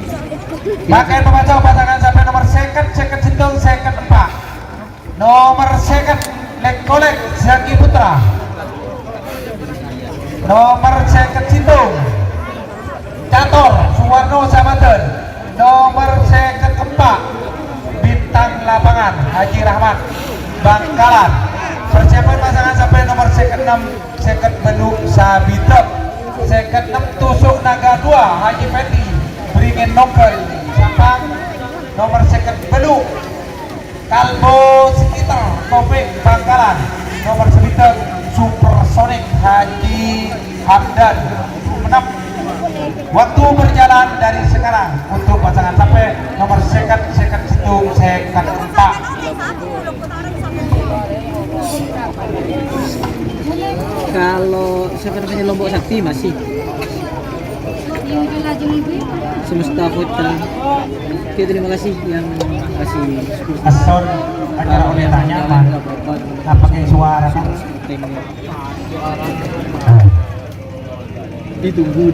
Pakai pembaca pasangan sampai nomor second Sintung, second 4. Nomor second Kolek Zaki Putra. Nomor second Sintung Cator Suwarno Samaten. Nomor second 4 Bintang Lapangan Haji Rahmat Bangkalan. Persiapan pasangan sampai nomor second 6 second Benu Sabitep. Second 6 Tusuk Naga 2 Haji Fendi Beringin Nongkel Sampang. Nomor second Benu Kalbo Sekitar Topik Bangkalan. Nomor Sabitep Supersonic Haji Hamdan Sumenep. Waktu berjalan dari sekarang untuk pasangan sampai nomor second Situng second 4. Kalau sebenarnya Lombok Sakti masih Semesta Putra. Oke, terima kasih yang kasih Ason acara unitanya nyaman. Nggak pakai suara kan? Ditunggu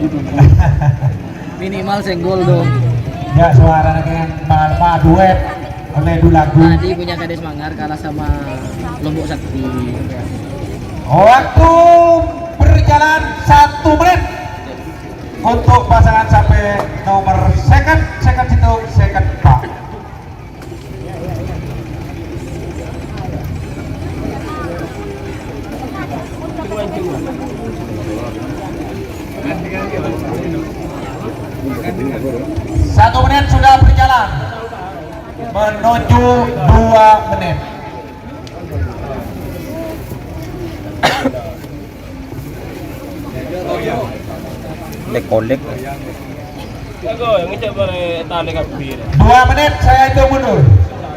minimal senggol dong. Ya suara dengan Malma duet oleh dua lagu. Tadi punya Kades Manggar kalah sama Lombok Sakti. Waktu berjalan 1 menit untuk pasangan sampai nomor second Situng second 4. Satu menit sudah berjalan menuju 2 menit. Kolek. Jago, yang ngecek bare tali kabir. 2 menit saya hitung mundur.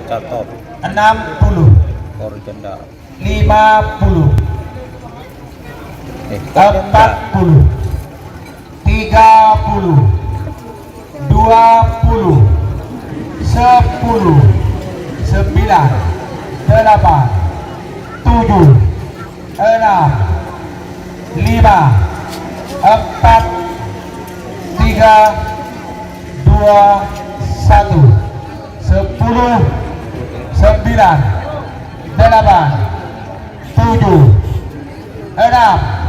Catot. 60, Korjenda. 50, 40, 30, 20, 10, 9, 8, 7, 6, 5, 4, 3, 2, 1, 10, 9, 8, 7, 6,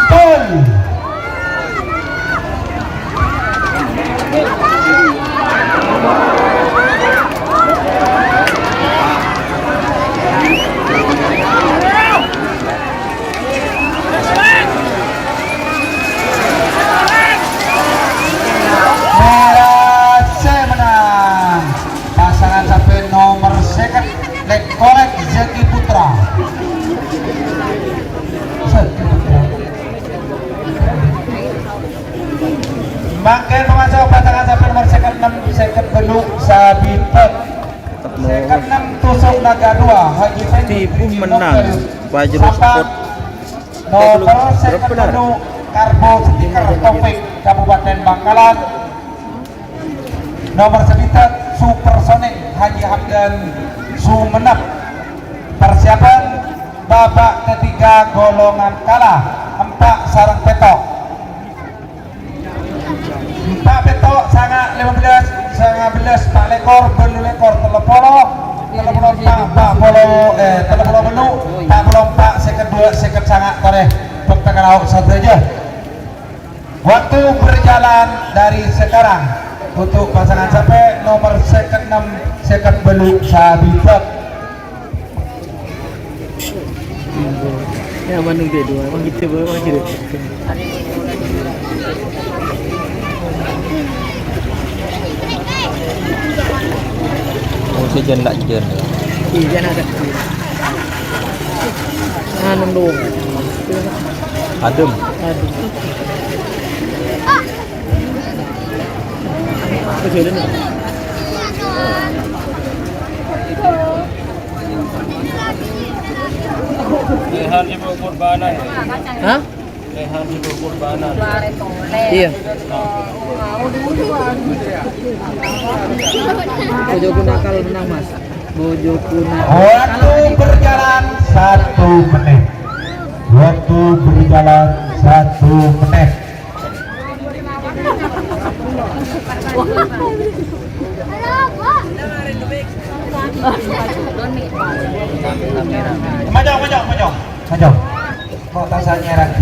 Betul. Berhasil menang pasangan sampai nomor second Kolek Zaki Putra. Makin memasuk pasangan sampai nomor second 6 second Benu Sabitep. Second 6 Tusuk Naga 2 Haji Fendi Pun menang Bajro Sport. Nomor second Benu Karbo Stiker Topik Kabupaten Bangkalan. Nomor Sabitep Supersonic Haji Hamdan Sumenep. Persiapan babak ketiga golongan kalah 4 sarang petok. 4 petok sangat 15 Pak lekor belu lekor telepolo Pak polo belu Pak Pak second 2 second sangat koreh pekan lauk satu aja. Waktu berjalan dari sekarang untuk pasangan sampai nomor second 6 second Belu Sabitep. Ya Bandung dia dua, emang gitu emang gitu. Oh, sejen lak jen. Iya ada. Anam dong. Adem. Aduh. Kecilin. Hari ibu kurbanan. Hah? Iya. Bojoku nakal menang mas. Bojoku nakal. Waktu berjalan 1 menit. Waktu berjalan 1 menit. Maju. Mau tasanya nyerang.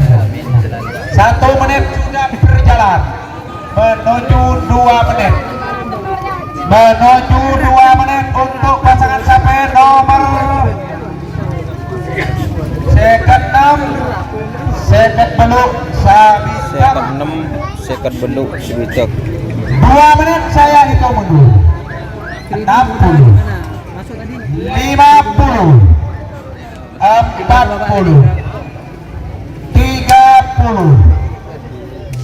1 menit sudah berjalan. Menuju 2 menit. Menuju 2 menit untuk pasangan sampai nomor second 6 second beluk Second 6, second beluk Switek. 2 menit saya hitung mundur. 60 Masuk tadi. 50 40 30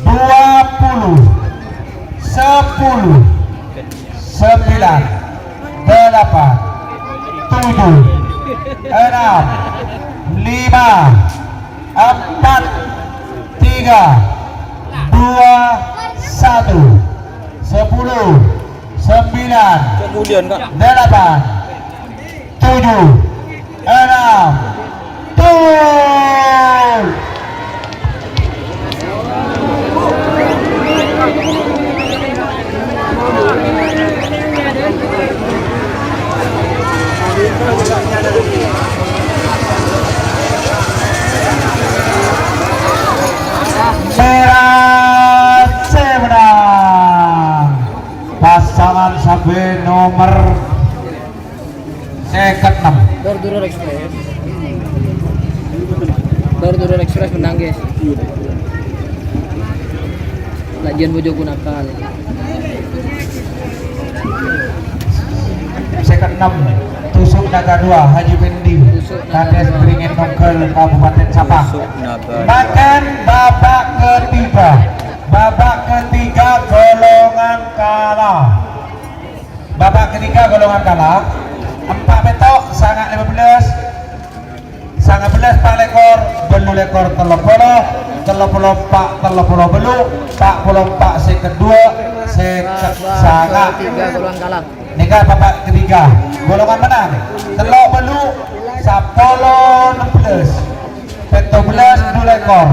20 10 9 8 7 6 5 4 3 2 1 10 9 Kemudian kak 8 7 6 Gol! Saya menang. Pasangan sampai nomor second 6. Dor Express. Dor Express menang guys. Lajian bojoku nakal. Second 6 Tusuk Naga 2 Haji Bendi Kades Beringin Nongkel Kabupaten Sabah. Makan babak ketiga. Babak ketiga golongan kalah. Babak ketiga golongan kalah. 4 petok sangat 15. Sangat 11 pak lekor, belu lekor telopolo pak telopolo belu, pak polo pak second 2, second sangat. 3 golongan kalah. Nika babak ketiga golongan menang telok belu sapolo 16 peto 11 dua lekor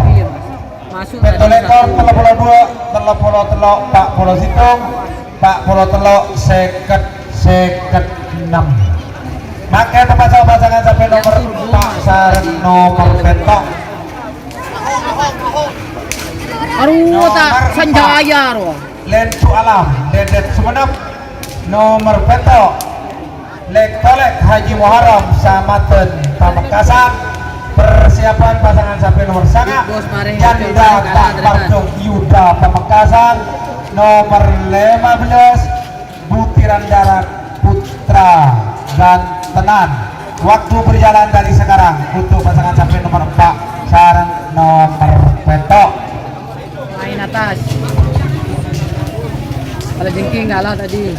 Masuk peto tadi lekor satu. telopolo 2 telopolo telok pak polo situng pak polo telok second 6 maka pasangan sampai nomor pak sareng nomor petok Aduh tak Sanjaya roh. Lentu Alam Dedet Sumenep nomor petok Lek Haji Muharram Samaten Pamekasan. Persiapan pasangan sampai nomor sangat Bos Mareng Janda Pak Parjong Yuda Pamekasan nomor 15 Butiran Darat Putra dan Tenan. Waktu berjalan dari sekarang untuk pasangan sampai nomor 4 sareng nomor petok. Main atas. Kalau jengking kalah tadi.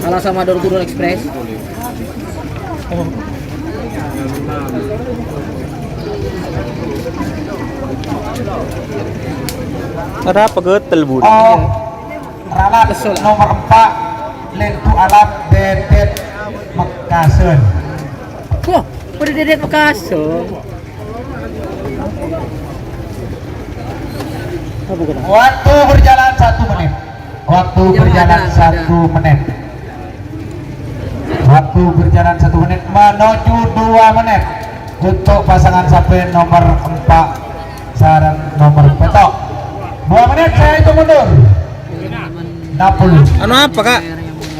Kalah sama Dor Express. ada apa getel bud Ralat nomor 4 Lentu Alam Dedet Mekasen. Wah, udah Dedet Mekasen. Waktu berjalan 1 menit. Waktu berjalan 1 menit. Waktu berjalan 1 menit menuju 2 menit untuk pasangan sampai nomor 4 sareng nomor petok. 2 menit saya itu mundur. 60 anu apa kak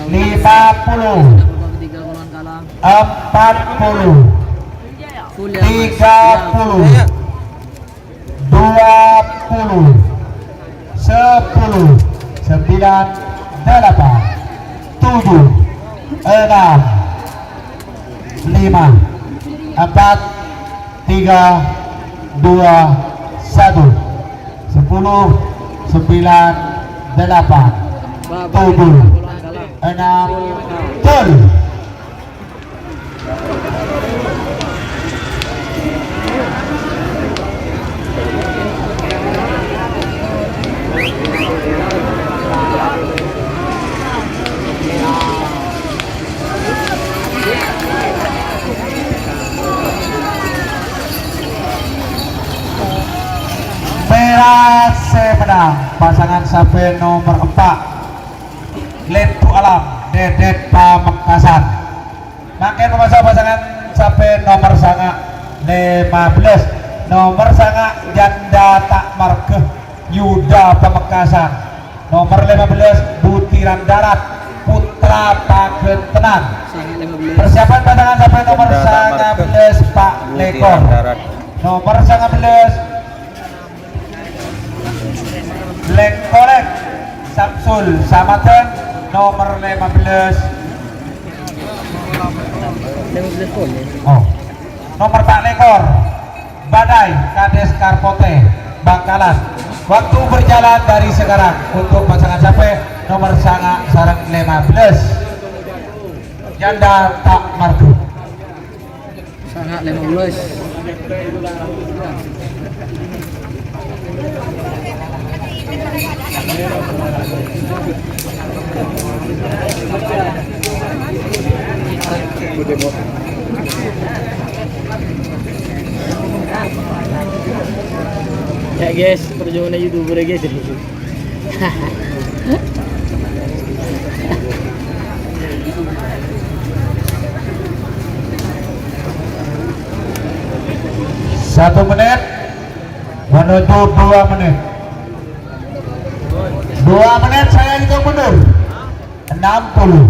50 40 30 20 10 9 8 7 6 5 4 3 2 1 10 9 8 7 6 Betul. Merah menang pasangan sapi nomor 4 Lentu Alam Dedet Pamekasan. Makin memasuk pasangan sapi nomor 15 nomor Janda Tak Markeh Yuda Pamekasan, nomor 15 Butiran Darat Putra Pagentenan. Sangat 15. Persiapan pasangan sapi nomor Janda Tak 19 Pak Lekor, Darat. nomor 19 Black Kolek Samsul Samaten, nomor 15 pun ya. nomor Pak Lekor Badai Kades Karpote Bangkalan. Waktu berjalan dari sekarang untuk pasangan sapi nomor sarang 15 Janda Tak Markeh. Sangat 15. Ya guys, perjuangan YouTuber guys. Satu menit menuju 2 menit. 2 menit saya hitung mundur. 60,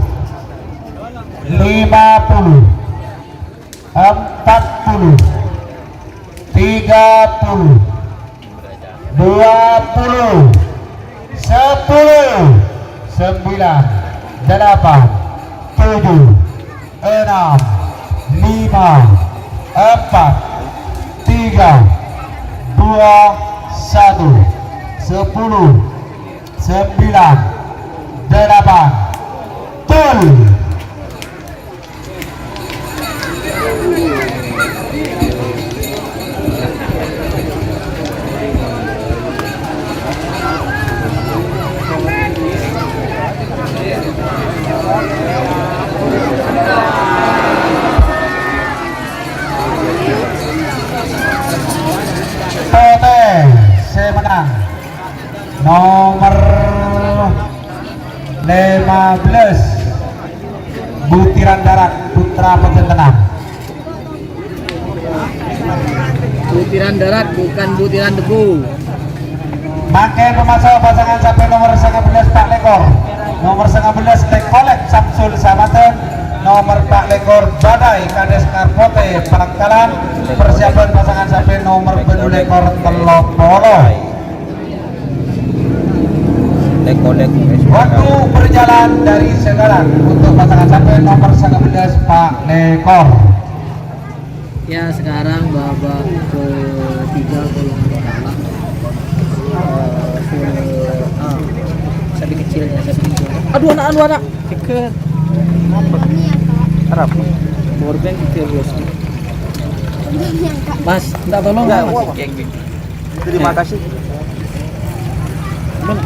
50, 40, 30, 20, 10, 9, 8, 7, 6, 5, 4, 3, 2, 1, 10, 9, 8, tul. Tote saya menang nomor 15 Butiran Darat Putra Pagentenan. Butiran darat bukan butiran debu. Makin memasuk pasangan sapi nomor 19 Pak Lekor, nomor 19 Tekolek Samsul Samaten, nomor Pak Lekor Badai Kades Karpote Bangkalan. Persiapan pasangan sapi nomor Benu Lekor Telopolo. Lek-lek. Waktu berjalan dari sekarang untuk pasangan sapi nomor 19 Pak Lekor. Ya sekarang babak ketiga golongan pertama. Sapi kecilnya, sapi kecil. Aduh anak. Deket. Harap. Powerbank itu bos. Mas, minta tolong nggak mas? Terima kasih. Mana?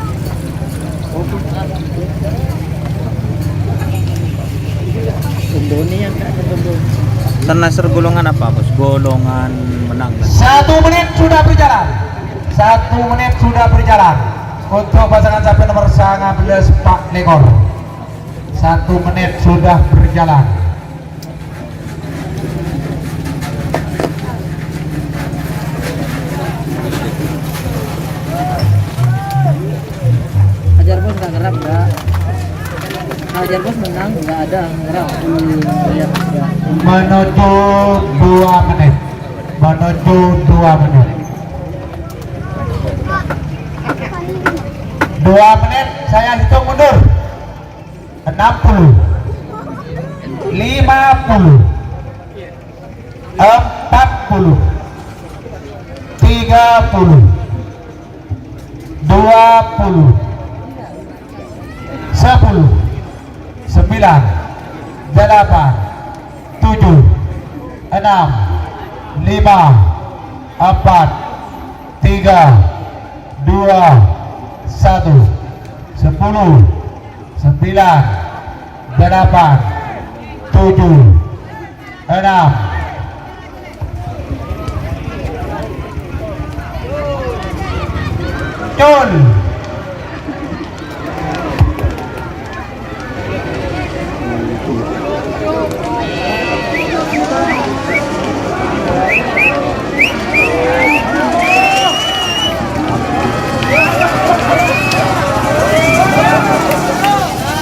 Temboni yang tak ada temboni. Sanaser golongan apa bos? Golongan menang. 1 menit sudah berjalan. 1 menit sudah berjalan untuk pasangan sapi nomor 19 Pak Lekor. 1 menit sudah berjalan. Hajar bos nggak ngerap nggak? Hajar bos menang nggak ada ngerap. Lihat sudah. Menuju 2 menit. Menuju 2 menit. 2 menit saya hitung mundur. 60, 50, 40, 30, 20, 10, delapan, tujuh, enam, lima, empat, tiga, dua, satu, 10, 9, 8, 7, 6, Cul.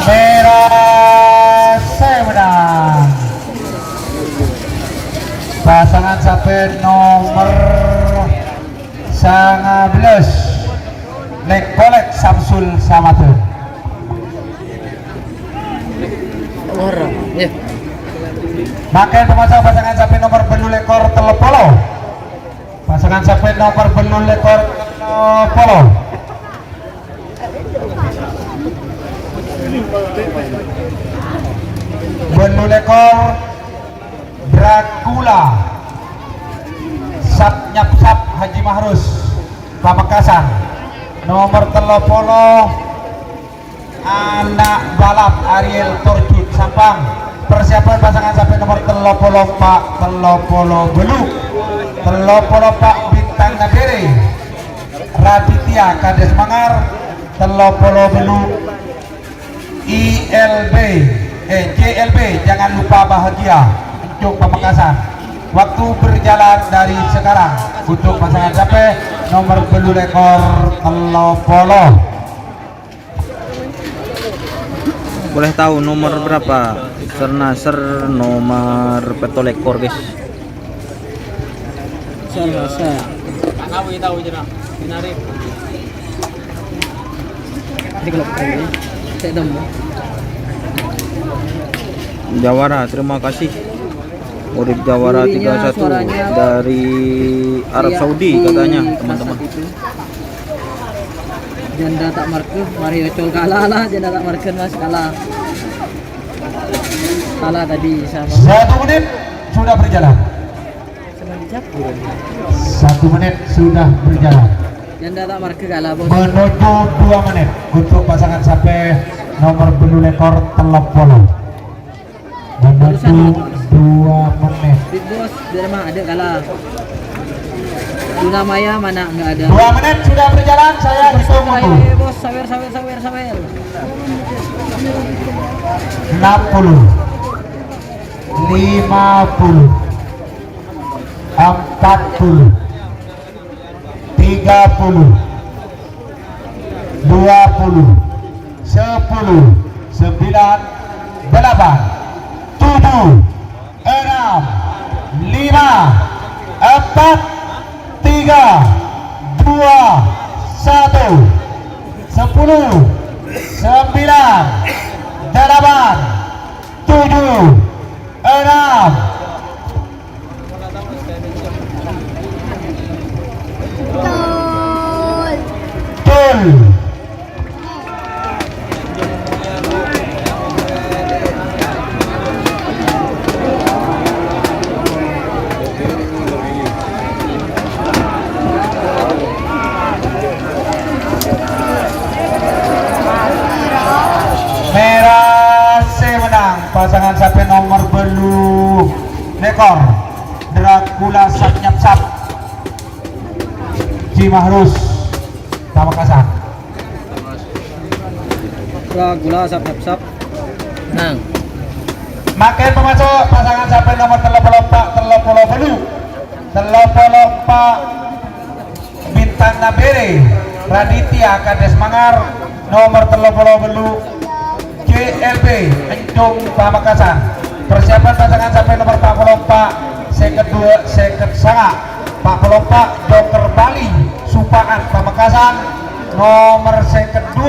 Merah saya menang. Pasangan sampai nomor 19 Lekkolek Samsul Samatu. Orang, ya. Makai pemasang pasangan sampai nomor belu lekor telepolo. Pasangan sampai nomor belu lekor telepolo. Belu lekor Dracula Sap Nyap Sap Haji Mahrus Pamekasan. Nomor telepolo anak balap Ariel Torjun Sampang. Persiapan pasangan sampai nomor telepolo Pak telepolo Beluk, telepolo Pak Bintang Nabere, Raditya Kades Mangar, telepolo Beluk JLB jangan lupa bahagia untuk Pamekasan. Waktu berjalan dari sekarang untuk pasangan sampai nomor belu lekor telepolo. Boleh tahu nomor berapa? Ser nomor petolekor guys. Serasa. Ini kalau pakai saya demo. Jawara, terima kasih. Urip Jawara 31 dari Arab Saudi katanya teman-teman. Janda tak marke, Mario Col kalah lah, janda tak marke mas kalah. Kalah tadi sama 1 menit sudah berjalan. sama dijapur. 1 menit sudah berjalan. Janda tak marke kalah bos. Menuju 2 menit untuk pasangan sampai nomor belu lekor telepolo. Menuju 2 menit. Big Boss dari mana ada kalah. Luna Maya mana nggak ada. 2 menit sudah berjalan, saya hitung Ayo mundur. bos, sawer. 60, 50, 40, 30, 20, 10, 9, 8, 7, 6, 5, 4, 3, 2, 1, 10, 9, 8, 7, 6. Betul. Merah C menang. Pasangan sampai nomor belu lekor Dracula Sap Nyap Sap Cimahrus Pamekasan. Gula sap. Nang. Makin pemasuk pasangan sampai nomor telepolo belu telepolo Pak Bintang Nabere Raditya Kades Mangar. Nomor telepolo belu JLB Encung Pamekasan. Persiapan pasangan sampai nomor Pak Pelompak seket 2 seket sanga Pak Pelompak Joker Bali Supaan Pamekasan. Nomor seket 2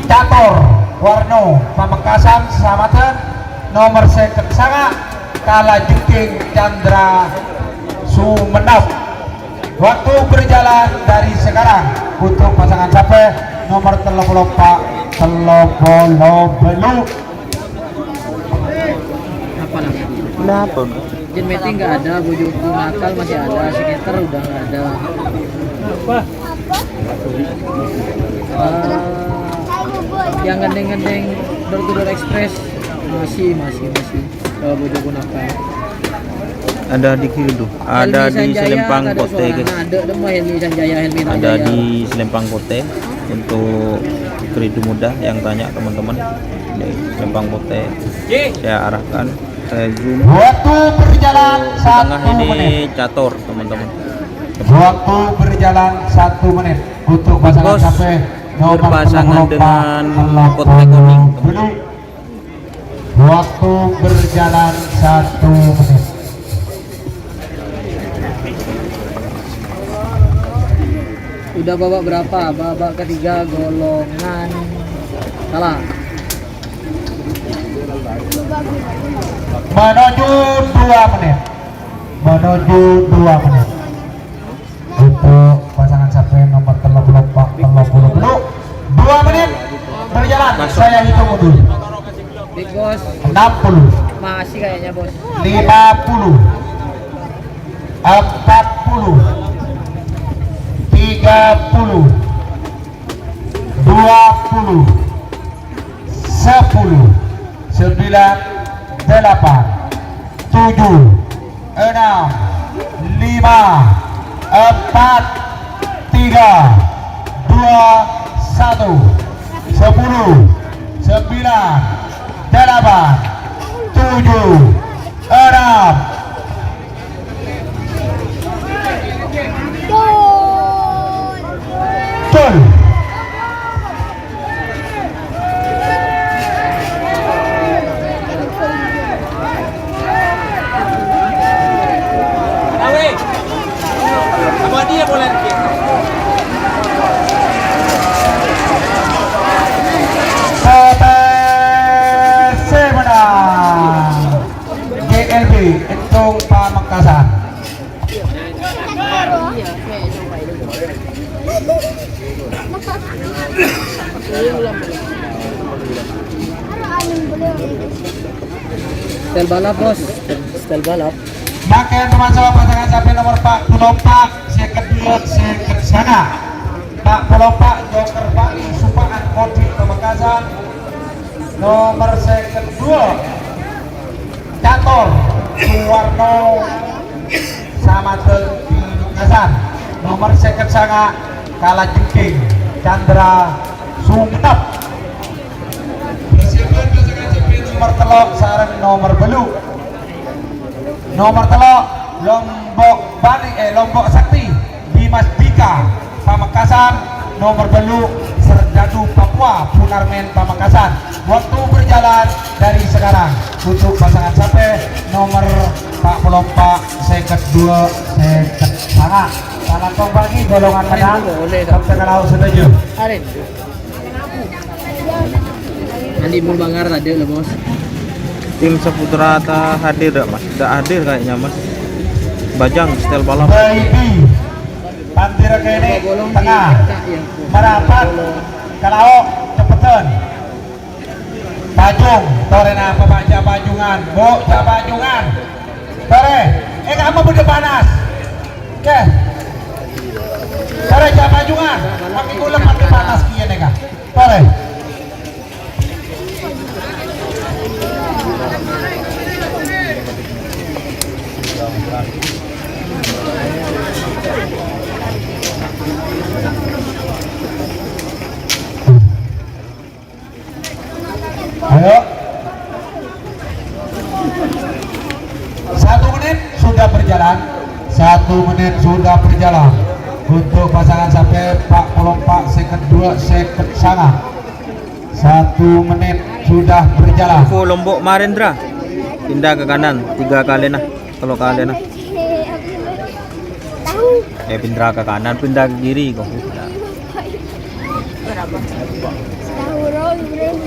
Cator Warno Pamekasan Samatan. Nomor seket sanga Kala Juking Chandra Sumenep. Waktu berjalan dari sekarang untuk pasangan sampai nomor 34 Telopolo Belu. Apa lagi? Kenapa? Jin meeting nggak ada, bujuku nakal masih ada, skater udah nggak ada. Yang gandeng-gandeng door to door express masih. Bujuku nakal. Ada di kiri tuh. Ada di Selempang Kote guys. Ada demah Helmi Sanjaya, Helmi Ada Sanjaya. di Selempang Kote untuk kredit mudah yang tanya teman-teman di Selempang Kote. Saya arahkan, saya zoom. Waktu berjalan Tengah 1 ini menit. catur teman-teman. Waktu berjalan 1 menit untuk pasangan Bos, sampai nomor berpasangan 24, dengan Telopolo Kote Kuning. Belu. Waktu berjalan 1 menit. Udah babak berapa? Babak ketiga golongan salah. Menuju 2 menit. Menuju 2 menit. Untuk pasangan sampai nomor 34 Belu. 2 menit berjalan. Saya hitung dulu. Big Boss 60, masih kayaknya bos. 50, 40, 30, 20, 10, 9, 8, 7, 6, 5, 4, 3, 2, 1, 10, 9, 8, 7, 6. Betul. Apa dia boleh? PPC menang. GLB Entung Pamekasan. Iya, kayak coba itu. Belum. Stel balap bos. Stel balap. Makan teman sama pasangan sampai nomor 44 seket sana. Pak Pelompak Joker Bali Supaan Kodi Pamekasan. Nomor seket 2 Cator Suwarno sama Pamekasan. Nomor seket sanga Kala Jengking Chandra Sumenep. Persiapan pasangan sampai nomor telok sarang nomor belu. Nomor telok Lombok Sakti Dimas Dika Pamekasan. Nomor belu Serdadu Papua Punarmen Pamekasan. Waktu berjalan dari sekarang untuk pasangan sampai nomor Pak Pelompak seket 2 seket sana. Salah tong bagi golongan menang. Kapten Laut setuju. Arin. Andi Mulbangar tadi lah bos. Tim Saputra tak hadir dak mas? Tak hadir kayaknya mas. Bajang setel balap. Baby Pantir kene tengah merapat kalau cepetan Bajung torena pemaja Bajungan bocah Bajungan tore kamu udah panas ke tore jam Bajungan pakai gula pakai panas kian eka tore ayo 1 menit sudah berjalan 1 menit sudah berjalan untuk pasangan sampai Pak Pelompak seket 2 seket sana 1 menit sudah berjalan. Info Lombok Marendra pindah ke kanan 3 kali nah kalau kali nah pindah ke kanan pindah ke kiri kok.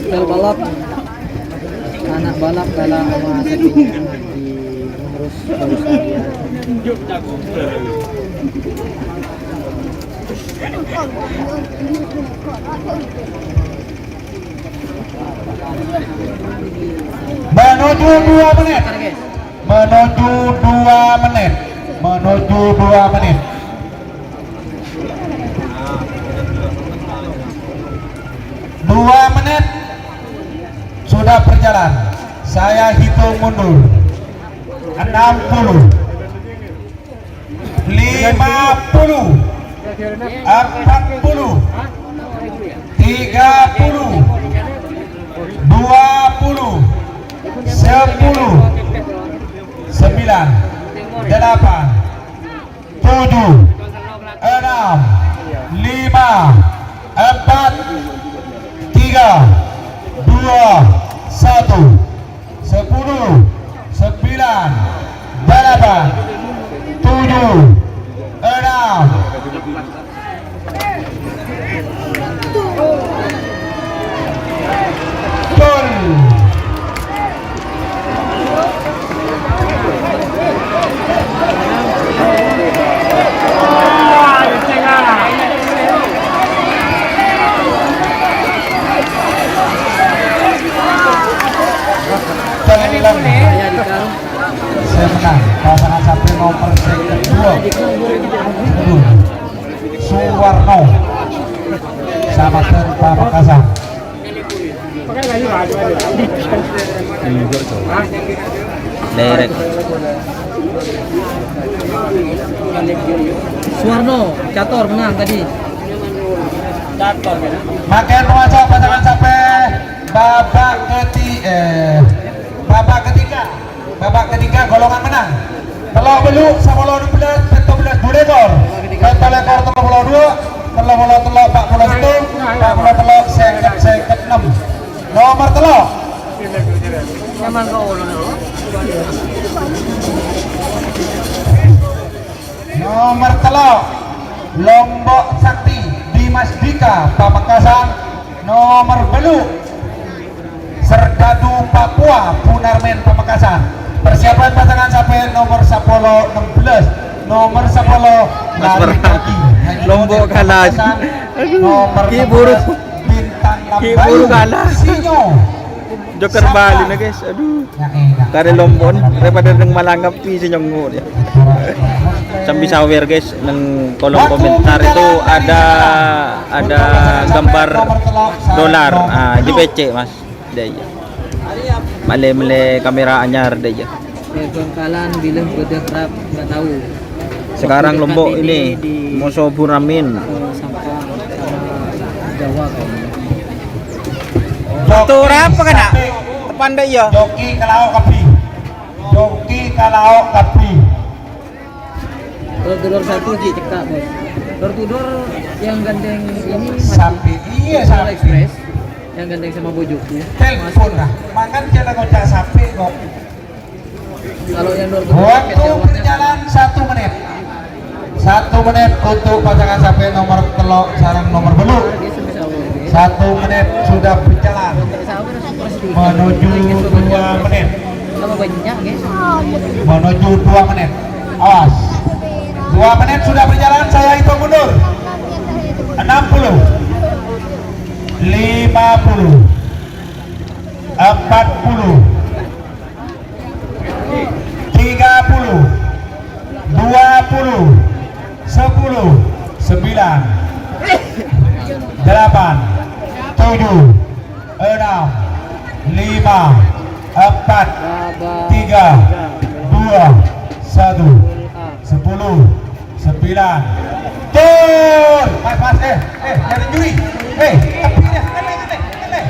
Stel balap. Anak balap kalah sama Sepi di ngurus barusan dia. Menuju 2 menit. Menuju 2 menit. Menuju 2 menit. Dua menit sudah berjalan. Saya hitung mundur. 60, 50, 40, 30, 20, 10, 9, 8, 7, 6, 5, 4, 3, 2, 1, 10, 9, 8, 7, 6, gol. Saya menang pasangan sampai nomor kedua Suwarno sama Tanpa Makassar. Direct. Suwarno, Cator menang tadi. Makin masuk pasangan sampai babak ketiga golongan menang. Telok beluk sama 12, peto belas 2 ekor. Peto ekor telok bola 2, telok bola telok 41, 40 telok seket 6. Nomor telok. Nomor telok Lombok Sakti Dimas Dika Pamekasan. Nomor beluk Serdadu Papua Punarmen Pamekasan. Persiapan pasangan sampai nomor 10 16, nomor 10 lari kaki Lombok kalah. nomor Kiburu. 16 Bintang Kiburu Lambayu kalah. Sinyo Joker Bali na guys. Aduh. Kare Lombon daripada nang malangap pi sa nyong ya. Sambil sawer guys ng kolom komentar itu ada gambar dolar JPC mas. Daya. Male kamera anyar daya. Bangkalan bilang pada kerap nggak tahu. Sekarang Lombok ini musuh Buramin. Sampah sama Jawa kayaknya. Tuh apa kena? Tepan deh ya. Joki kalau kapi. Joki kalau kapi. Door satu Ji cekak bos. Door yang gandeng ini Sampai iya Central sampai. Express yang gandeng sama bojokku. Telepon lah. Makan jangan ngocak sampai kok. Kalau yang door Waktu berjalan 1 menit. 1 menit untuk pasangan sampai nomor telok sarang nomor beluk. 1 menit sudah berjalan menuju 2 menit. Sama banyak guys. Menuju 2 menit. Awas. 2 menit sudah berjalan, saya hitung mundur. 60, 50, 40, 30, 20, 10, 9, 8, 7, 6, 5, 4, 3, 2, 1, 10, 9, tur. Mas, jangan juri. Tapi dia, kele.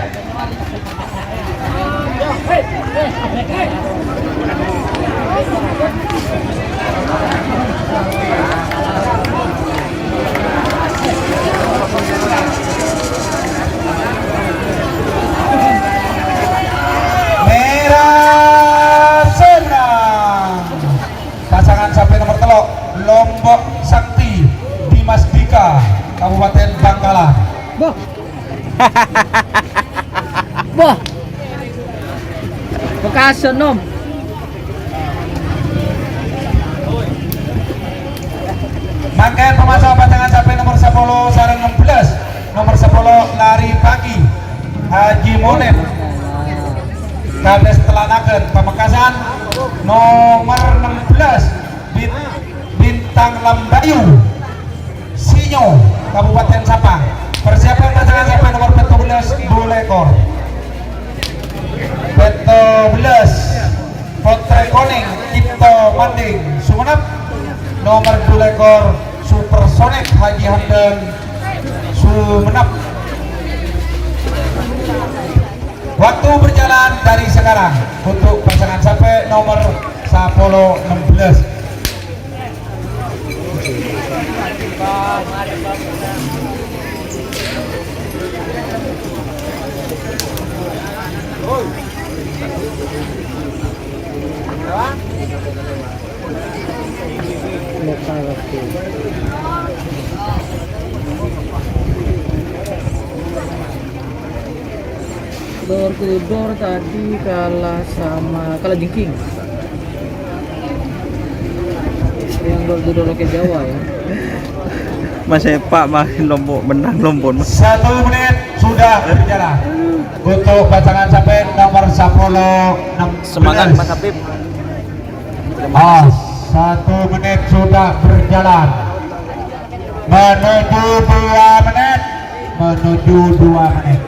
Merah seberang. Pasangan sampai nomor telok Lombok Sakti Dimas Dika Kabupaten Bangkalan. Boh. Boh. Bekasi nom. Rangkaian pemasok pasangan sampai nomor 10 sarang 16, nomor 10 lari pagi Haji Monet kades telanakeun Pamekasan nomor 16 Bintang Lambayu Sinyo Kabupaten Sapang. Persiapan pasangan sampai nomor 14 2 ekor 14 Potre Koning Cipto Manding Sumenep nomor 2 ekor Supersonic Haji Hamdan Sumenep. Waktu berjalan dari sekarang untuk pasangan sampai nomor 16. Door to door tadi kalah sama jengking. Yang door to door ke Jawa ya. Mas Epa main Lombok, menang Lombok. 1 menit sudah berjalan untuk pasangan sampai nomor 10 16. Semangat Mas Habib. 1 menit sudah berjalan menuju 2 menit menuju 2 menit.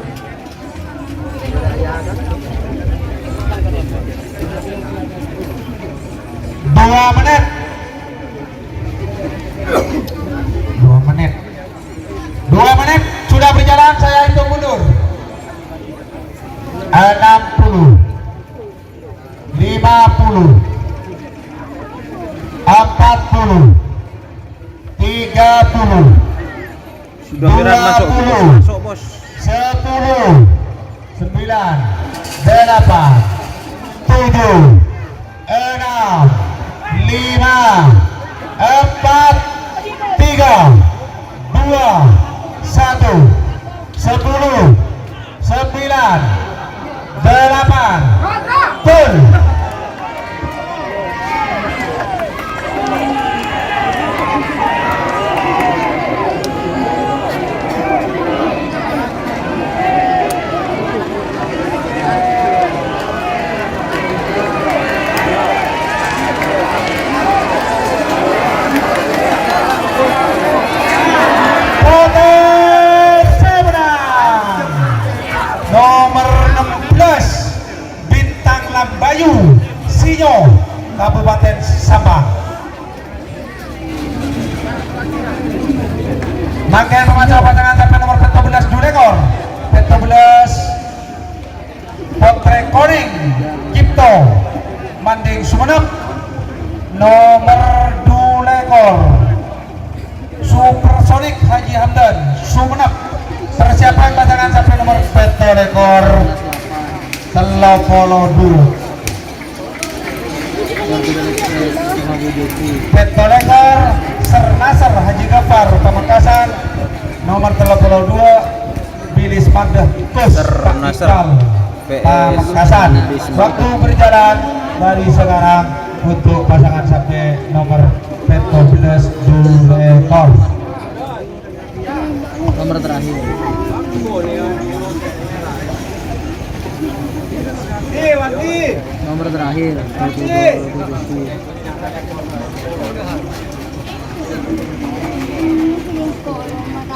Dua menit sudah berjalan, saya hitung mundur. 60 50 40 30 Sudah Wiran masuk, 20, masuk bos. 10 9 8 7 6 5 4 3 2 1 10 9 8 Pul. Nomor 16 Bintang Lambayu Sinyo Kabupaten Sabang. Mangkaian pemacau pasangan sampai nomor 14 Dulekor 14 Potre Koning Cipto Manding Sumenep nomor 2 ekor Supersonic Haji Hamdan Sumenep. Persiapan pasangan sampai nomor 4 ekor Telopolo 2 ekor Sernasar Haji Gafar Pamekasan nomor Telopolo 2 Bilis Mandah Kus Sernasar Pamekasan. Waktu berjalan dari sekarang untuk pasangan sampai nomor 14 2 ekor. Nomor terakhir. Nomor terakhir.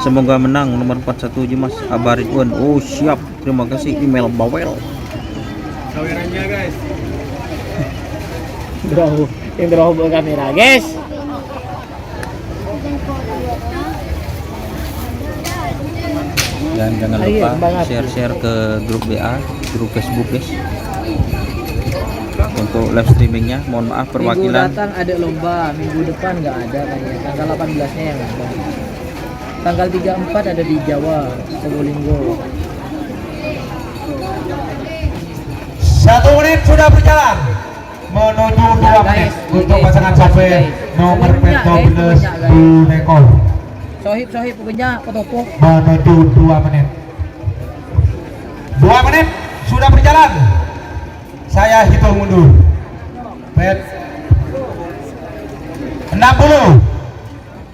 Semoga menang nomor 41 Mas Abaridwan. Oh siap, terima kasih email bawel. Sawerannya guys. Yang terhubung kamera guys. Dan jangan lupa share ke grup WA, grup Facebook guys. Untuk live streamingnya, mohon maaf perwakilan. Minggu datang ada lomba, minggu depan nggak ada kayaknya. Tanggal 18-nya yang ada. Tanggal 34 ada di Jawa, Probolinggo. 1 menit sudah berjalan menuju 2 menit untuk pasangan sampai nomor 14 Dulekor. Sohib pokoknya ketopok. Menuju 2 menit. 2 menit sudah berjalan. Saya hitung mundur. 60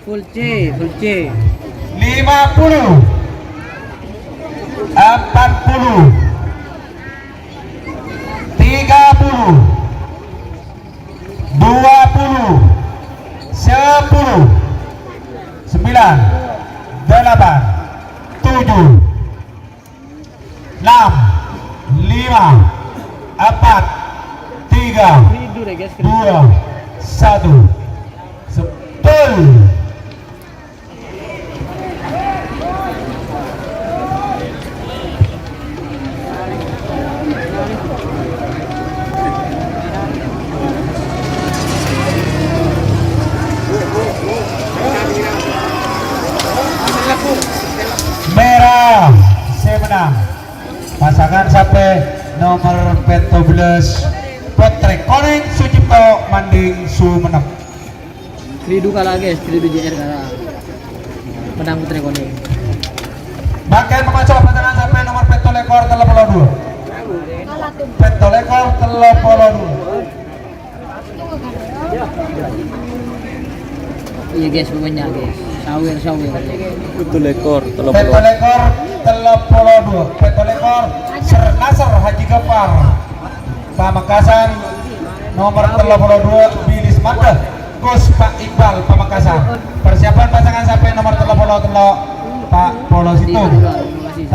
Full C. 50 40, 30, 20, 10, 9, 8, 7, 6, 5, 4, 3, 2, 1. Betul. Merah, saya menang. Pasangan sampai nomor 14 Potrek Koneng Sucipto Manding Sumenep. Tridu kalah guys, Tridu JR kalah. Menang Putra Koning. Bakal memacok pasangan sampai nomor Petolekor 32. Petolekor 32. Iya guys, pokoknya guys. Sawir. Itu lekor, Petolekor 32. Petolekor Sernasar Haji Gapar. Pamekasan nomor 32 Bilis Manda Gus Pak Iqbal Pamekasan. Persiapan pasangan sampai nomor 33 Pak Polo Situng. 33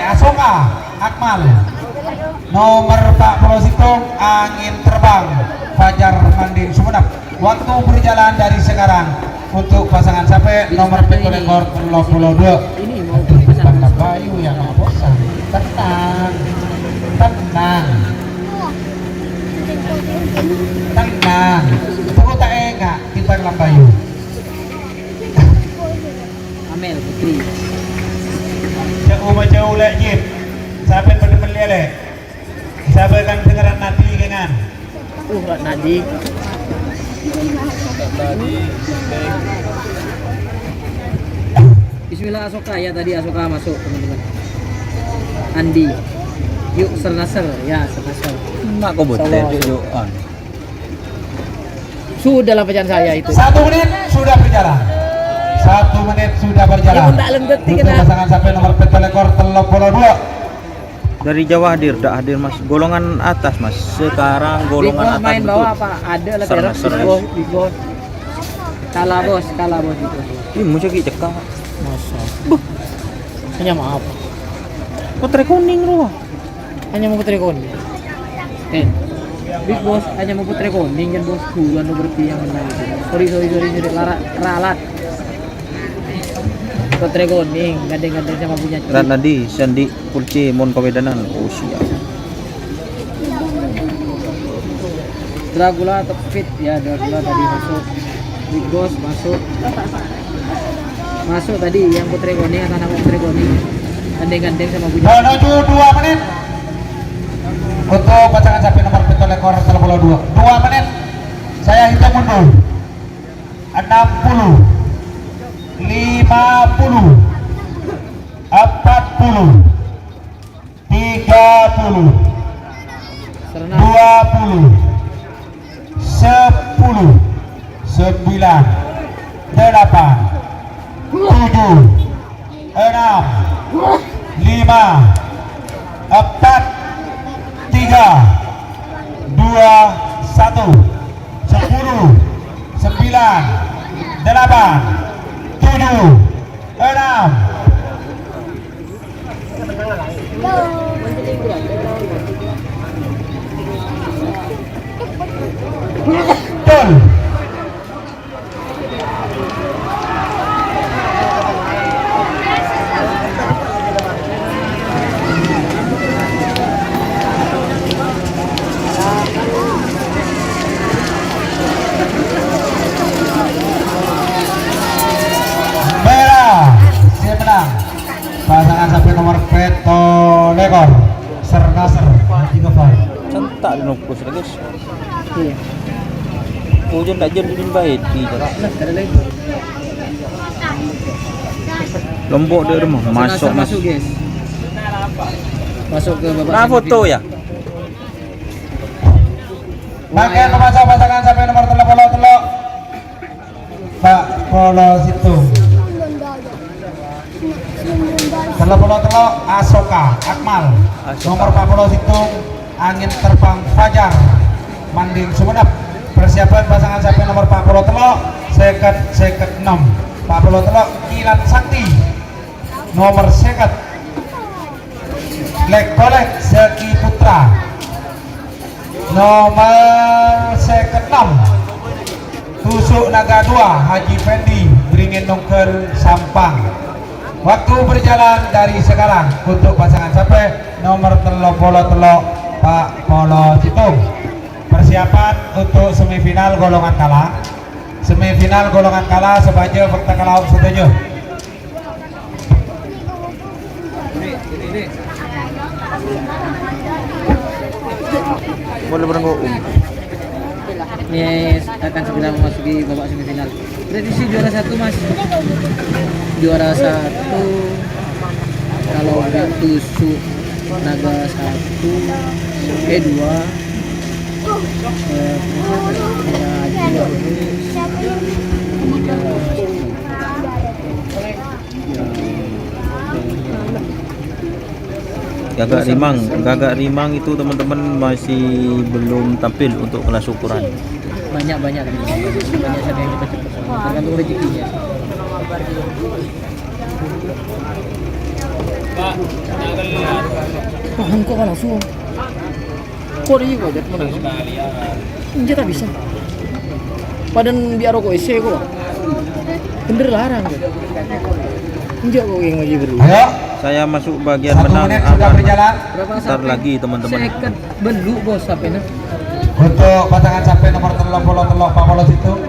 Asoka Akmal. Nomor Pak Polo Situng Angin Terbang Fajar Manding Sumenep. Waktu berjalan dari sekarang untuk pasangan sampai nomor Petolekor 32. Ini mau Bangga Bayu yang nggak bosan. Tenang. Tunggu tak enggak timbang Lambayu. Amel Putri. Jauh lek jip. Sampai pada meleleh. Sampai kan dengaran nanti kan. Rat Nadi. Bismillah Asoka ya, tadi Asoka masuk teman-teman. Andi. Yuk Sernasar ya, Sernasar. Mak kau betul yuk. Sudah lah pecahan saya itu. 1 menit sudah berjalan. 1 menit sudah berjalan. Ya, tak lendetik Untuk kena. pasangan sampai nomor Petolekor 32. Dari Jawa hadir, dak hadir mas. Golongan atas mas. Sekarang Big golongan Boss atas main betul. bawah apa? Ada lah terus Big Boss. Kalah bos itu. Ih, muncul cekak. Masa. Hanya maaf. Putra Kuning lu. Hanya mau Putri Koning. Big Boss hanya mau Putri Koning kan bos. Bulan lu berarti yang menang itu. Sorry ralat. Putri Koning gandeng-gandeng sama punya. Rat Nadi, Sandi, Pulci, Mon Kawedanan. Oh siap. Dragula atau fit ya, Dragula tadi masuk. Big Boss masuk tadi yang Putri Koning atau anak Putri Koning gandeng-gandeng sama punya. Menuju 2 menit. Untuk pasangan sampai nomor Petolekor 32. 2 menit. Saya hitung mundur. 60, 50, 40, 30, Serna 20, 10, 9, 8, 7, 6, 5, 4, 3, 2, 1, 10, 9, 8, 7, 6. Betul. Merah, saya menang. Pasangan sampai nomor Petolekor Sernasar Haji Gapar. Cantak di nopus guys. Iya. Hujan tak jen din baik di jarak. Nah, ada lagi. Lombok dia rumah masuk Masuk guys. Masuk ke babak. Nah foto ya. Bagian memasang pasangan sampai nomor 33 Pak Polo Situng. Telok Asoka Akmal. Nomor 40 Situng Angin Terbang Fajar Manding Sumenep. Persiapan pasangan sapi nomor 40 Telok seket 6. 40 Telok Kilat Sakti. Nomor seket Lek Kolek Zeki Putra. Nomor seket 6 Tusuk Naga 2 Haji Fendi Beringin Nongkel Sampang. Waktu berjalan dari sekarang untuk pasangan sapi nomor Telok Pak Polo Citung. Persiapan untuk semifinal golongan kalah. Semifinal golongan kalah sebaja fakta kalau setuju. Boleh berenggo. Ini akan segera memasuki babak semifinal. Prediksi juara 1 Mas. Juara 1 kalau udah tusuk naga 1 2 Gagak Rimang itu teman-teman masih belum tampil untuk kelas ukuran. banyak siapa yang cepat tergantung rezekinya. Paham kok langsung. Kok dia kok jat mana? Injak tak bisa. Padan biar kok ese kok. Bener larang kok. Injak kok yang lagi beri. Ayo, Saya masuk bagian 1 menang menit sudah aman. berjalan Bentar lagi teman-teman. Second belu bos sampai nah. untuk pasangan sapi nomor Telok Pak Polo Situng.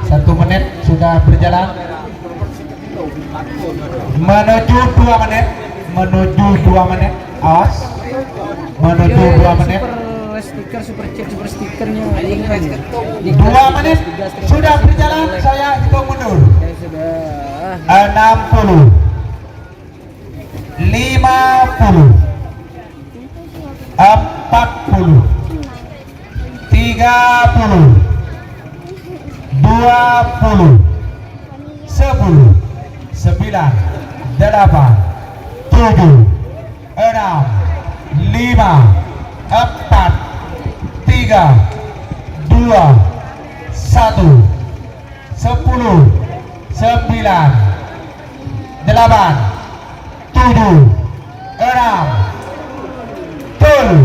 1 menit sudah berjalan menuju 2 menit. Awas, menuju 2 menit. Super stikernya ini kan. 2 menit sudah berjalan. Saya hitung mundur. Sudah 60 50 40 30 20 10 9 8 7 6 5 4 3 2 1 10 9 8 7 6 tuh.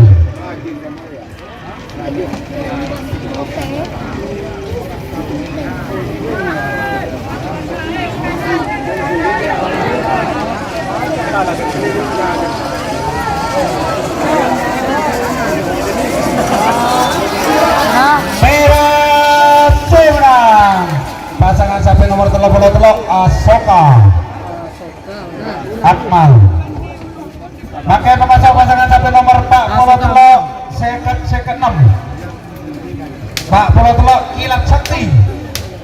Merah menang. Pasangan sapi nomor Telok Asoka Akmal. Pakai pemasok pasangan sapi nomor Pak Polo Telok seket 6. Pak Polo Telok Kilat Sakti.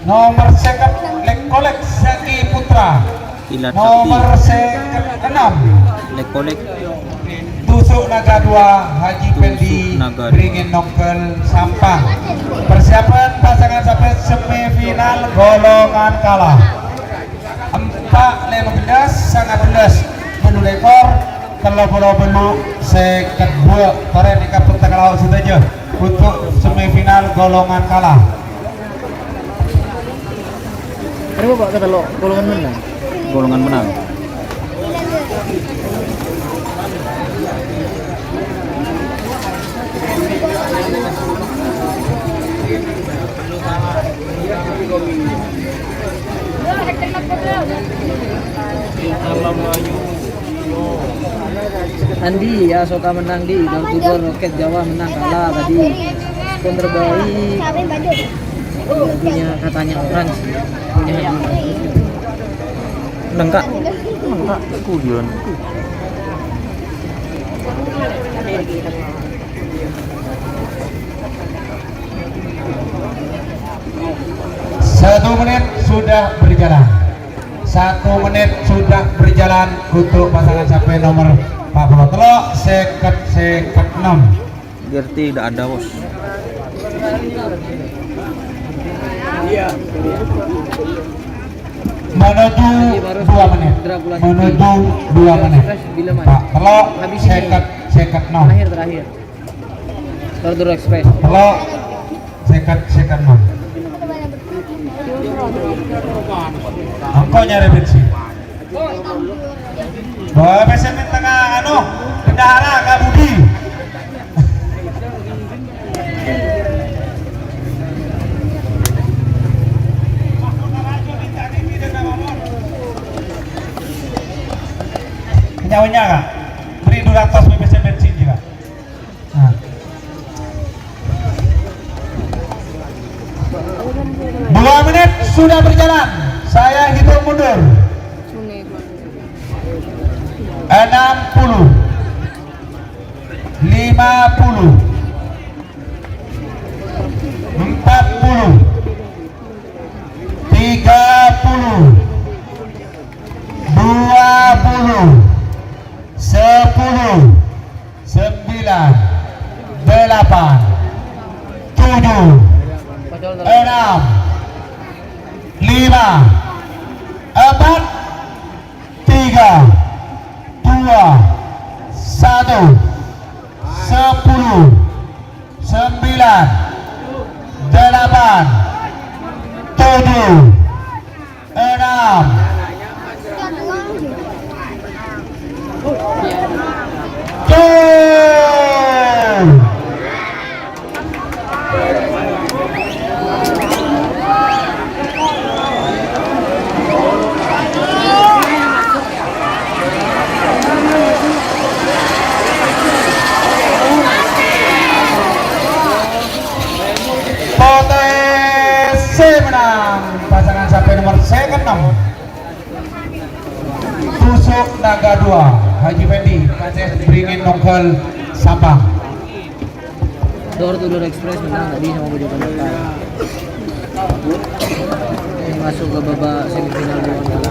Nomor seket Lek Kolek Zeki Putra. Kilat Nomor Sakti. seket 6 Lek Kolek. Tusuk Naga 2 Haji Pendi Naga 2. Beringin Nongkel Sampang. Persiapan pasangan sampai semifinal golongan kalah 4-15 sangat belas belu lekor kalau belu seket 2 taren ikaput takalau saja untuk semifinal golongan kalah. Ada Bapak kata lo golongan menang. Golongan menang. Andi ya Soka menang di dan Tudor Roket Jawa menang kalah tadi. Skor terbaik punya katanya orang sih. Punya Enggak. Kudion. Satu menit sudah berjalan. 1 menit sudah berjalan untuk pasangan sampai nomor Pak Polo Telok seket 6. Biar tidak ada bos. menuju 2 menit. Menuju 2 menit. Pak, telok seket nom. Terakhir. Tordoro Express. Telok seket nom. Engkau nyari bensin. Bawa bensin tengah bendahara Kak Budi. Nyawanya Kak, beri 200 BBM bensin juga. Nah. 2 menit sudah berjalan. Saya hitung mundur. 60, 50, 40, 30, 20, 10, 9, 8, 7, 6, 5, 4, 3, 2, 1, 10, 9, 8, 7, 6, 2. Potensi menang pasangan sampai nomor 6 Tusuk Naga 2 Haji Fendi Kaces Beringin Nongkel Sabang. Tordoro Express menang tadi sama Budi Pandaka. Masuk ke babak semifinal lawan kalah.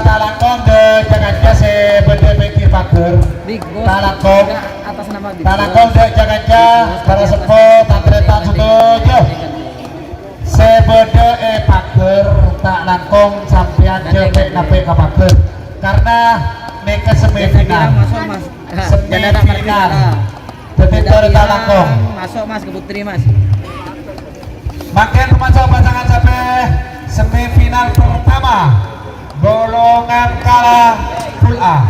Talakong de Jakarta sebeda Bekir Pager. Big Boss. Talakong Atas nama Big Talakong de Jakarta para sepo tantretan sudojo. Sebeda Pager tak langkong sampean cepet nape ka Pager. Karena mereka semifinal. Masuk Mas. Semifinal. Betul Talakong. Masuk Mas ke putri Mas. Makin masuk pasangan sampai semifinal pertama golongan kalah full A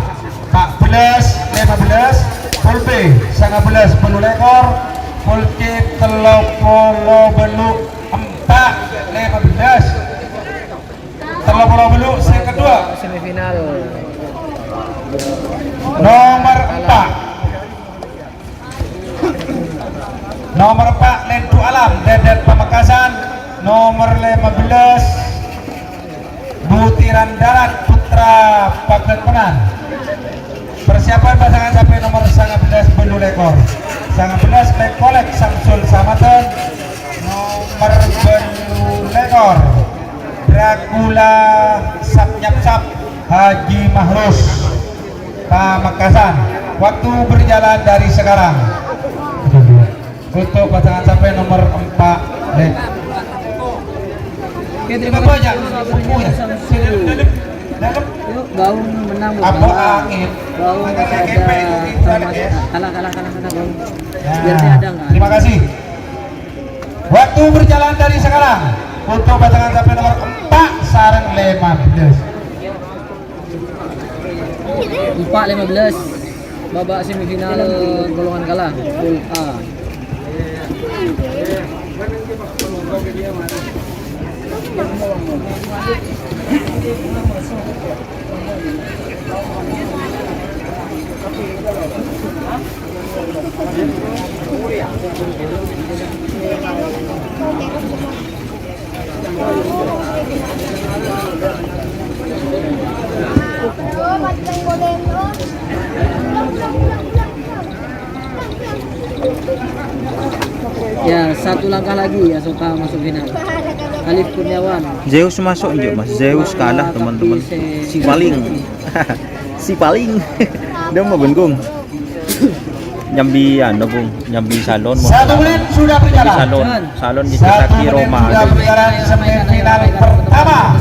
14, 15, full B 19 belu lekor, full C 30 belu 4, 15 30 belu yang kedua Semifinal. nomor 4 Lendu Alam Dedet Pamekasan, nomor 15 Butiran Darat Putra Pagekonan. Persiapan pasangan sampai nomor 19 Belu Lekor 19 Lekolek Samsul Samaten, nomor Belu Lekor Dracula Sapnyap Haji Mahrus Pamekasan. Waktu berjalan dari sekarang untuk pasangan sampai nomor 4 Oke, terima kasih. Yuk, Gaung menang beberapa. Gaung masih ada kalah Gaung. Biar dia ada nggak? Terima kasih. Waktu berjalan dari sekarang untuk pasangan sampai nomor 4 sareng 15. 4-15 babak semifinal golongan kalah full A. Ya, satu langkah lagi ya Soka masuk final. Alif Kurniawan. Zeus masuk juga Mas. Zeus kalah teman-teman. Si paling. Si paling. Dia mau bengkung. Nyambi Bung. Nyambi salon. 1 menit sudah berjalan. Salon di Kisaki Roma. Sudah berjalan semifinal pertama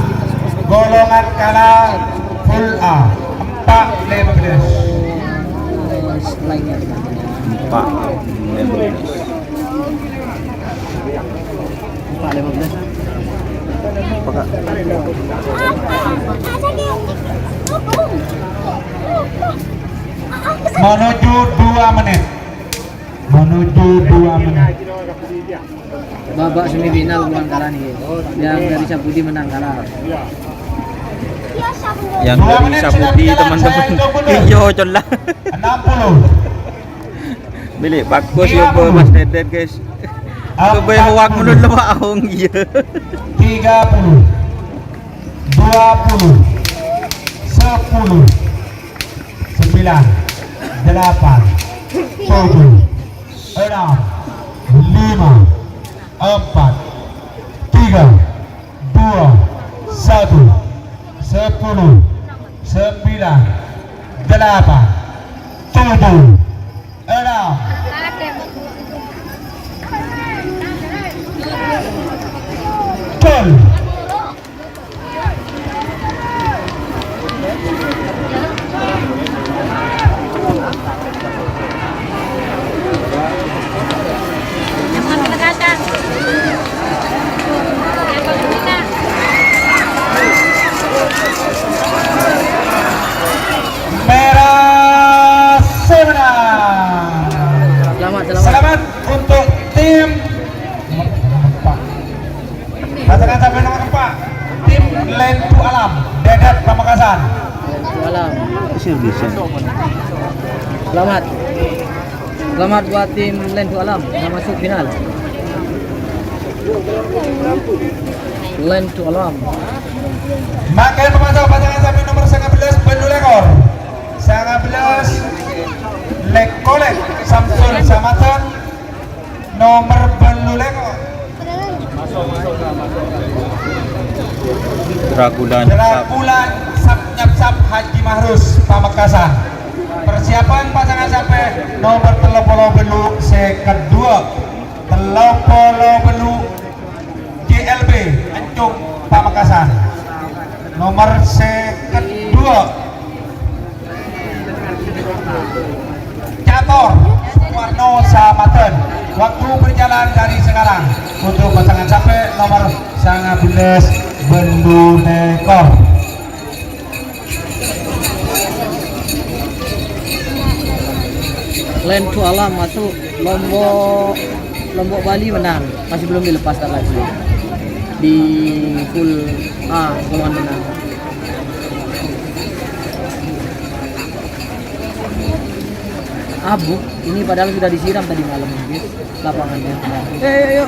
golongan kalah full A 4-15. Lainnya. 4-15. 4-15. Apakah menuju 2 menit. Menuju 2 menit. Babak semifinal bukan kalah nih. Yang dari Sapudi menang kalah. yang 2 dari menit sudah Sapudi berjalan, teman-teman saya hitung mundur. iyo colah 60. bilik bagus Iya, yo Bu. Mas Deden guys kebay huwag mo nun lama ahong iya 30, 20, 10, 9, 8, 7, 6, 5, 4, 3, 2, 1, sepuluh, 9, 8, 7, 6. Gol. Jangan pendekatan. Yang paling kita. Merah semenang. Selamat untuk tim pasangan sampai nomor 4 tim Lendu Alam Dedet Pamekasan. Alam. bisa Selamat. Selamat buat tim Lendu Alam yang masuk final. Lendu Alam. Makan pemasok pasangan sampai nomor 19 Belu Lekor 19 Lekolek Samsul Samatan nomor Belu Lekor Dragulan Dragulan Sap Haji Mahrus Pamekasan. Persiapan pasangan sampai nomor Telopolo Belu kedua Telopolo Belu JLB Ancung Pamekasan. Nomor kedua Cator Warno Samaten. Waktu berjalan dari sekarang untuk pasangan sampai nomor 19 Belu Lekor. Lendu Alam masuk. Lombok Bali menang. Masih belum dilepaskan lagi. Di full A golongan menang. Abu ini padahal sudah disiram tadi malam guys lapangannya.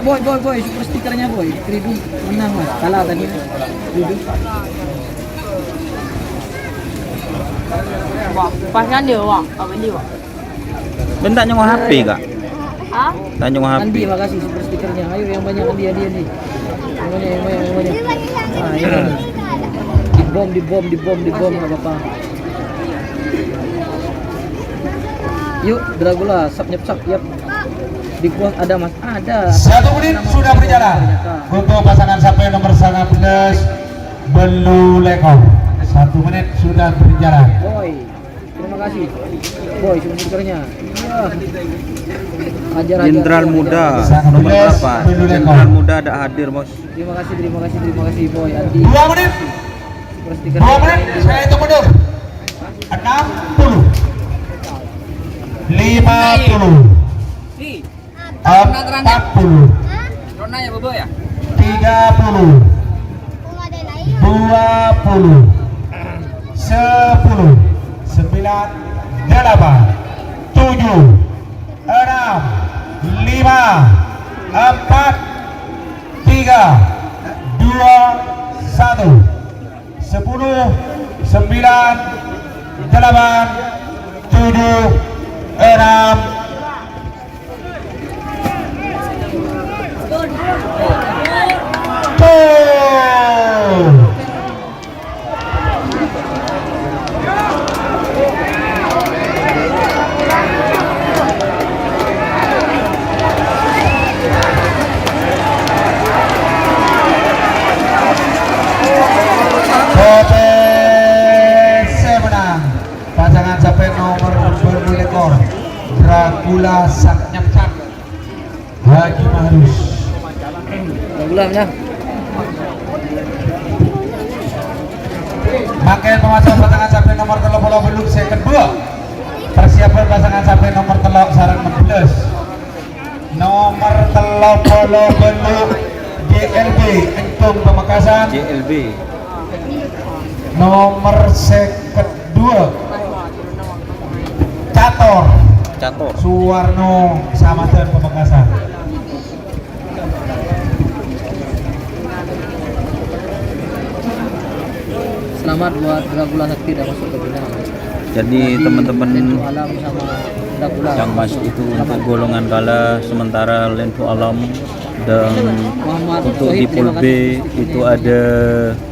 Boy super stikernya boy. Kridu menang mas. Kalah tadi. Kridu. Paskan dia wak. Apa dia wak? bentar nyong HP kak Ah? tak nyong HP Andi makasih super stikernya. Ayo yang banyak Andi. Yang banyak. Nah, ini. Dibom enggak apa-apa. Yuk, Dragula, sap. Yap. Di gua ada mas, ada. 1 menit sudah berjalan untuk pasangan sampai nomor 19 Belu Lekor. 1 menit sudah berjalan. Boy, terima kasih. Boy, super stikernya. Iya. Ajar. Jenderal Muda Sangat nomor beres, berapa Belu Lekor. Jenderal Muda ada hadir bos Terima kasih Boy. Andi. 2 menit. Super stiker. 2 menit saya hitung mundur. 60, 50, 40, Rona ya bobo ya? 30, 20, 10, 9, 8, 7, 6, 5, 4, 3, 2, 1, 10, 9, 8, 7, 6. Gol! Haji Mahrus. Bulannya. Makai pemasang pasangan sampai nomor 30 belum saya kedua. Persiapan pasangan sampai nomor telok sarang 16. Nomor 30 belum JLB Entung Pamekasan. JLB. Nomor kedua Cator Suwarno Samatan Pamekasan. Selamat buat Dragula Sakti dan masuk ke final. Jadi teman-teman Alam sama Dragula yang masuk itu untuk golongan kalah sementara Lentu Alam dan Muhammad untuk di Sohib, pool terima B kasih. itu ada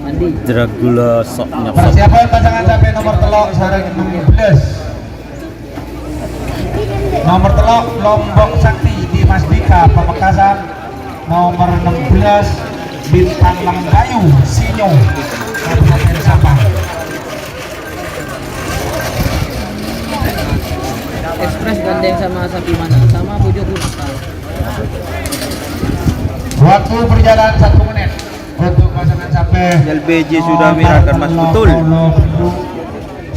Andi. Dragula Sok Nyokok. Persiapan pasangan sampai nomor telok sarang 16. Nomor telok Lombok Sakti di Masdika Pamekasan. Nomor 16 Bintang Langgayu Sinyo Kabupaten Sabang. Express gandeng sama sapi mana? Sama Bojo Gunakal. Waktu berjalan 1 menit untuk pasangan sampai LBJ sudah mirakan mas betul.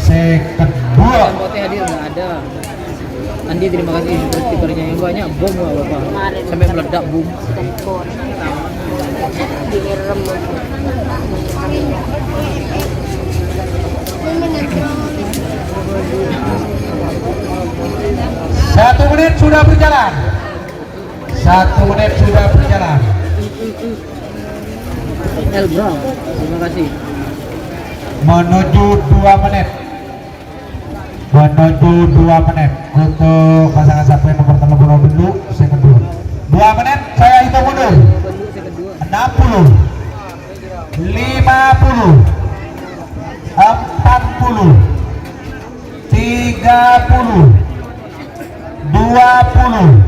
Kedua Yang Bote hadir nggak ada. Andi terima kasih stikernya yang banyak. Bom nggak bapak? Sampai meledak bom. Tekor. Direm. 1 menit sudah berjalan. 1 menit sudah berjalan. El Brown, terima kasih. Menuju 2 menit. Menuju 2 menit untuk pasangan sampai nomor 30 dulu. Saya kedua. 2 menit saya hitung mundur. 60, 50, 40, 30, 20,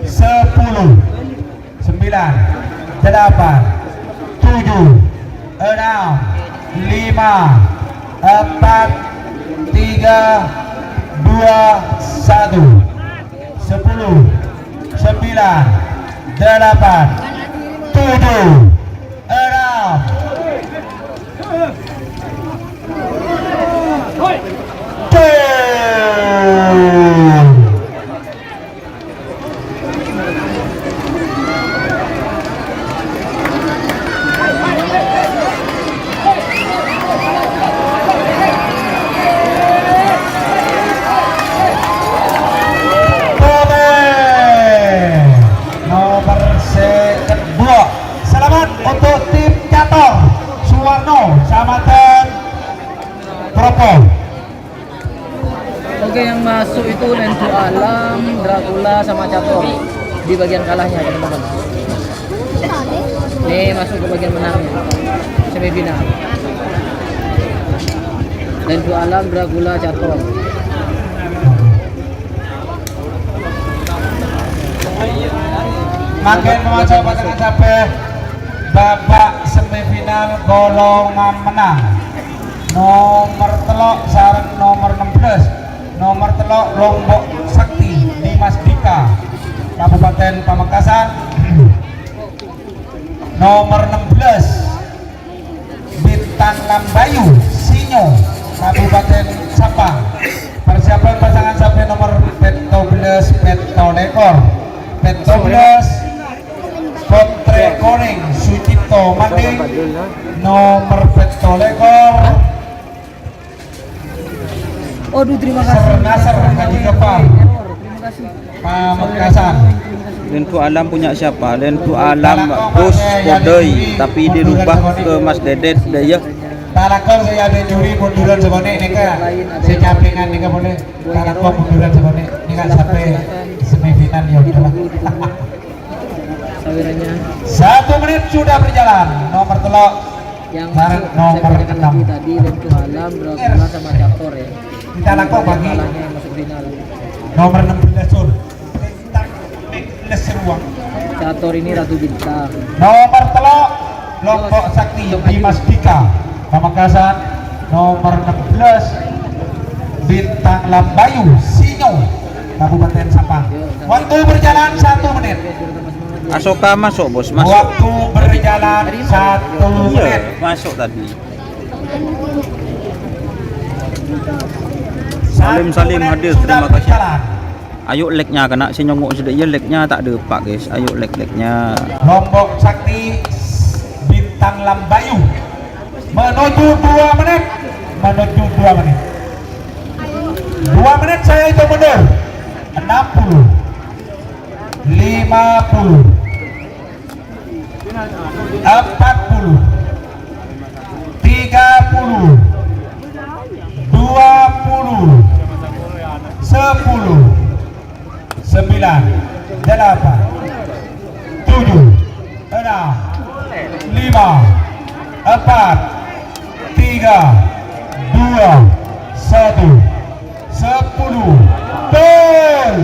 10, 9, 8, 7, 6, 5, 4, 3, 2, 1, 10, 9, 8, 7, 6, 10. Selamat untuk tim Cator Suwarno Samatan Propo. Oke, yang masuk itu Lentu Alam, Dragula sama Cator di bagian kalahnya teman-teman. Nih masuk ke bagian menangnya semifinal. Lentu Alam, Dragula, Cator. Makin memacu pasangan sampai babak semifinal golongan menang. Nomor telok sarang nomor 16, nomor telok Lombok Sakti di Masdika Kabupaten Pamekasan. Nomor 16 Bintang Lambayu Sinyo Kabupaten Sabang. Persiapan pasangan sampai nomor 12 Petolekor 12 Potre Koning Sucipto Manding. Nomor Petolekor Aduh, terima kasih. Sernasar Haji Gepal Terima kasih. Pamekasan. Lentu Alam punya siapa? Lentu Alam Gus Kodoi, tapi dirubah ke Mas Dedet Daya. Talakol saya ada juri munduran sebanyak ini kan secampingan ini kan boleh talakol munduran sebanyak ini kan sampai semifinal ya udahlah. Sawirannya 1 menit sudah berjalan. Nomor telok yang sarang masuk, nomor saya bacakan 6 lagi tadi Lentu Alam, Dragula sama Cator ya. kita lakukan bagi Kalahnya yang masuk final. nomor 16 sur Bintang Seruang. Cator ini Ratu Bintang. Nomor telok Lombok Sakti Dimas Dika Pamekasan. Nomor 16 Bintang Lambayu Sinyo Kabupaten Sampang. Waktu berjalan 1 menit. Asoka masuk bos, masuk. Waktu berjalan 1 menit. Iya, masuk tadi. Salim hadir, terima kasih. Berjalan. Ayo legnya kena si nyongok sudah iya legnya tak ada pak guys. Ayo legnya. Lombok Sakti Bintang Lambayu menuju 2 menit. Menuju 2 menit. 2 menit saya itu mundur. 60 50 40 30 20 10 9 8 7 6 5 4 3 2 1 10 gol.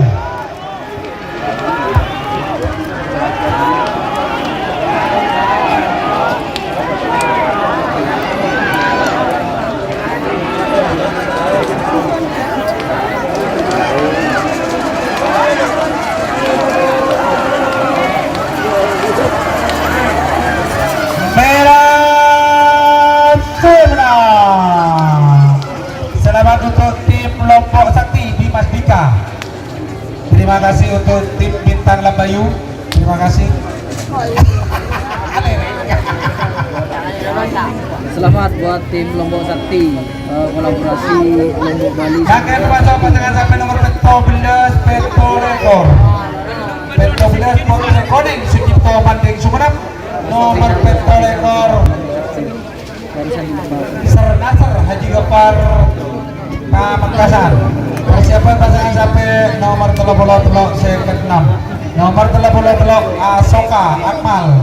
Merah Semna. Selamat untuk tim Lombok Sakti Dimas Dika. Terima kasih untuk tim Bintang Lambayu. Terima kasih. Selamat buat tim Lombok Sakti, kolaborasi Lombok Bali. Kakek baca pasangan sampai nomor 14 Peto Rekor. Peto 11 Potong Koning Sucipto Manding Sumenep. Nomor Peto Rekor Sernasar Haji Gopar Pamekasan. Persiapan pasangan sampai nomor 33 second 6. Nomor 33 Asoka Akmal.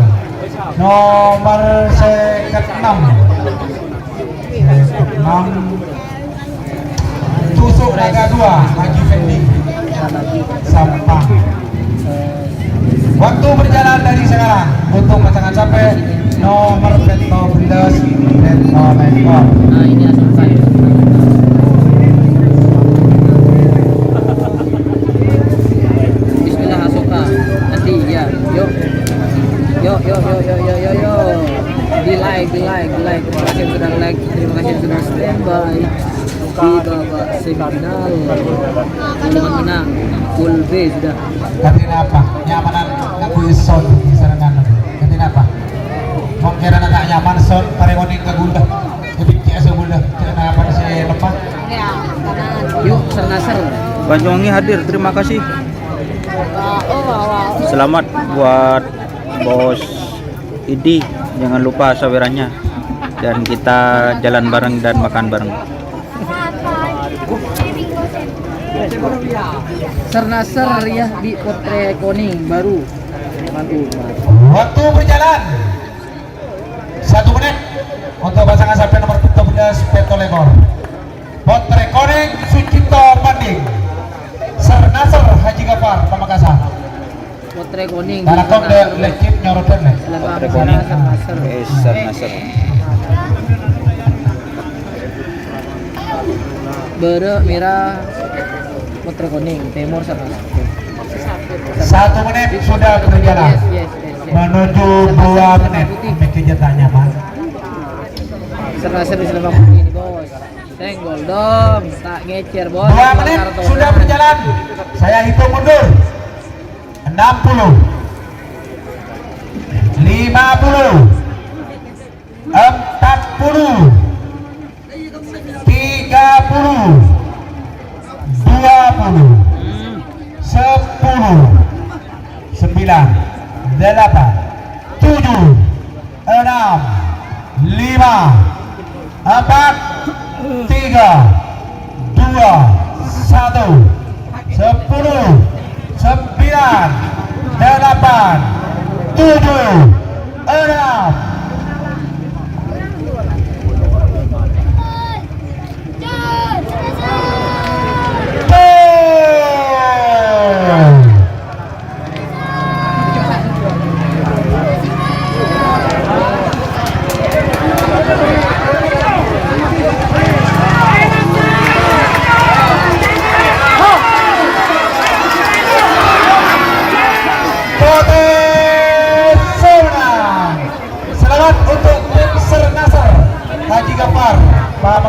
Nomor second 6 Tusuk Naga 2 Haji Fendi Sampang. Waktu berjalan dari sekarang untuk pasangan sampai nomor Peto 11 Peto Rekor. Nah ini Asoka ya. Bismillah Asoka. Nanti ya, yuk. Yuk. Di like. Terima kasih yang sudah like, terima kasih yang sudah standby. Di babak semifinal. Dengan menang. Full B sudah. Gantiin apa? Nyamanan aku ison di serangan. Gantiin apa? Mau kira nak nyaman son paremoning ke gula. Jadi kiasa gula. Kira apa sih lemah? Yuk, Sernasar. Banyuwangi hadir, terima kasih. Selamat buat bos Idi, jangan lupa sawerannya. Dan kita jalan bareng dan makan bareng. Sernasar ya di Potre Koning baru. Waktu berjalan 1 menit untuk pasangan sampai nomor 13 Peto Rekor. Potre Koning Sucipto Manding Sernasar Haji Gopar Pamekasan. Potre Koning. Darakong de lekip nyorotan nih. Potre Koning Sernasar. Bere Mira Potre Koning Timur Sernasar. 1 menit sudah berjalan. Yes. Menuju 2 menit. Bikin tak nyaman. Sernasar di Selebang Putih ini bos. Senggol dong, tak ngecer bos. 2 menit sudah berjalan. Saya hitung mundur. 60 50 40 30 20 10 9 8 7 6 5 4 3 2 1 10 9 8 7 6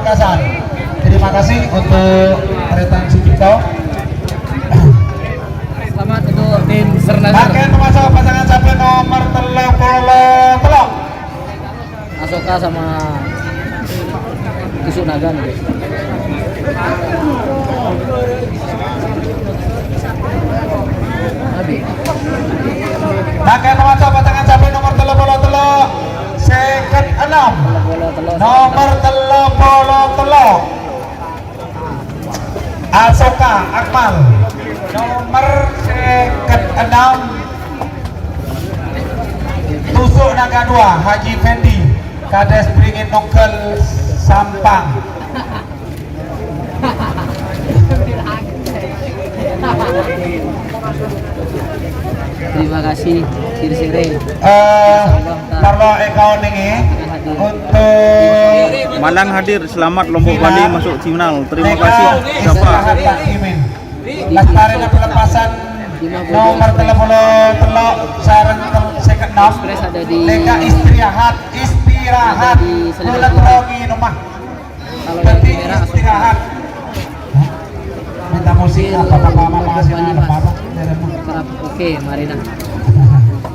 Pamekasan. Terima kasih untuk Retan Sukito. Selamat untuk tim Sernazar. Pakai masuk pasangan sapi nomor 33. Asoka sama Tusuk Naga nih guys. Abi. Pakai masuk pasangan sapi nomor 33. Second 6. Nomor 33. Asoka Akmal. Nomor second 6. Tusuk Naga 2 Haji Fendi. Kades Beringin Nongkel Sampang. Terima kasih Sirsire. Kalau engkau nih untuk Malang hadir, selamat Lombok Bali masuk final. Terima Neka kasih. Siapa? istirahat Pak Imin. Lestari pelepasan nomor 33 sarang second 6. Express ada di Neka istirahat Ada di Selebgram. Kulit rogi rumah. kalau yang Berarti di merah istirahat. Minta musik apa mama masih ada apa? Kerap. Oke, Marina.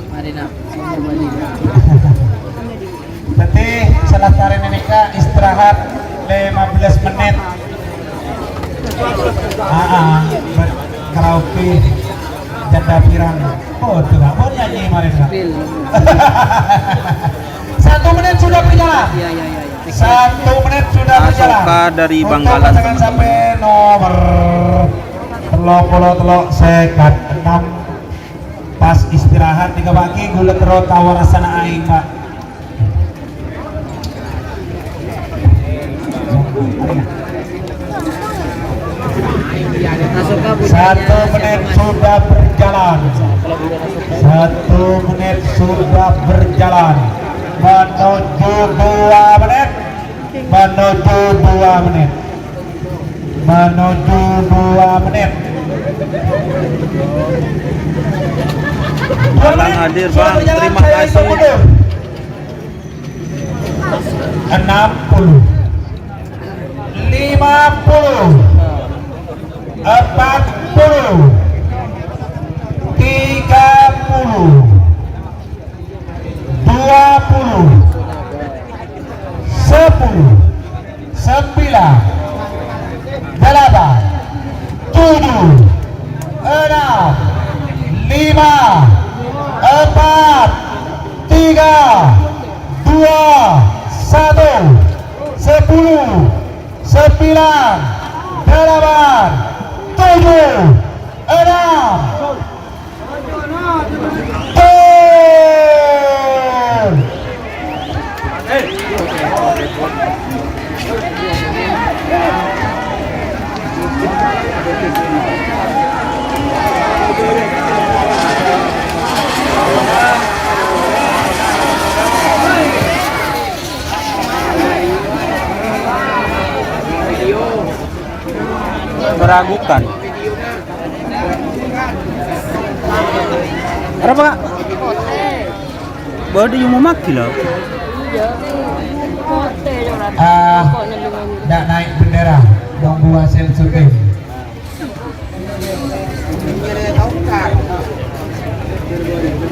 Marina, nomor Bali. Berarti selestari Neka istirahat 15 menit. Karaoke janda pirang. Oh, itu nggak mau nyanyi Marina. Pil. 1 menit sudah berjalan. Iya. 1 menit sudah berjalan. Asoka dari Untuk Bangkalan, pasangan teman-teman. sampai nomor 33 second 6. Pas istirahat 3 pagi gula terus tawar sana aing Pak. Asoka punya 1 menit sudah berjalan. 1 menit sudah berjalan. Menuju 2 menit. Menuju 2 menit. Menuju 2 menit. Malang hadir, Bang. Terima kasih. 60 50 40 30 20 10 9 8 7 6 5 4 3 2 1 10 9 8 7 6 Meragukan. Berapa Kak? Baru dia mau maki lah. Iya. Hotel yang rata. Ah, Pokoknya dengan tidak naik bendera nunggu hasil syuting.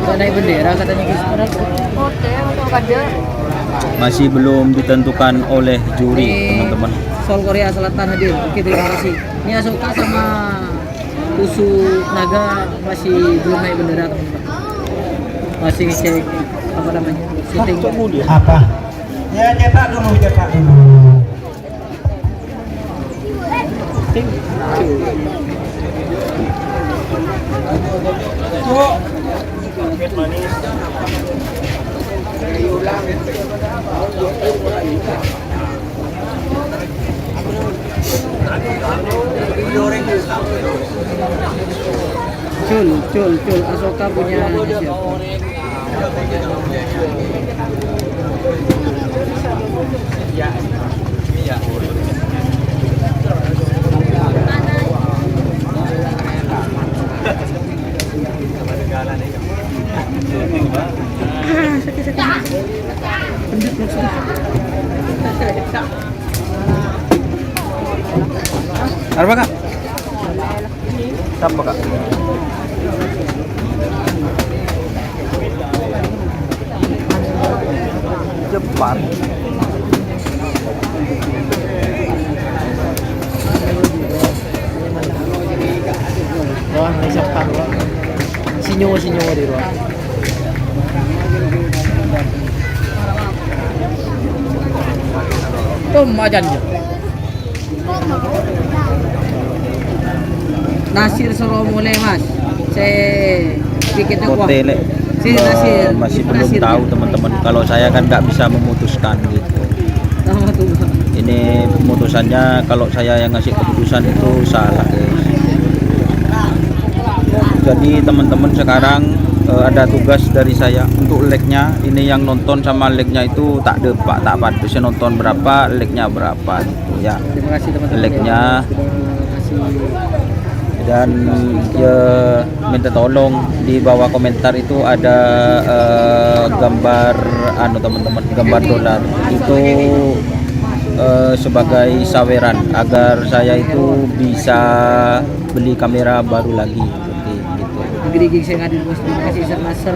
Udah naik bendera katanya guys. hotel atau kada. Masih belum ditentukan oleh juri, teman-teman. Seoul Korea Selatan hadir. Oke, terima kasih. Ini Asoka sama Tusuk Naga masih belum naik bendera, teman-teman. Masih ngecek apa namanya? Syuting. Apa? Ya cetak dulu, cetak dulu. Cul. Asoka punya siapa? Apa kak? Siapa kak? Jepang. Ruang Jepang. Sinyo di ruang. Majan je. Nasir suruh mulai mas. Saya bikin kuah. Hotel Si Nasir. masih belum Nasir tahu dia. teman-teman. Kalau saya kan nggak bisa memutuskan gitu. Sama tuh. Ini pemutusannya kalau saya yang ngasih keputusan itu salah guys. Jadi teman-teman sekarang ada tugas dari saya untuk legnya. Ini yang nonton sama legnya itu tak ada pak tak apa. Bisa nonton berapa, legnya berapa gitu ya. Terima kasih teman-teman. Legnya. Terima kasih. Dan ya minta tolong di bawah komentar itu ada gambar teman-teman, gambar dolar itu sebagai saweran agar saya itu bisa beli kamera baru lagi seperti gitu. Gigi saya ngadil bos. Terima kasih Sir Nasir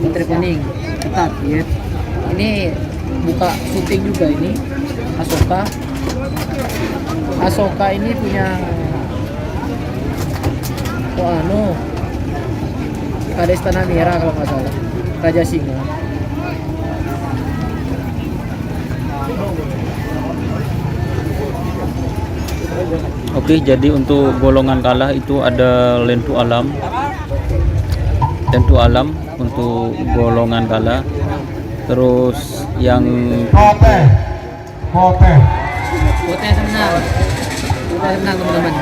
Putri Kuning. Tetap ya. Ini buka syuting juga ini. Asoka ini punya ada Istana Merah kalau nggak salah, Raja Singa. Oke, jadi untuk golongan kalah itu ada Lentu Alam untuk golongan kalah. Terus yang Kote Kota menang teman-teman.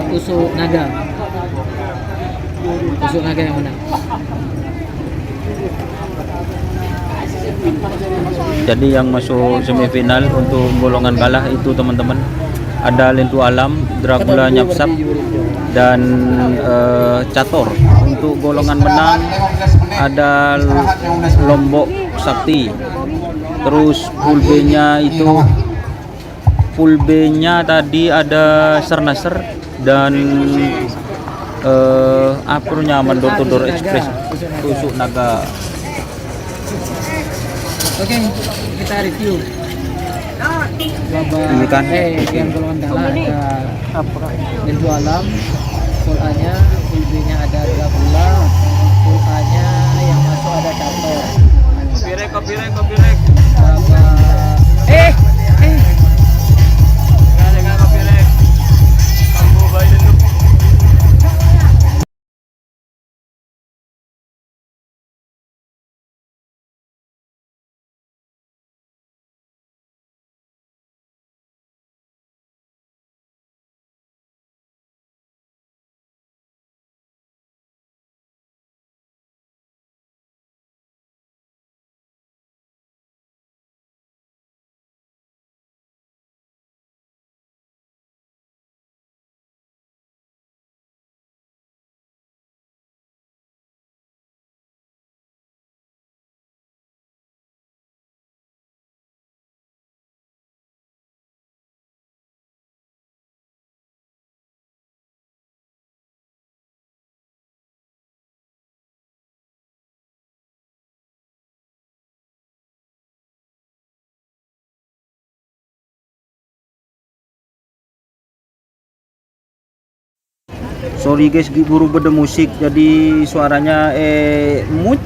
Usuk Naga yang menang. jadi yang masuk semifinal untuk golongan kalah itu teman-teman ada Lentu Alam, Dracula Nyapsap dan Cator. Untuk golongan menang ada Lombok Sakti. Terus pool B-nya itu full B-nya tadi ada Sernaser dan apa nyaman door to door express Tusuk Naga. Oke, kita review. Ini kan Yang golongan kalah ada Lentu Alam, full A-nya, full B-nya ada Dracula, full A-nya yang masuk ada Cator. Copyright. Sorry guys, diburu beda musik jadi suaranya mute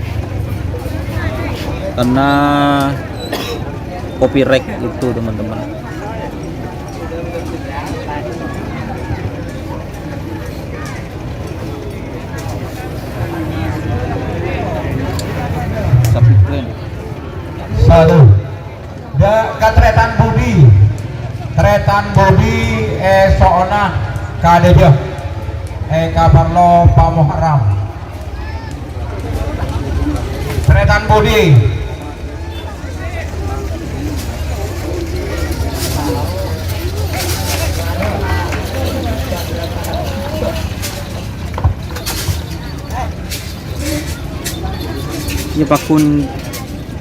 karena copyright itu teman-teman. Sapi keren. Satu. Katretan Budi soona kadeja. Kabar lo pamuharam. Tretan Budi. Ini pakun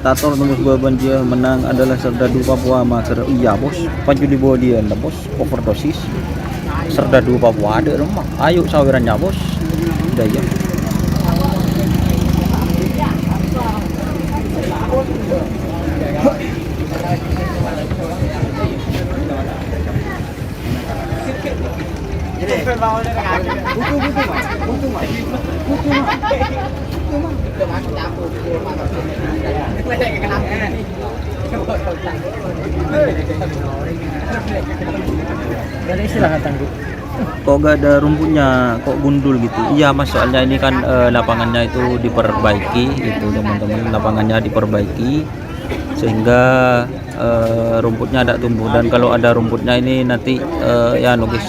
Tator tembus beban dia menang adalah Serdadu Papua Maker. Iya bos, panju di bawah dia lah bos, overdosis. Serdadu Papua ada rumah. Ayo sawirannya bos. Udah ya. Ada istilah tangguh. Kok gak ada rumputnya, kok gundul gitu? Iya mas, soalnya ini kan lapangannya itu diperbaiki itu teman-teman, lapangannya diperbaiki sehingga rumputnya ada tumbuh, dan kalau ada rumputnya ini nanti ya nugis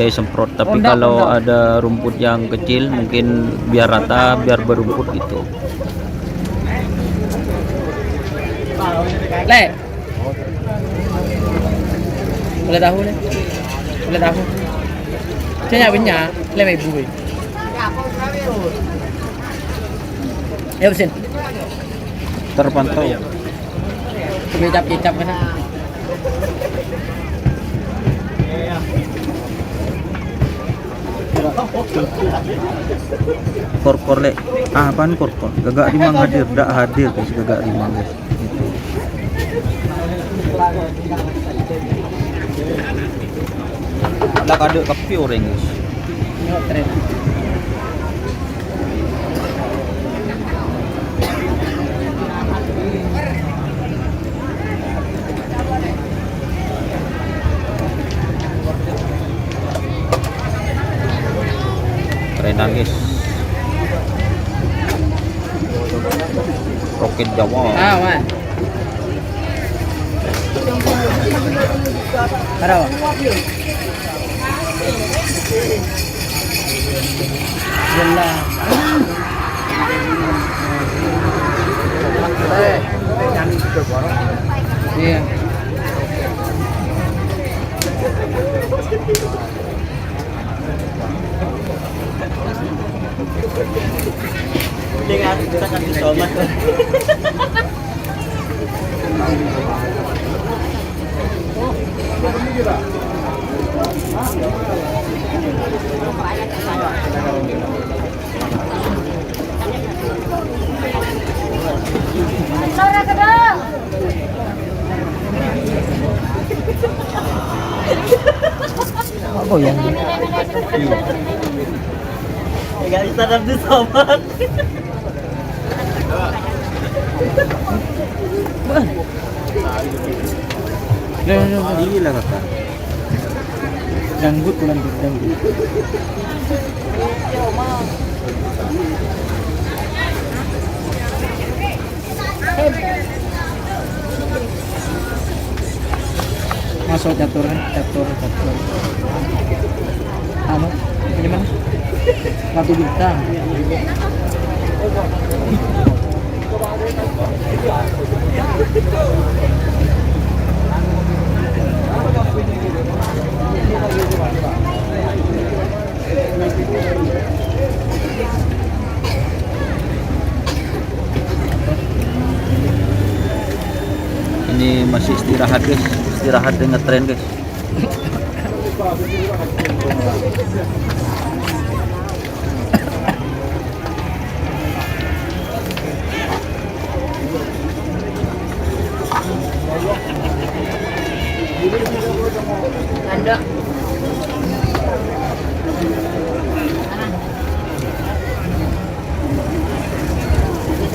semprot, tapi kalau ada rumput yang kecil mungkin biar rata, biar berumput gitu. Le. Boleh tahu deh. Boleh tahu. Saya punya, le mai bui. Ya besin. Terpantau. Kecap kan. Korkor le, apaan korkor? Gagak rimang hadir, dak hadir guys, gagak rimang guys. Gitu. Ada kade kapi orang guys. Keren. Kerenan guys. Roket Jawa. Ah, wah. Parah. Jelas. Iya. Dengan kita kan somat. Apa yang Enggak bisa nanti somat. Gila kakak. Danggut bulan danggut. Masuk catur. Anu, ini mana? Batu bintang. Ini masih istirahat guys, istirahat dengan tren guys. Ada.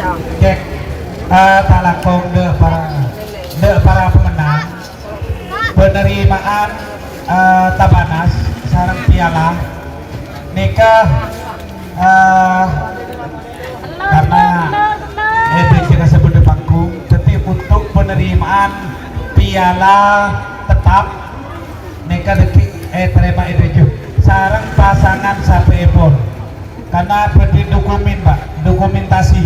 Oke, tak lakong para pemenang penerimaan Tabanas sarang piala nikah karena kita sebut di panggung, tapi untuk penerimaan piala tetap nikah detik terima itu sarang pasangan sampai epon karena berdiri dokumen pak, dokumentasi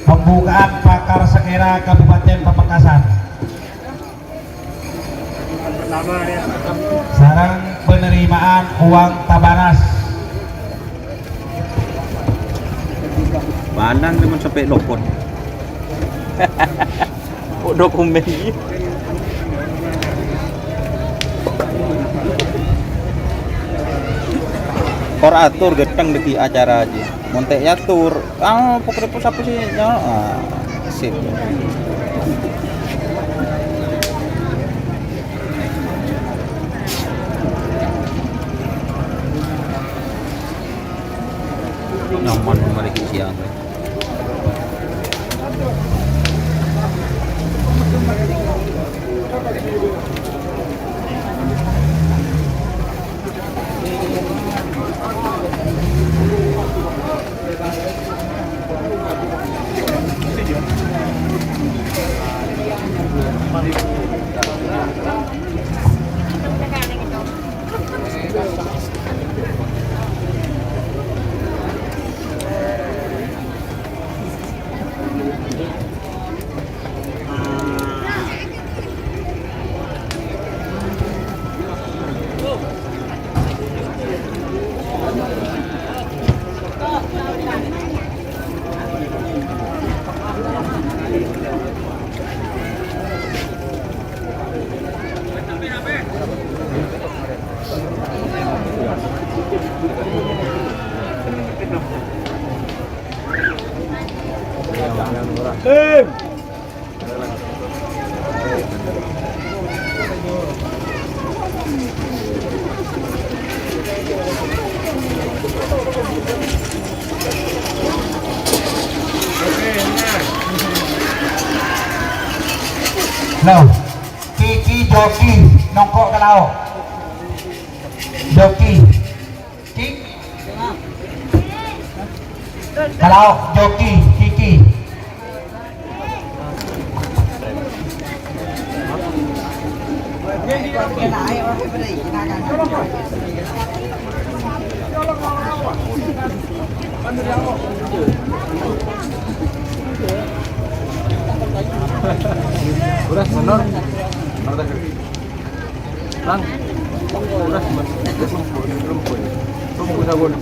pembukaan pakar sekira Kabupaten Pamekasan. Sarang penerimaan uang Tabanas. Manang naman sampai lopon. O dokumen ini. Kor atur geteng deki acara aja. Montek atur. Pokoknya pos apa sih? Sip. Nyaman memiliki siang. Loh, Kiki joki nongkok ke laut. Joki. Kiki. Kalau joki Kiki. Udah benar. Lang. Udah benar. Belum sabun.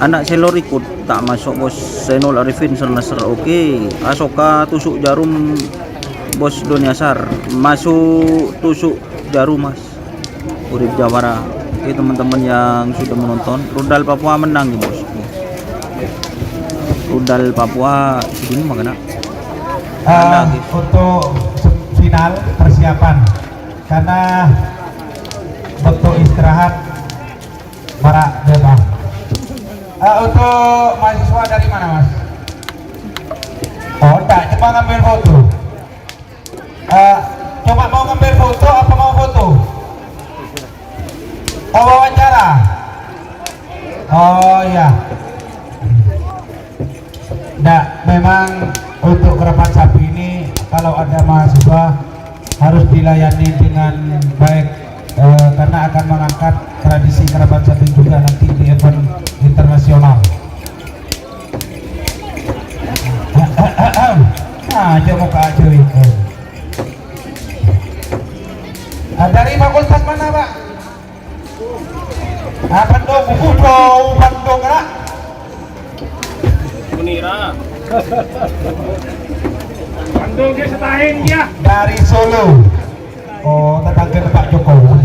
Anak selor ikut tak masuk bos Senol Arifin Nasr. Oke, Asoka tusuk jarum bos Doniasar masuk tusuk jarum mas. Urip Jawara. Oke teman-teman yang sudah menonton, Rudal Papua menang nih bos. Rudal Papua segini makanya. Untuk final persiapan karena waktu istirahat para bebas. Untuk mahasiswa dari mana mas? Oh enggak, coba ngambil foto. Coba mau ngambil foto apa mau foto? Oh wawancara. Oh iya. Enggak, memang untuk kerabat sapi ini kalau ada mahasiswa harus dilayani dengan baik karena akan mengangkat tradisi kerabat sapi juga nanti di event internasional. Aja muka cuy. Dari fakultas mana pak? Bandung, Bandung kan? Unira. Bandung dia setahun ya. Dari Solo. Oh, tetangga Pak Jokowi.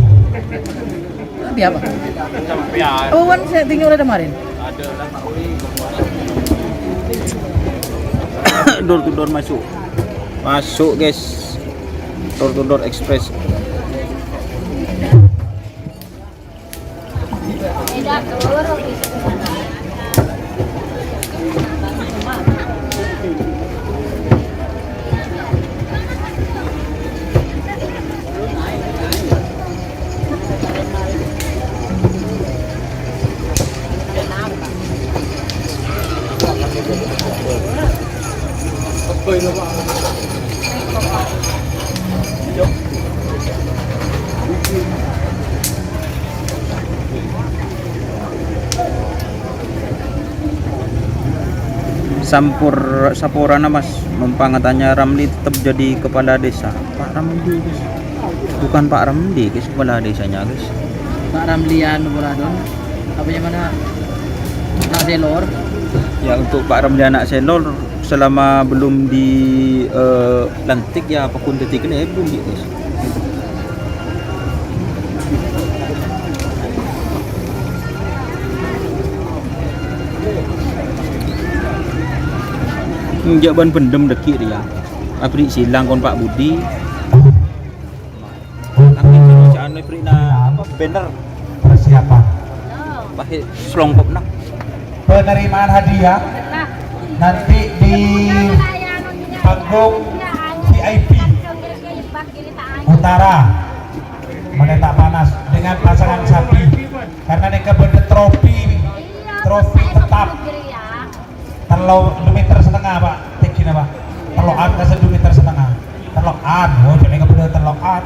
Tapi apa? Sampai Oh, kan saya tinggal udah kemarin. ada lah Pak Uli. Door to door masuk guys, door to door express. Tidak keluar habis ke sana. Sapurana Mas, mempangatannya Ramli tetap jadi kepala desa. Pak Ramli guys, bukan Pak Ramli guys, kepala desanya guys. Pak Ramlian Buradon apa yang mana nak selor Ya untuk Pak Ramli anak selor selama belum dilantik ya apapun detik ini belum guys. Jaban pendem deki dia. Apri silang kon Pak Budi. Tapi kerjaan Apri na apa banner Persiapan pakai selongkop nak. penerimaan hadiah nanti di panggung VIP Utara Meneta Panas dengan pasangan sapi karena mereka berde trofi tetap terlalu 2 meter setengah Pak tekina Pak terloan kasih 2 meter setengah terloan oh jadi nggak bener terloan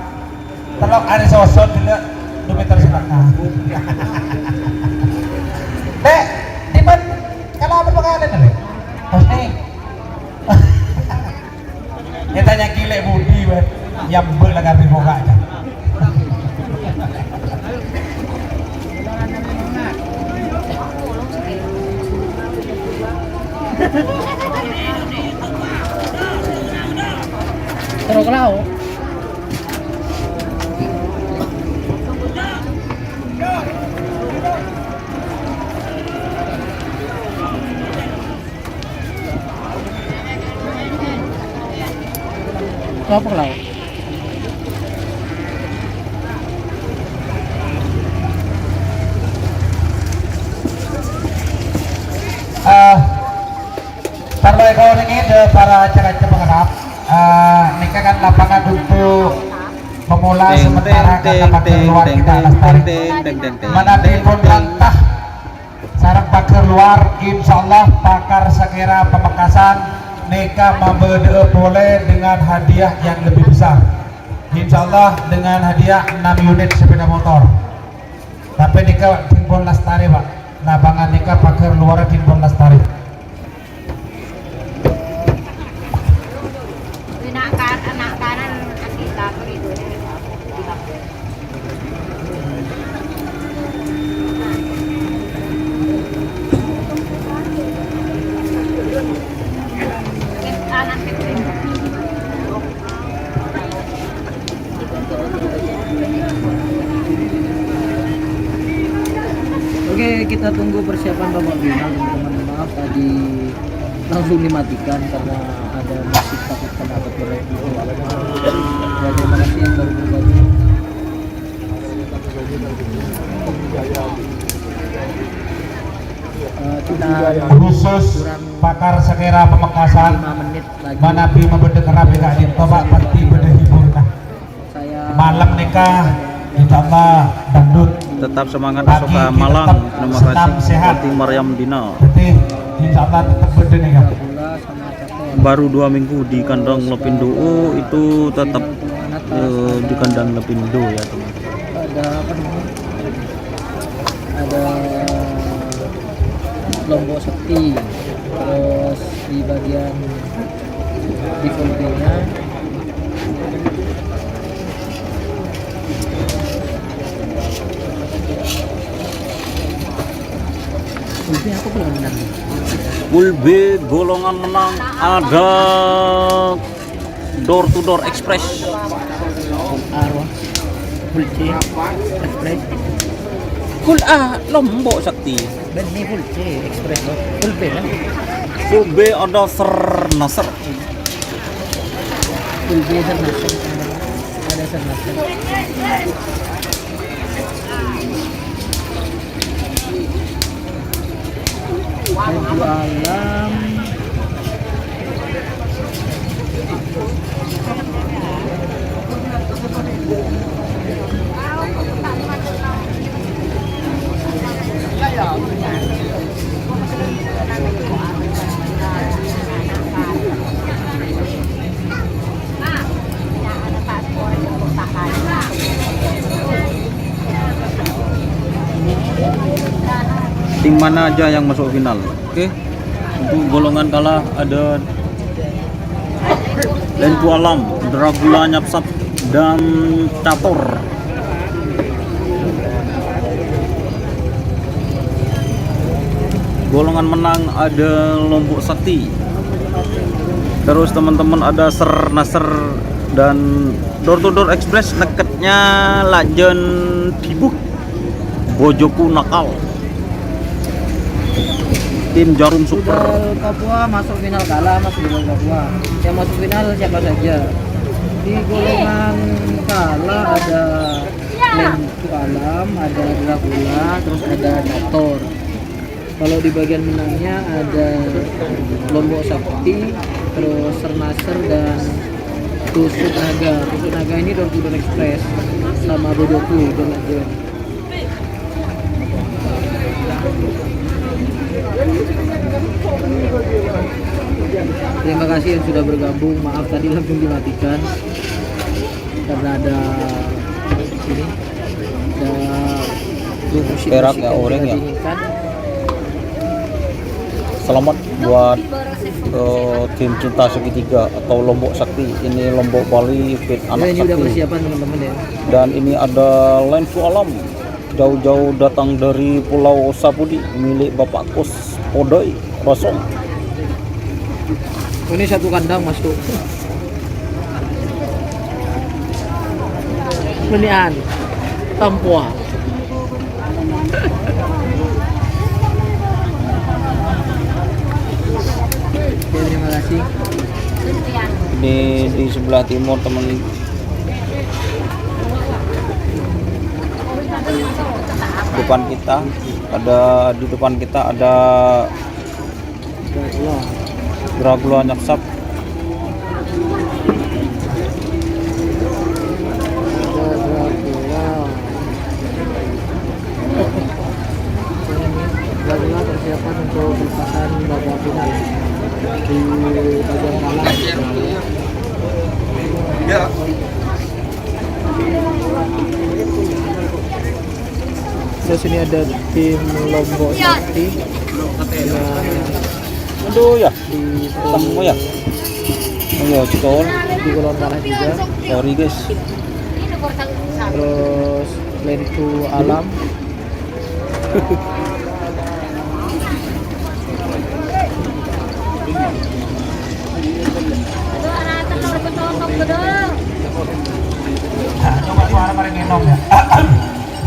sosok dulu 2 meter setengah Dek, tiba kalau apa pengalan nih? Terus nih, dia tanya gile Budi, yang berlaga di muka aja. terus kalau apa kalau Kalau kau ini para acara pengharap, nikah kan lapangan untuk pemula sementara karena pakar luar kita lestari. Mana telepon rantah sarang pakar luar, insyaallah pakar sekira Pamekasan nikah membeda boleh dengan hadiah yang lebih besar. Insyaallah dengan hadiah 6 unit sepeda motor. Tapi nikah telepon lestari Pak, lapangan nikah pakar luar telepon lestari. Anak kanan kita begitu. Anak kecil. Oke, kita tunggu persiapan babak final teman-teman. Maaf tadi langsung dimatikan karena ada musik takut kena copyright gitu. Ya, terima kasih yang baru bergabung. Kita Khusus pakar sekira Pamekasan 5 menit lagi. mana bi membeda kerabi kak di toba pasti beda hibur nah. Saya Malam nikah insyaallah dangdut Tetap semangat Pagi Soka kita Malang. tetap Terima senam, kasih sehat. seperti Maryam Dina. jadi insyaallah tetap beda nikah bola sama capek. Baru 2 minggu di kandang Lepindo itu tetap di kandang Lepindo ya teman-teman. Ada apa namanya? Ada Lombok Sekti, terus di bagian di nya Ulbi aku belum menang. Pool B golongan menang ada door to door express. Arwah Full C Express Pool A Lombok Sakti. dan ini Full C Express loh. Full B kan Pool B ada Nasr. Full B dan Nasr ada Nasr. Baju alam mana aja yang masuk final. Oke. Untuk golongan kalah ada Lentu Alam, Dragula Nyapsap, dan Cator. Golongan menang ada Lombok Sakti. Terus teman-teman ada Ser Nasr dan Door to Door Express neketnya Lajen Tibuk Bojoku Nakal. Tim Jarum Super. Rudal Papua masuk final kalah mas Rudal Papua. Yang masuk final siapa saja? Di golongan kalah ada Lentu Alam, ada Dragula, terus ada Cator. Kalau di bagian menangnya ada Lombok Sakti, terus Sernasr dan Tusuk Naga. Tusuk Naga ini Door to Door Express sama Bojoku dan Lajen. Terima kasih yang sudah bergabung. Maaf tadi langsung dimatikan karena ada ini ada musik Perak ya, orang ya. Selamat buat tim Cinta Segitiga atau Lombok Sakti. Ini Lombok Bali Fit Anak ini udah Sakti. persiapan teman-teman ya. Dan ini ada Lentu Alam, jauh-jauh datang dari Pulau Sapudi, milik Bapak Kos Podoi Rosong. Ini satu kandang masuk. Menian Tampua. Terima kasih. Ini di sebelah timur teman. Depan kita ada Dragula Nyapsap. Dragula persiapan untuk perempatan babak final di bagian kalah. Ya. Terus ini ada tim Lombok Sakti. Aduh ya, Di semua ya. Ayo cekol. di golongan kalah juga. Sorry guys. Terus Lentu Alam. Nah, coba suara bareng ngenong ya.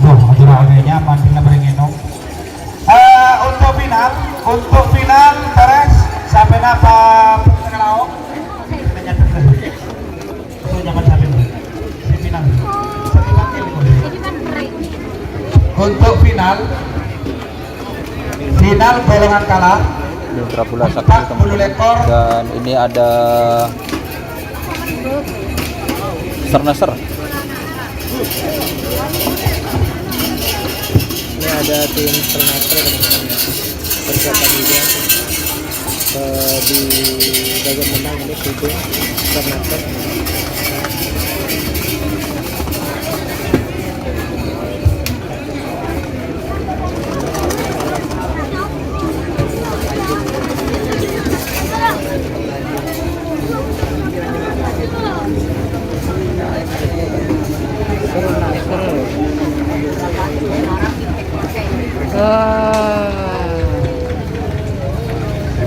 Duh, atur agaknya mandinya bareng ngenong. Untuk final beres sampai napa pengelau. Itu nyaman sampai si final. Untuk final golongan kalah Ini Dragula Sakti teman-teman. Dan ini ada Sernasr. Ini ada tim Sernasr teman-teman ya. Persiapan juga di bagian menang ini itu Sernasr.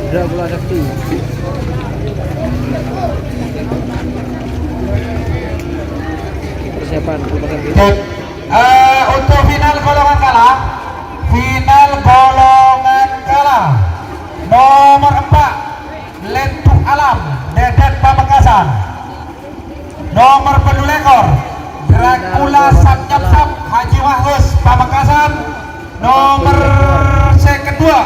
Dragula Sakti. Persiapan merupakan untuk final golongan kalah nomor 4 Lentu Alam Dedet Pamekasan, nomor 2 ekor Dragula Nyapsap Haji Mahfuz Pamekasan, nomor kedua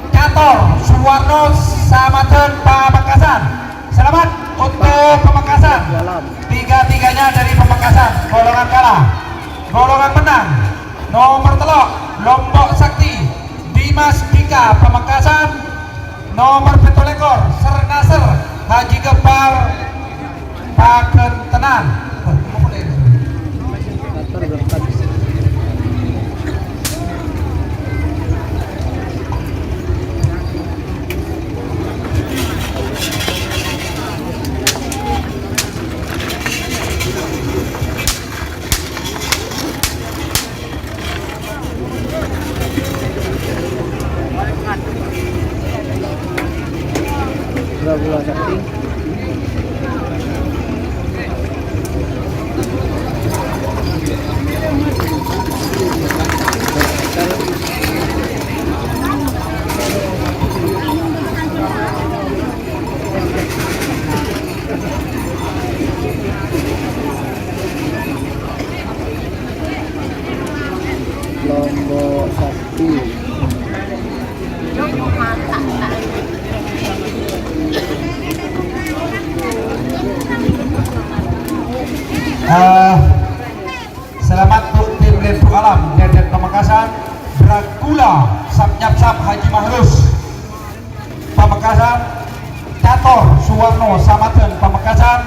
Cator Suwarno Samaten Pamekasan. Selamat untuk Pamekasan. Tiga-tiganya dari Pamekasan. Golongan kalah. Golongan menang. Nomor telok Lombok Sakti Dimas Dika Pamekasan. Nomor 7 ekor Sernasr Haji Gempar Pakentenan. bola sakti. Lombok sakti. Selamat untuk tim Rentu Alam Deden Pamekasan, Dracula Sapnyap Haji Mahrus Pamekasan, Cator Suwarno Samaten Pamekasan.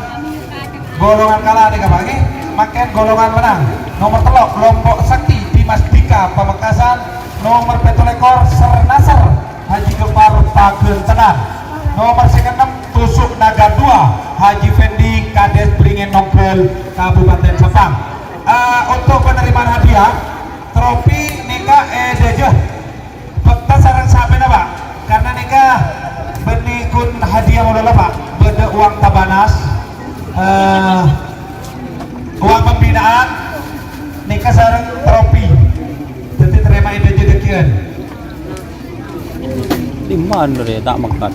Golongan kalah nih kabagi, makin golongan menang. Nomor telok Lombok Sakti Dimas Dika Pamekasan. Nomor petolekor Sernasar Haji Gempar Pagen Tenan. Nomor 6 Tusuk Naga 2 Haji Fendi Kades Beringin Nongkel Kabupaten Sepang. Untuk penerimaan hadiah trofi nikah dejeh bekta sarang sampai pak, karena nikah benikun hadiah modal pak, beda uang tabanas, uang pembinaan, nikah sarang trofi jadi terima dejeh dekian. Di mana deh tak makan.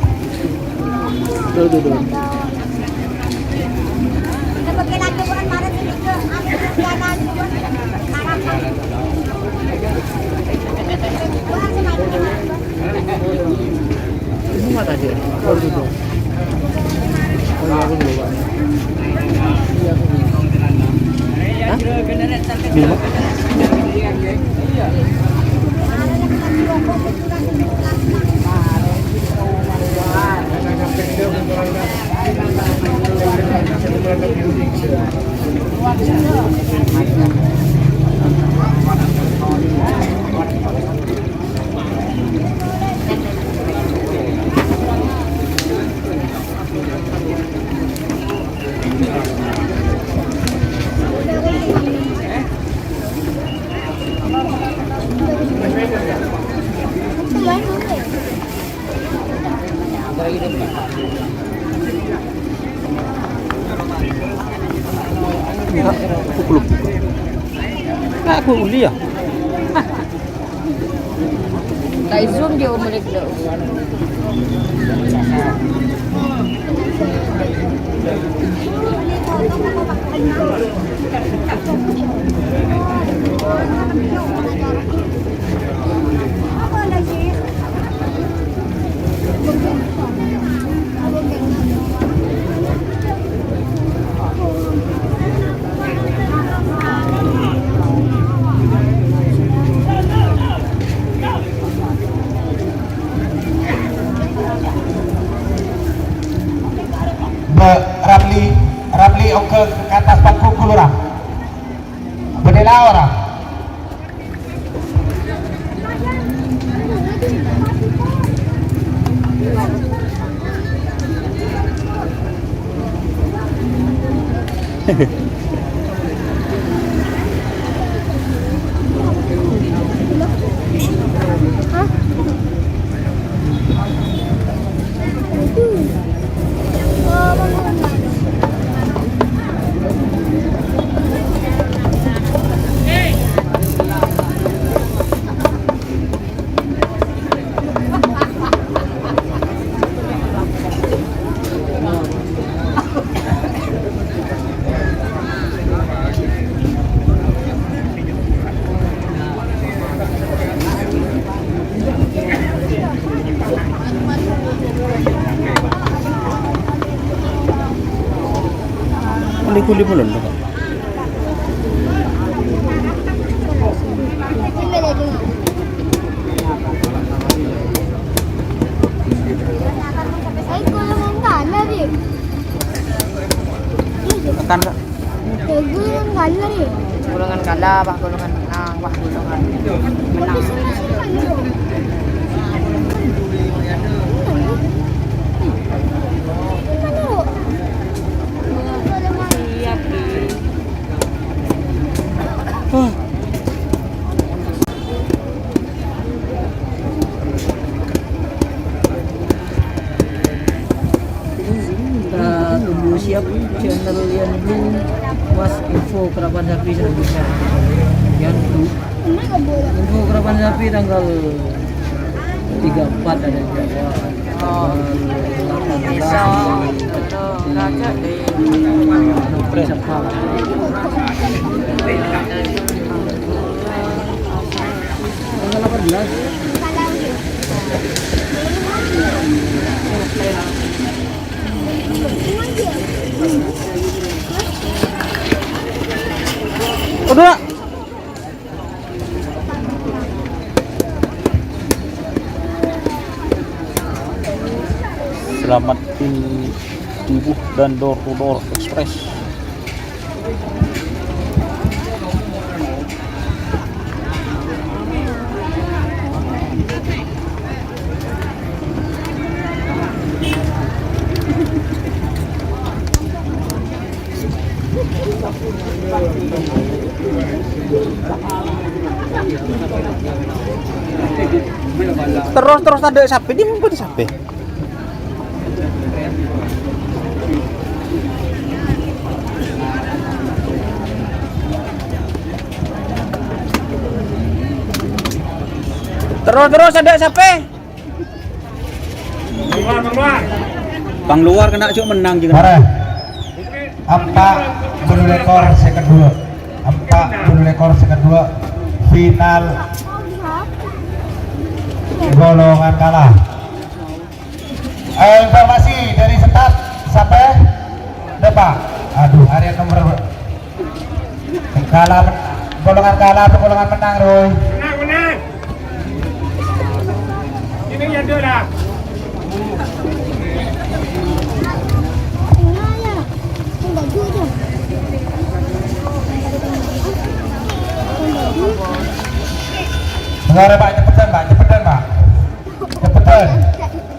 Dulu. Ini nggak tadi? Oh dulu. Oh iya aku dulu. Iya aku dulu. Hah? Dulu. Aku belum. Aku undi ya. Kay zoom dia umalik daw. Ramli oke ke atas panggung kulurah bendera orang Kuli-kuli mo lang. Akan ka? Gulungan kala, bah gulungan menang, bah gulungan menang. siap channel yang blue Mas info kerapan sapi selanjutnya yang blue info kerapan sapi tanggal 34 ada di Jawa Bisa raja deh. Tanggal 18 Udah. Selamat Tibuh dan Door to Door Express. Terus ada sapi di mana sapi? Terus ada sapi. Bang luar kena cuk menang juga. Mare. Empat bunuh ekor set kedua. Empat bunuh ekor set kedua. Final golongan kalah. Informasi dari start sampai depan. Aduh, area nomor kalah golongan kalah atau golongan menang, Roy. Menang. Ini yang dua lah. Sekarang Pak, cepetan Pak. Cepetan.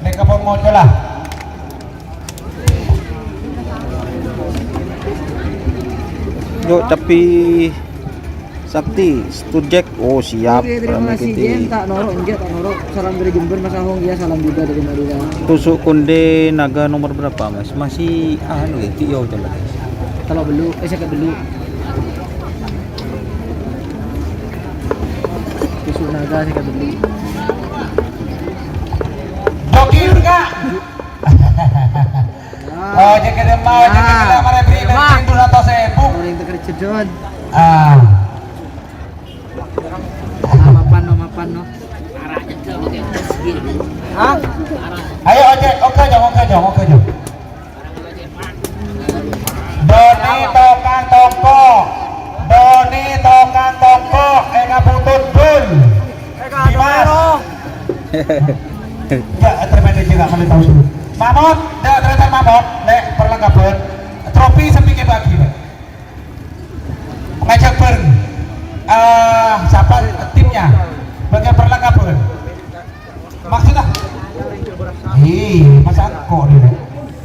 Nek kapal mojo lah. Yuk tapi Sakti, Stujek, oh siap. Oke, terima kasih Jen, tak norok, salam dari Jember Mas Ahong, ya salam juga dari Madura. Tusuk Konde Naga nomor berapa Mas? Masih anu ya, Tio coba. Kalau belum, saya belum. Tusuk naga saya beli. Joki enggak? Oh, jangan mau, jangan mari beri bensin dulu atau sebuk. Orang yang terkena cedon. Ah. Mapan no. Hah? Ayo ojek, oke jom. Doni tukang toko, enggak putut bul. Dimas. Ya, terima kasih nggak kami tahu dulu. Mamot, dah ternyata mamot, nek perlengkapan. Trofi sampai ke bagi, nek. Ngajak ber, siapa timnya? Bagai perlengkapan. Maksudnya? Masa kok nih, nek?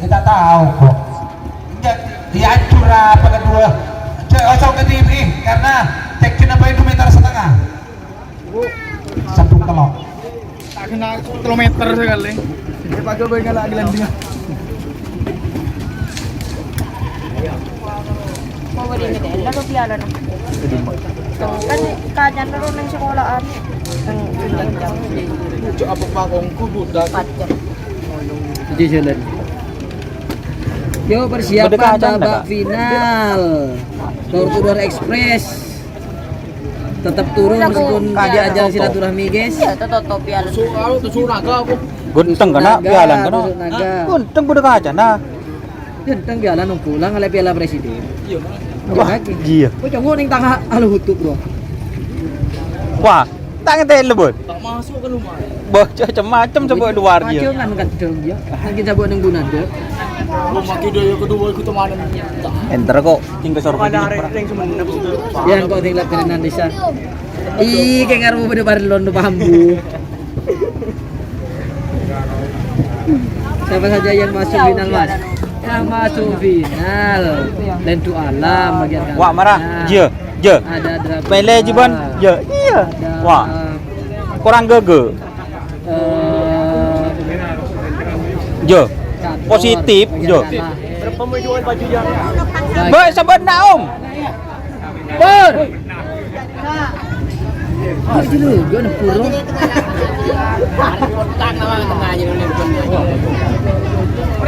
Kita tahu kok. Dihancur apa kedua? Cocok ke TV karena tekin apa 2,5 meter. Sambung telok. Tak kena kilometer sekali. Dia pakai bagian lagi landingnya. Mau beri ini deh, lalu piala na. Kan kanya na rin ng sekolahan. Ang jam. Cuk apa pakongku budak. 4 jam. Jadi jalan. Yo persiapan babak final. Door to Door Express. Tetap turun meskipun tidak ajal silaturahmi guys. Ya, toto piala. Tusuk naga aku. Gunteng kena pialan kena. tusuk naga. Gunteng budak aja nah. Genteng piala nung pulang oleh piala presiden. Wah, iya. Kok congok ning tangga alu hutup bro. Wah, tangan teh lebut. Tak masuk ke rumah. Boh, macam-macam coba luar dia. Macam kan kadang dia. Mungkin coba nang guna dia. Rumah kita yang kedua ikut teman. Enter kok tinggal sorok Ada yang cuma Yan kok tinggal kerenan desa. Ih, kayak ngaruh pada parlon do bambu. Siapa saja yang masuk final mas? Yang masuk final Lentu Alam bagian kanan. Wah, marah. Je. Ada Dragon. Pele jiban. Je. Iya. Ada, Wah. Kurang gege. eh, Je. Catur, Positif, bagian Jo. kanan. Boy, sabar na om. Pur. Kok dulu, gua ada puro.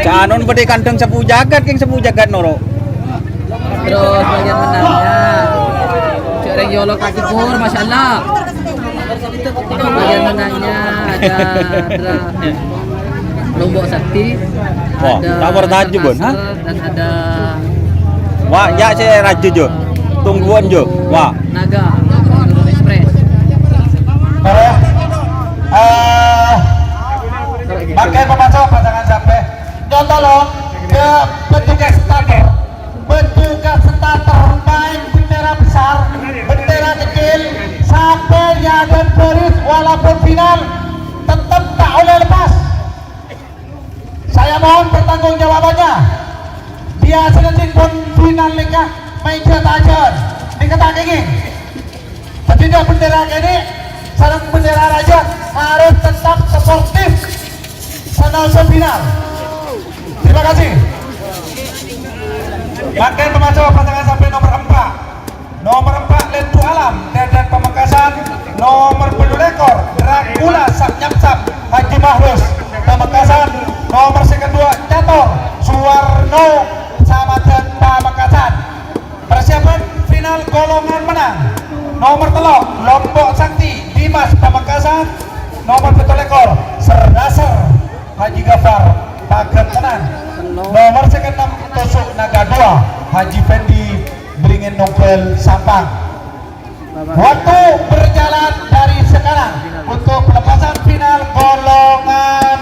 Canon bade kantong sapu jagat noro. Terus bagian menangnya Coreng Yolo kaki pur, Masya Allah. Bagian menangnya ada Lombok Sakti, Wah, ada tawar taju, Bon, ha? dan ada Wah, ya saya raju jo. Tungguan jo. Wah. Naga Turun Express. Pakai pemasok pasangan sampai tolong ke petugas starter main bendera besar, bendera kecil, sampai yang ada beris walaupun final tetap tak boleh lepas. Saya mohon pertanggung jawabannya. Dia sedang pun final liga main tajan di kata gigi. Tidak bendera ini, sarang bendera raja harus tetap sportif. Sampai final. Terima kasih. Pakai pemasok pasangan sampai nomor 4. Nomor 4 Lentu Alam Deden Pamekasan. Nomor 10 ekor Dracula Sap Nyapsap Haji Mahrus Pamekasan. Nomor kedua Cator Suwarno Samatan Pamekasan. Persiapan final golongan menang. Nomor telok Lombok Sakti Dimas Pamekasan. Nomor 7 ekor Serdaser Haji Gafar Paket Tenan. Nomor 6 Tusuk Naga 2 Haji Fendi Beringin Novel Sampang. Waktu berjalan dari sekarang untuk pelepasan final golongan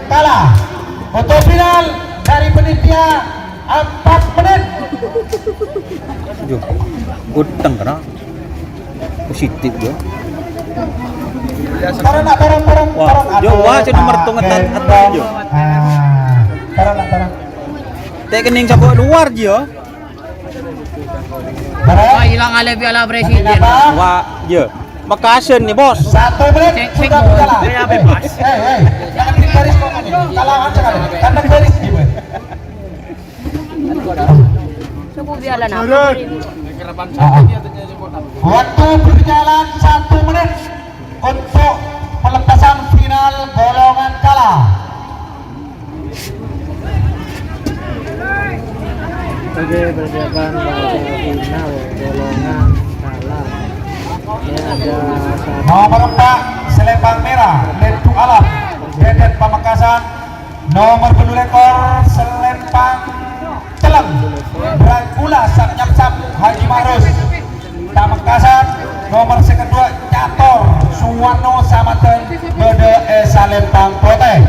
kalah. Untuk final dari penitia 4 menit. Jo. Utang kana. Positif jo. Tarang. Wah, jo wah si nomor tungetan atas jo. Tarang. Teh kening sabuk luar jo. Wah, hilang alih piala presiden. Wah, je. Makasen nih, Bos. 1 menit Cek sudah bos. berjalan. Saya bebas. Jangan di garis ngomongin. Kalangan sekali. Karena garis gimana? Suku bialan apa? Waktu berjalan 1 menit untuk pelepasan final golongan kalah. Oke, persiapan pada final golongan kalah. Ini ada Nomor 4 Selempang Merah Lentu Alam Deden Pamekasan. Nomor 10 ekor Selempang Celeng Dracula Sap Nyapsap Haji Mahrus Pamekasan. Nomor kedua Cator Suwarno Samatan Bede Salempang Prote.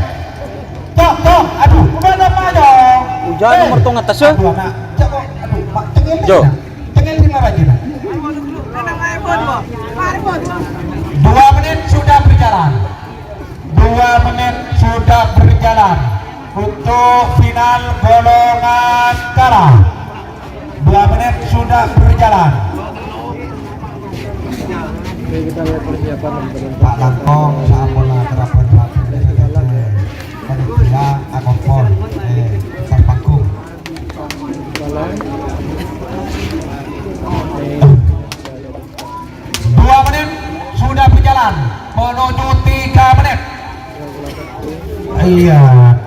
Toh, aduh, mana maju? Ujar nomor tong atas ya. Aduh, nak, aduh, mak cengil Jo. Cengil di mana lagi? 2 menit sudah berjalan. 2 menit sudah berjalan untuk final golongan kalah. 2 menit sudah berjalan. kita lihat persiapan Pak Langkong, Saapola, Terapan, Panitia, Akompol, Sarpangkung. 2 menit sudah berjalan menuju 3 menit. Iya,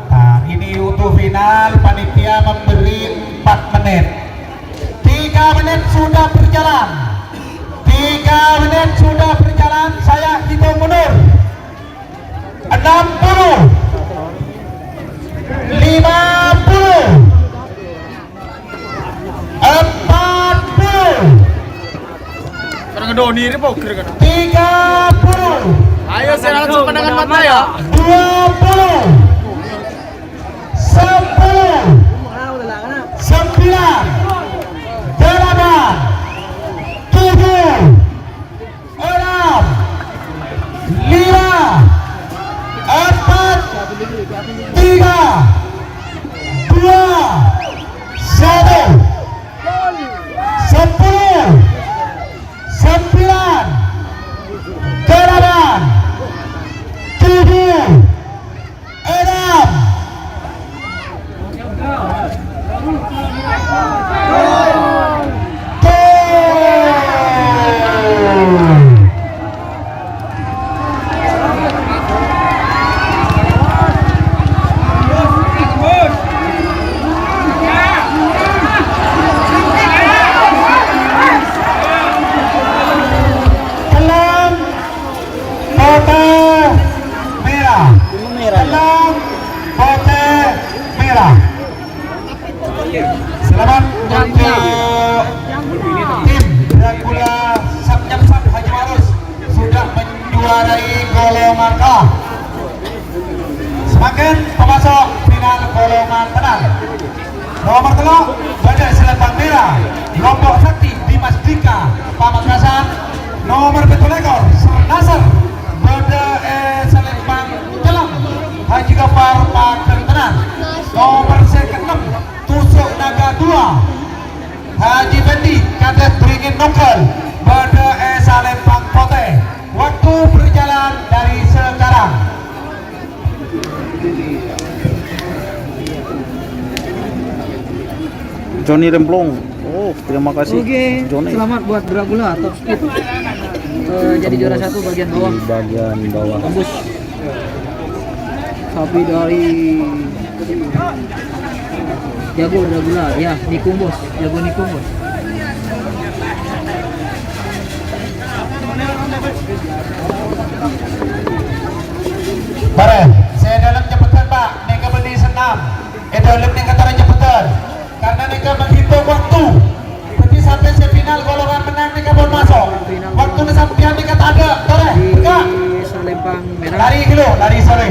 nah ini untuk final panitia memberi 4 menit. 3 menit sudah berjalan. 3 menit sudah berjalan. Saya hitung mundur. 60, 50, 40, Karena ngedoni ini po, kira-kira. 30, Ayo saya langsung pandangan mata ya. 20, 10, 9, 8, 7, 6, 5, 4, 3, 2, 1, 10, 9, 8, 7, 6, 5, 4, 3, 2, 1. merah. Selamat untuk tim Dracula Sabnyapsat Haji Marus sudah menjuarai golongan A. Semakin pemasok final golongan tenang. Nomor telok Badai Selempang Merah, Lombok Sakti Dimas Dika Pamekasan. Nomor betul ekor Nasar Badai Selempang Telang Haji Gafar Pakentenan. Nomor second 6 Tusuk Naga 2 Haji Fendi Kades Beringin Nongkel Badai Selempang Pote. Waktu berjalan dari sekarang. Johnny Remblong. Oh, terima kasih. Oke, Johnny. selamat buat Dracula top speed. Jadi juara 1 bagian bawah. Di bagian bawah. Tembus. Sapi dari Jago Dracula, ya Nikung bos, Jago Nikung bos. Bare, saya dalam jemputan Pak, neka beli senam. Dalam neka tarik jemputan. Karena neka menghitung waktu. Berarti sampai semifinal golongan menang neka pun masuk. Waktu sampai neka tak ada, boleh? Enggak. Di Selempang Merah. Lari kilo, lari sore.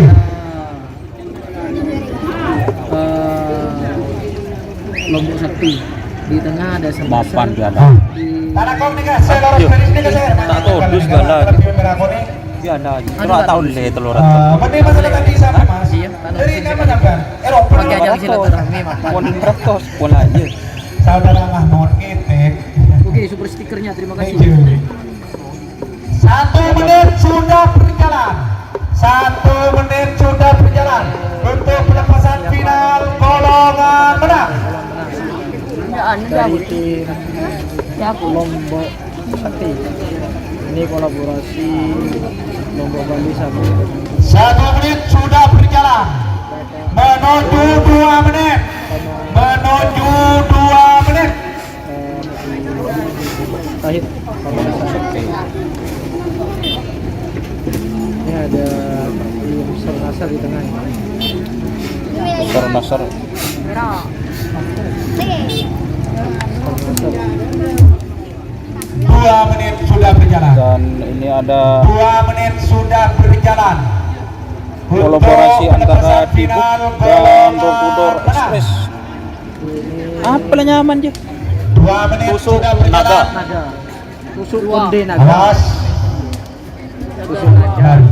Lombok Sakti. Di tengah ada Mapan dia ada. Tanah kau neka, saya lorong garis neka saya. Tak tahu, dus gala. Merah kuning. Dia ada. Tidak tahu le telur Mending masalah tadi siapa mas? Iya, Dari kamu sampai? Eropa. Pakai ajang silaturahmi mapan. Pon ratos pola aja. Saudara Mahmud Ketek. Oke, super stikernya terima kasih. 1 menit sudah berjalan. 1 menit sudah berjalan untuk pelepasan final golongan menang. Dari tim Lombok Sakti. Ini kolaborasi Lombok Bali sama 1 menit sudah berjalan menuju 2 menit. Menuju 2 menit. Tahit. Ini ada Besar Nasar di tengah. Besar Nasar. Merah. 2 menit sudah berjalan. Dan ini ada 2 menit sudah berjalan. kolaborasi Untuk antara pelepasan Dibuk final dan golongan Borobudur menang. Express. Apa lah nyaman je? 2 menit Tusuk sudah naga. berjalan. Naga. Tusuk konde naga. Awas. Tusuk naga.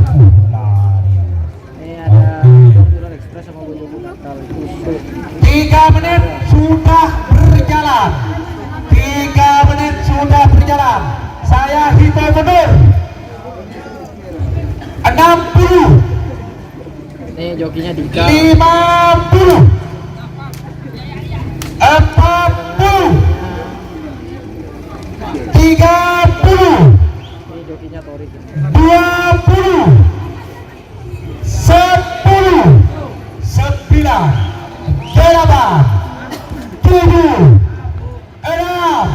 Ini ada Borobudur Express sama Borobudur Natal. Tusuk. 3 menit sudah berjalan. 3 menit sudah berjalan. Saya hitung mundur. 60, Ini jokinya Dika. 50, 40, 30, Ini jokinya Torik. 20, 10, 9, 8, 7, 6,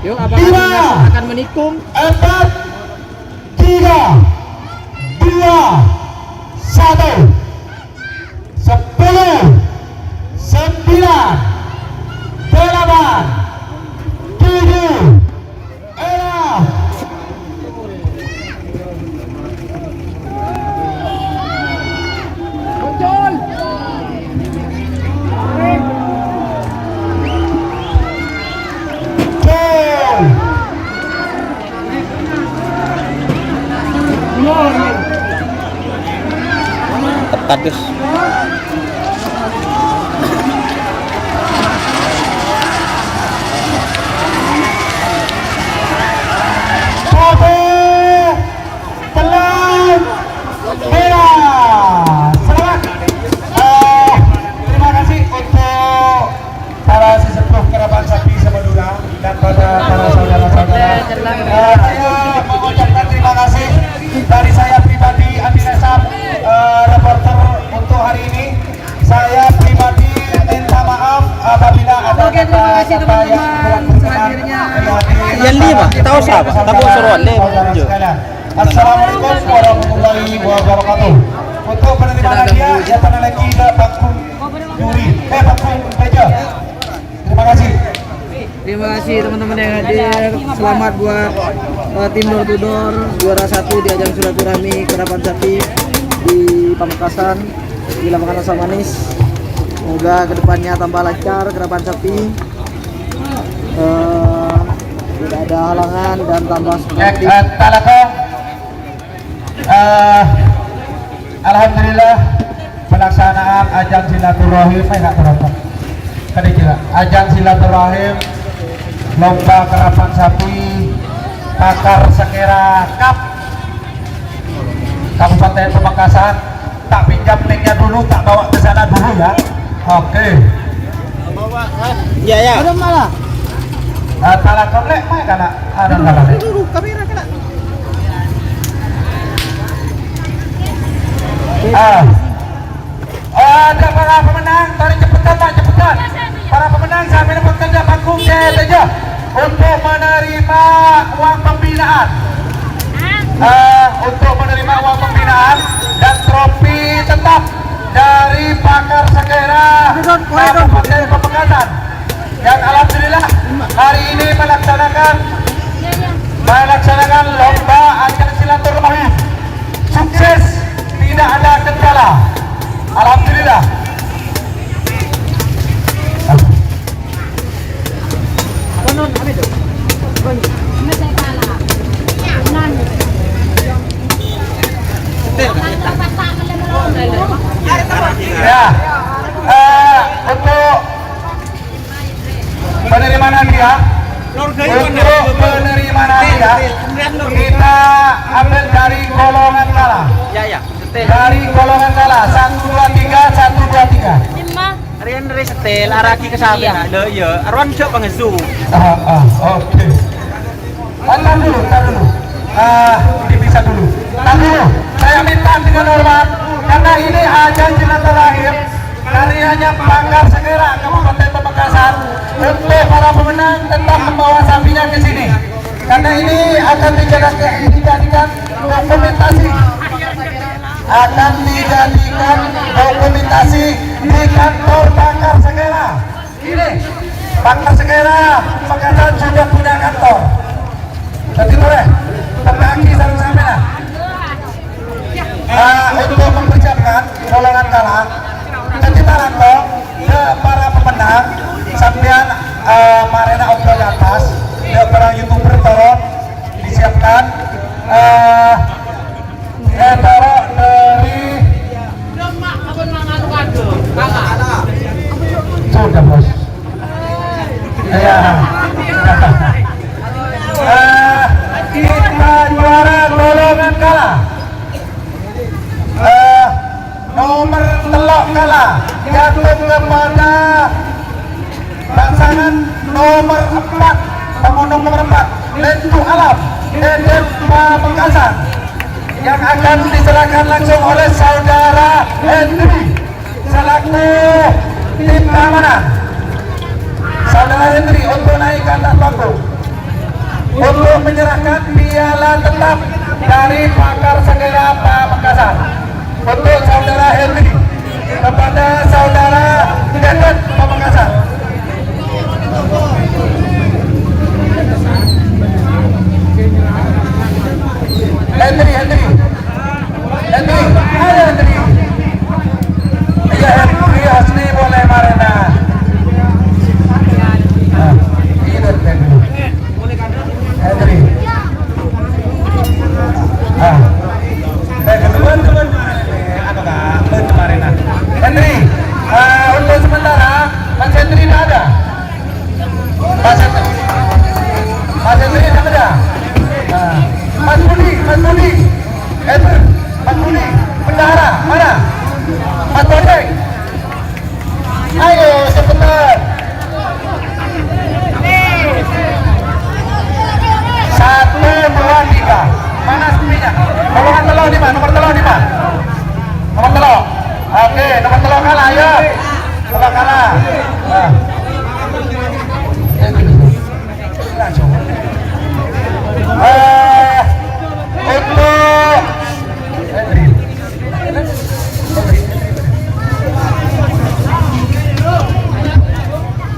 Yuk, apakah Lima. Nasar akan menikung? 4, 3, 2, 1, 10, 9, 8, 7, 6. Tadus. Terima kasih untuk para sesepuh kerabat sapi Semadura dan pada para saudara-saudara. Saya mengucapkan terima kasih dari saya pribadi Andi Resap, reporter untuk hari ini. Saya pribadi minta maaf apabila ada Oke, terima kasih kata-kata yang teman-teman kurang berkenan sehadirnya. Yang lima, tahu siapa? Tahu seruan le. Assalamualaikum warahmatullahi wabarakatuh. Untuk penerima hadiah, ya lagi bakung juri. kasih teman-teman yang hadir. Selamat buat tim Door to Door juara 1 di ajang silaturahmi Kerapan Sapi di Pamekasan di lapangan Asam Manis. Semoga kedepannya tambah lancar Kerapan Sapi. Tidak ada halangan dan tambah sportif. Talakong, alhamdulillah pelaksanaan ajang silaturahim ajang silaturahim lomba Kerapan Sapi Pakar Sekera Cup Kabupaten Pamekasan. Tak pinjam linknya dulu, tak bawa ke sana dulu ya. Oke. Ya ya. Ada malah. Talakong lek mana kana? Ada kana lek. Dulu kamera kena. Ada para pemenang, tarik cepetan Pak, cepetan. Para pemenang saya mendapatkan panggung saja untuk menerima uang pembinaan. Untuk menerima uang pembinaan dan trofi tetap dari Pakar Sekera Kabupaten Pamekasan yang alhamdulillah hari ini melaksanakan lomba ajang silaturahmi sukses, tidak ada kendala. Alhamdulillah. Ya, untuk penerimaan hadiah, kita ambil dari golongan kalah. Ya. Dari golongan kalah 123 123. Rian dari setel araki ke samping ada ya. Arwan coba pengesu. Oke. Tahan dulu. Ini bisa dulu. Tahan dulu. Saya minta dengan hormat karena ini ajang silaturahim karyanya Pakar Sekera Kabupaten Pamekasan. Untuk para pemenang tetap membawa sapinya ke sini. Karena ini akan dijadikan dokumentasi di kantor Pakar Sekera. Ini Pakar Sekera Pamekasan sudah punya kantor. Jadi boleh kaki sama-sama untuk mempersiapkan golongan kalah. Jadi talanto ke para pemenang sampean marena obrol di atas ke para youtuber tolong disiapkan taruh dari sudah bos ya. Kita juara golongan kalah nomor telok kalah jatuh kepada pasangan nomor 4 Lentu Alam Deden Pamekasan yang akan diserahkan langsung oleh saudara Hendri selaku tim keamanan. Saudara Hendri untuk naik ke atas panggung untuk menyerahkan piala tetap dari Pakar Sekera Pamekasan untuk saudara Hendri kepada saudara Deden Pamekasan. Hendri, ayo Hendri. Iya Hendri asli boleh marena. Ini dulu. Hendri. Teman-teman marena. Hendri, untuk sementara Mas Hendri tidak ada. Mas Hendri tidak ada. Mas Budi, bendahara, mana? Mas Bodeng, ayo cepetan. 1, 2, 3. Mana sepinya? Nomor telur di mana? Nomor telur. Oke, nomor telur kalah, ayo. Telur kalah.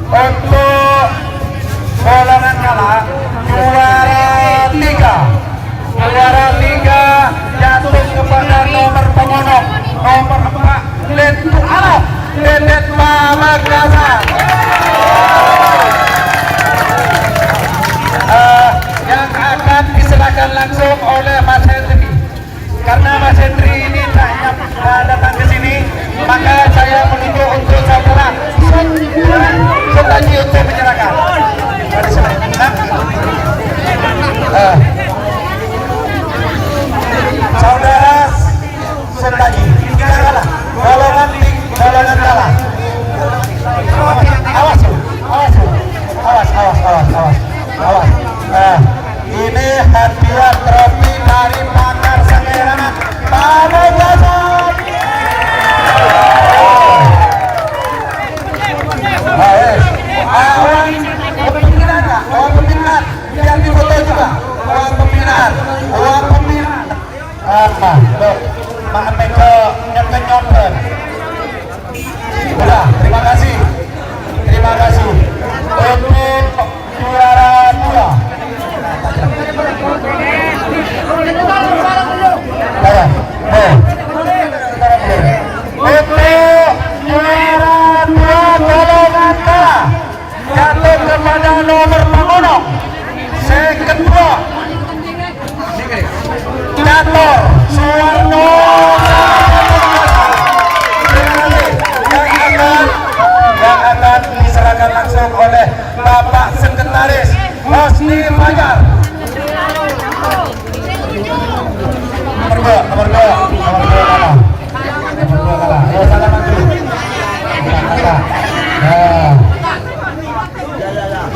Untuk golongan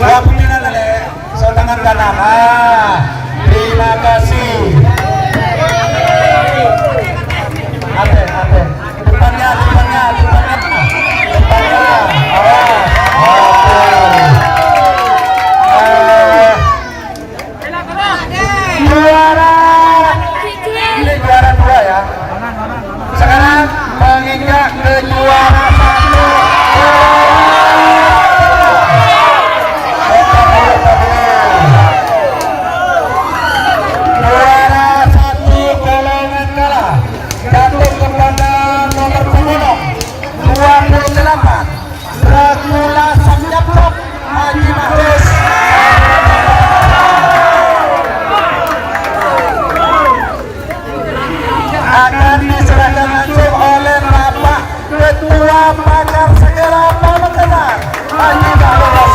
Dua pembina lele, so tangan kanan. Terima kasih. Ate. Depannya. Awas. Juara. Ini juara 2 ya. Sekarang menginjak ke juara 1. Juara 1 golongan kalah jatuh kepada nomor punggung 28 Dracula Samjapsop Haji Mahfuz. Akan diserahkan langsung oleh Bapak Ketua Pakar Segera Pamekasan Haji Mahfuz.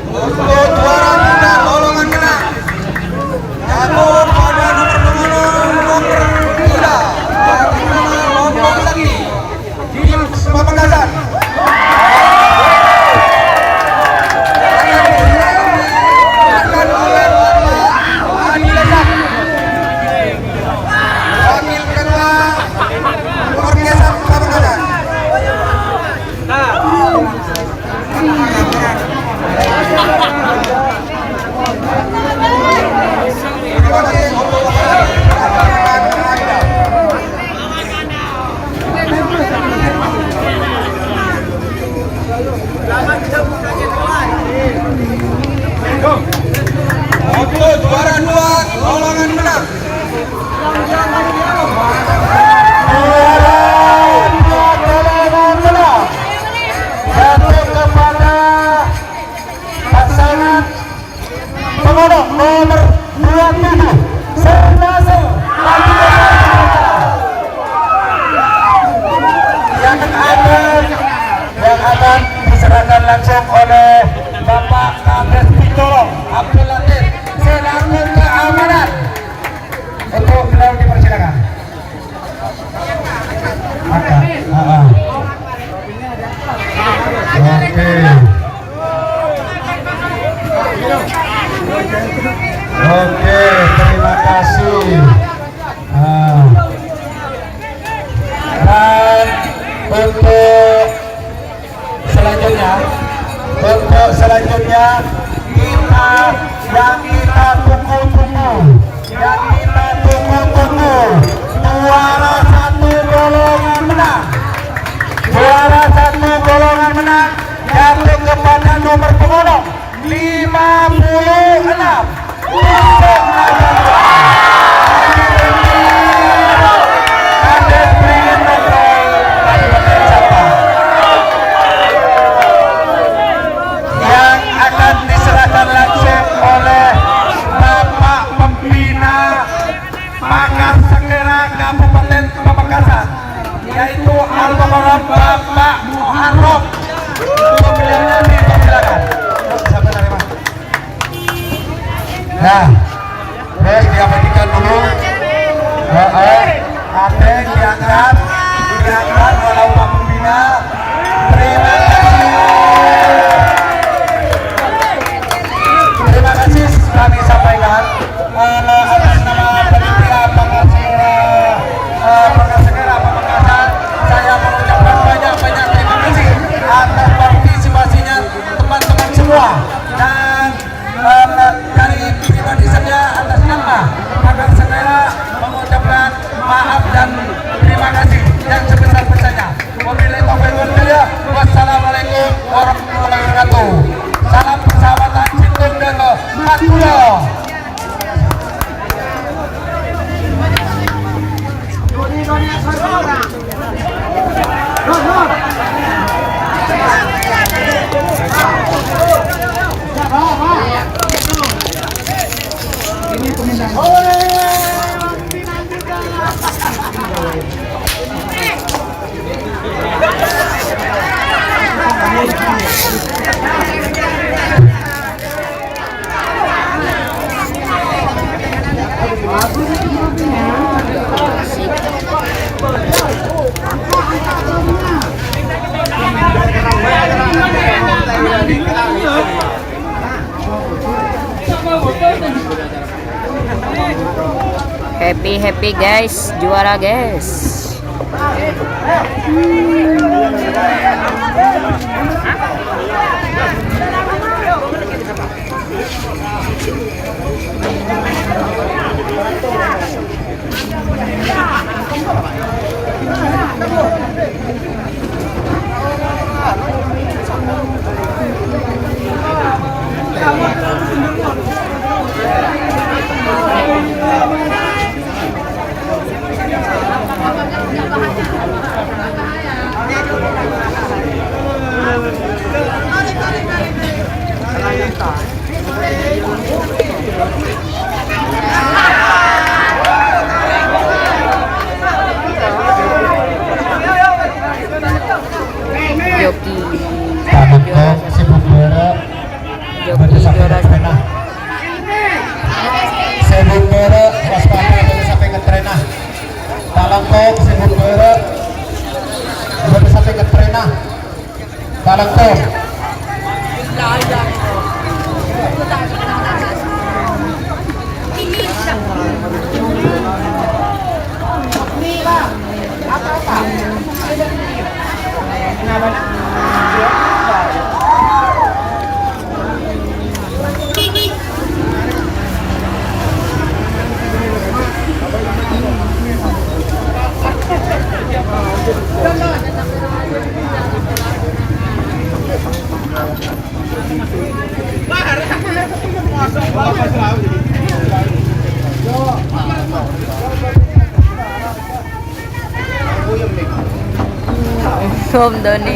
Untuk juara muda golongan kena jatuh pada nomor punggung nomor 3 bagi nama Lombok Lagi di Pamekasan. Akan oleh Bapak Adi Lesak, Wakil Ketua Orkestra Pamekasan. Terima kasih untuk juara 2 golongan menang. Jatuh kepada pasangan pengolok nomor 27 Senase yang akan diserahkan langsung oleh Bapak Kades Pitolong Abdul Latif selaku keamanan. Untuk beliau dipersilakan. Oke, terima kasih. Dan untuk selanjutnya kita tunggu-tunggu juara 1 golongan menang jatuh kepada nomor punggung 56 Kades Beringin Nongkrong Kabupaten Sabah yang akan diserahkan langsung oleh Bapak Pembina Pakar Segera Kabupaten Pamekasan, yaitu Almarhum Bapak Muharram. Pembeliannya dipersilakan. Nah, terus diabadikan dulu. Ate diangkat oleh Pak Pembina. Terima kasih kami sampaikan atas nama panitia Pakar Segera Pamekasan. Saya mengucapkan banyak terima kasih atas partisipasinya teman-teman semua, dan dari pribadi saya atas nama Pakar Segera mengucapkan maaf dan terima kasih yang sebesar-besarnya. Wabillahi taufiq wal hidayah. Wassalamualaikum warahmatullahi wabarakatuh. Salam persahabatan Citung Dego Matulo. Ini pemenang. Happy guys, juara guys. Joki juara satu. Sibuk Bere waspada jangan sampai ke trenah. Talangkong Sibuk Bere jangan sampai ke trenah. Talangkong Om Doni.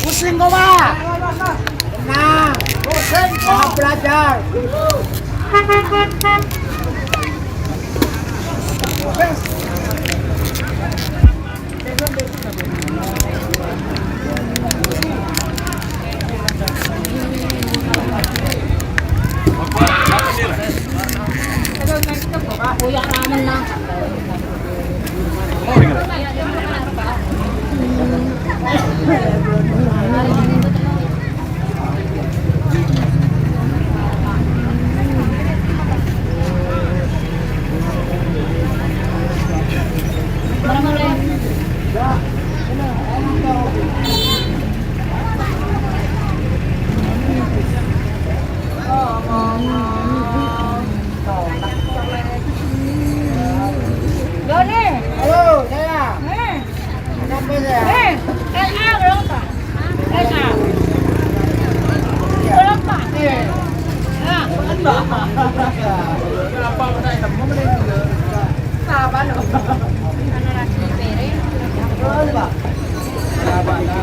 Pusing kau pak. Nah, pusing kau belajar. Kuya naman na. Doni. Halo, saya. Sampai saya. LA berapa? LA. Berapa? Nah, Apa benar itu? Mau beli juga. Apa lo? ano na si Pere? Oh, di ba? Apa na?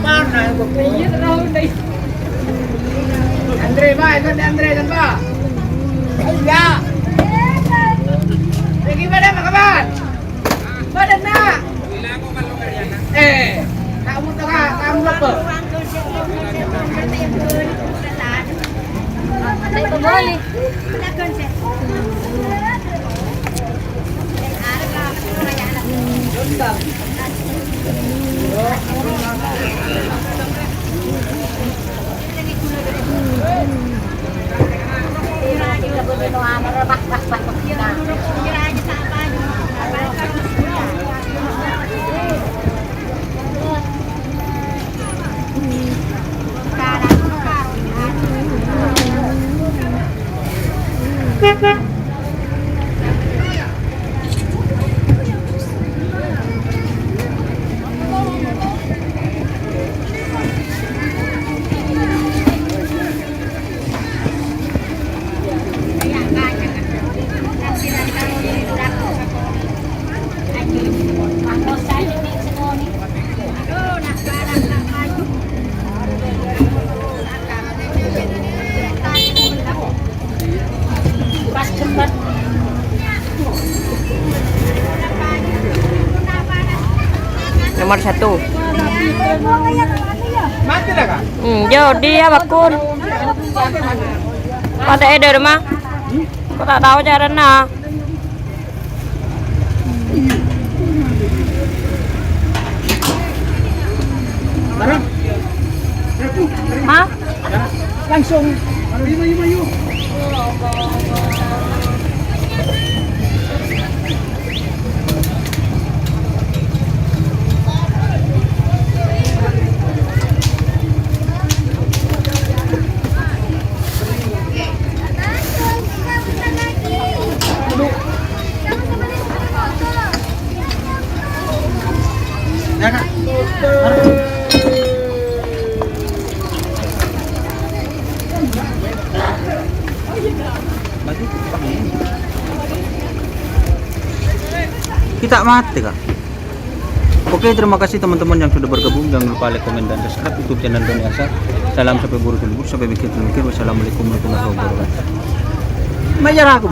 Mana yang buktinya terlalu tinggi. Andre, ba? Ito ni Andre, dan ba? Iya. Lagi pada makaban? Badan na. Kamu tengah, kamu apa? Ito boli. Nomor 1. Mati dah kak? Jody ya bakun. Pada eder mah. Kau tak tahu caranya. Barang? Hah? Langsung. Mayu. Ya kak. Kita mati kak. Oke, terima kasih teman-teman yang sudah bergabung. Jangan lupa like, komen, dan subscribe YouTube channel Doni Asa. Salam sampai buruk dulu, sampai bikin. Wassalamualaikum warahmatullahi wabarakatuh. Majar aku.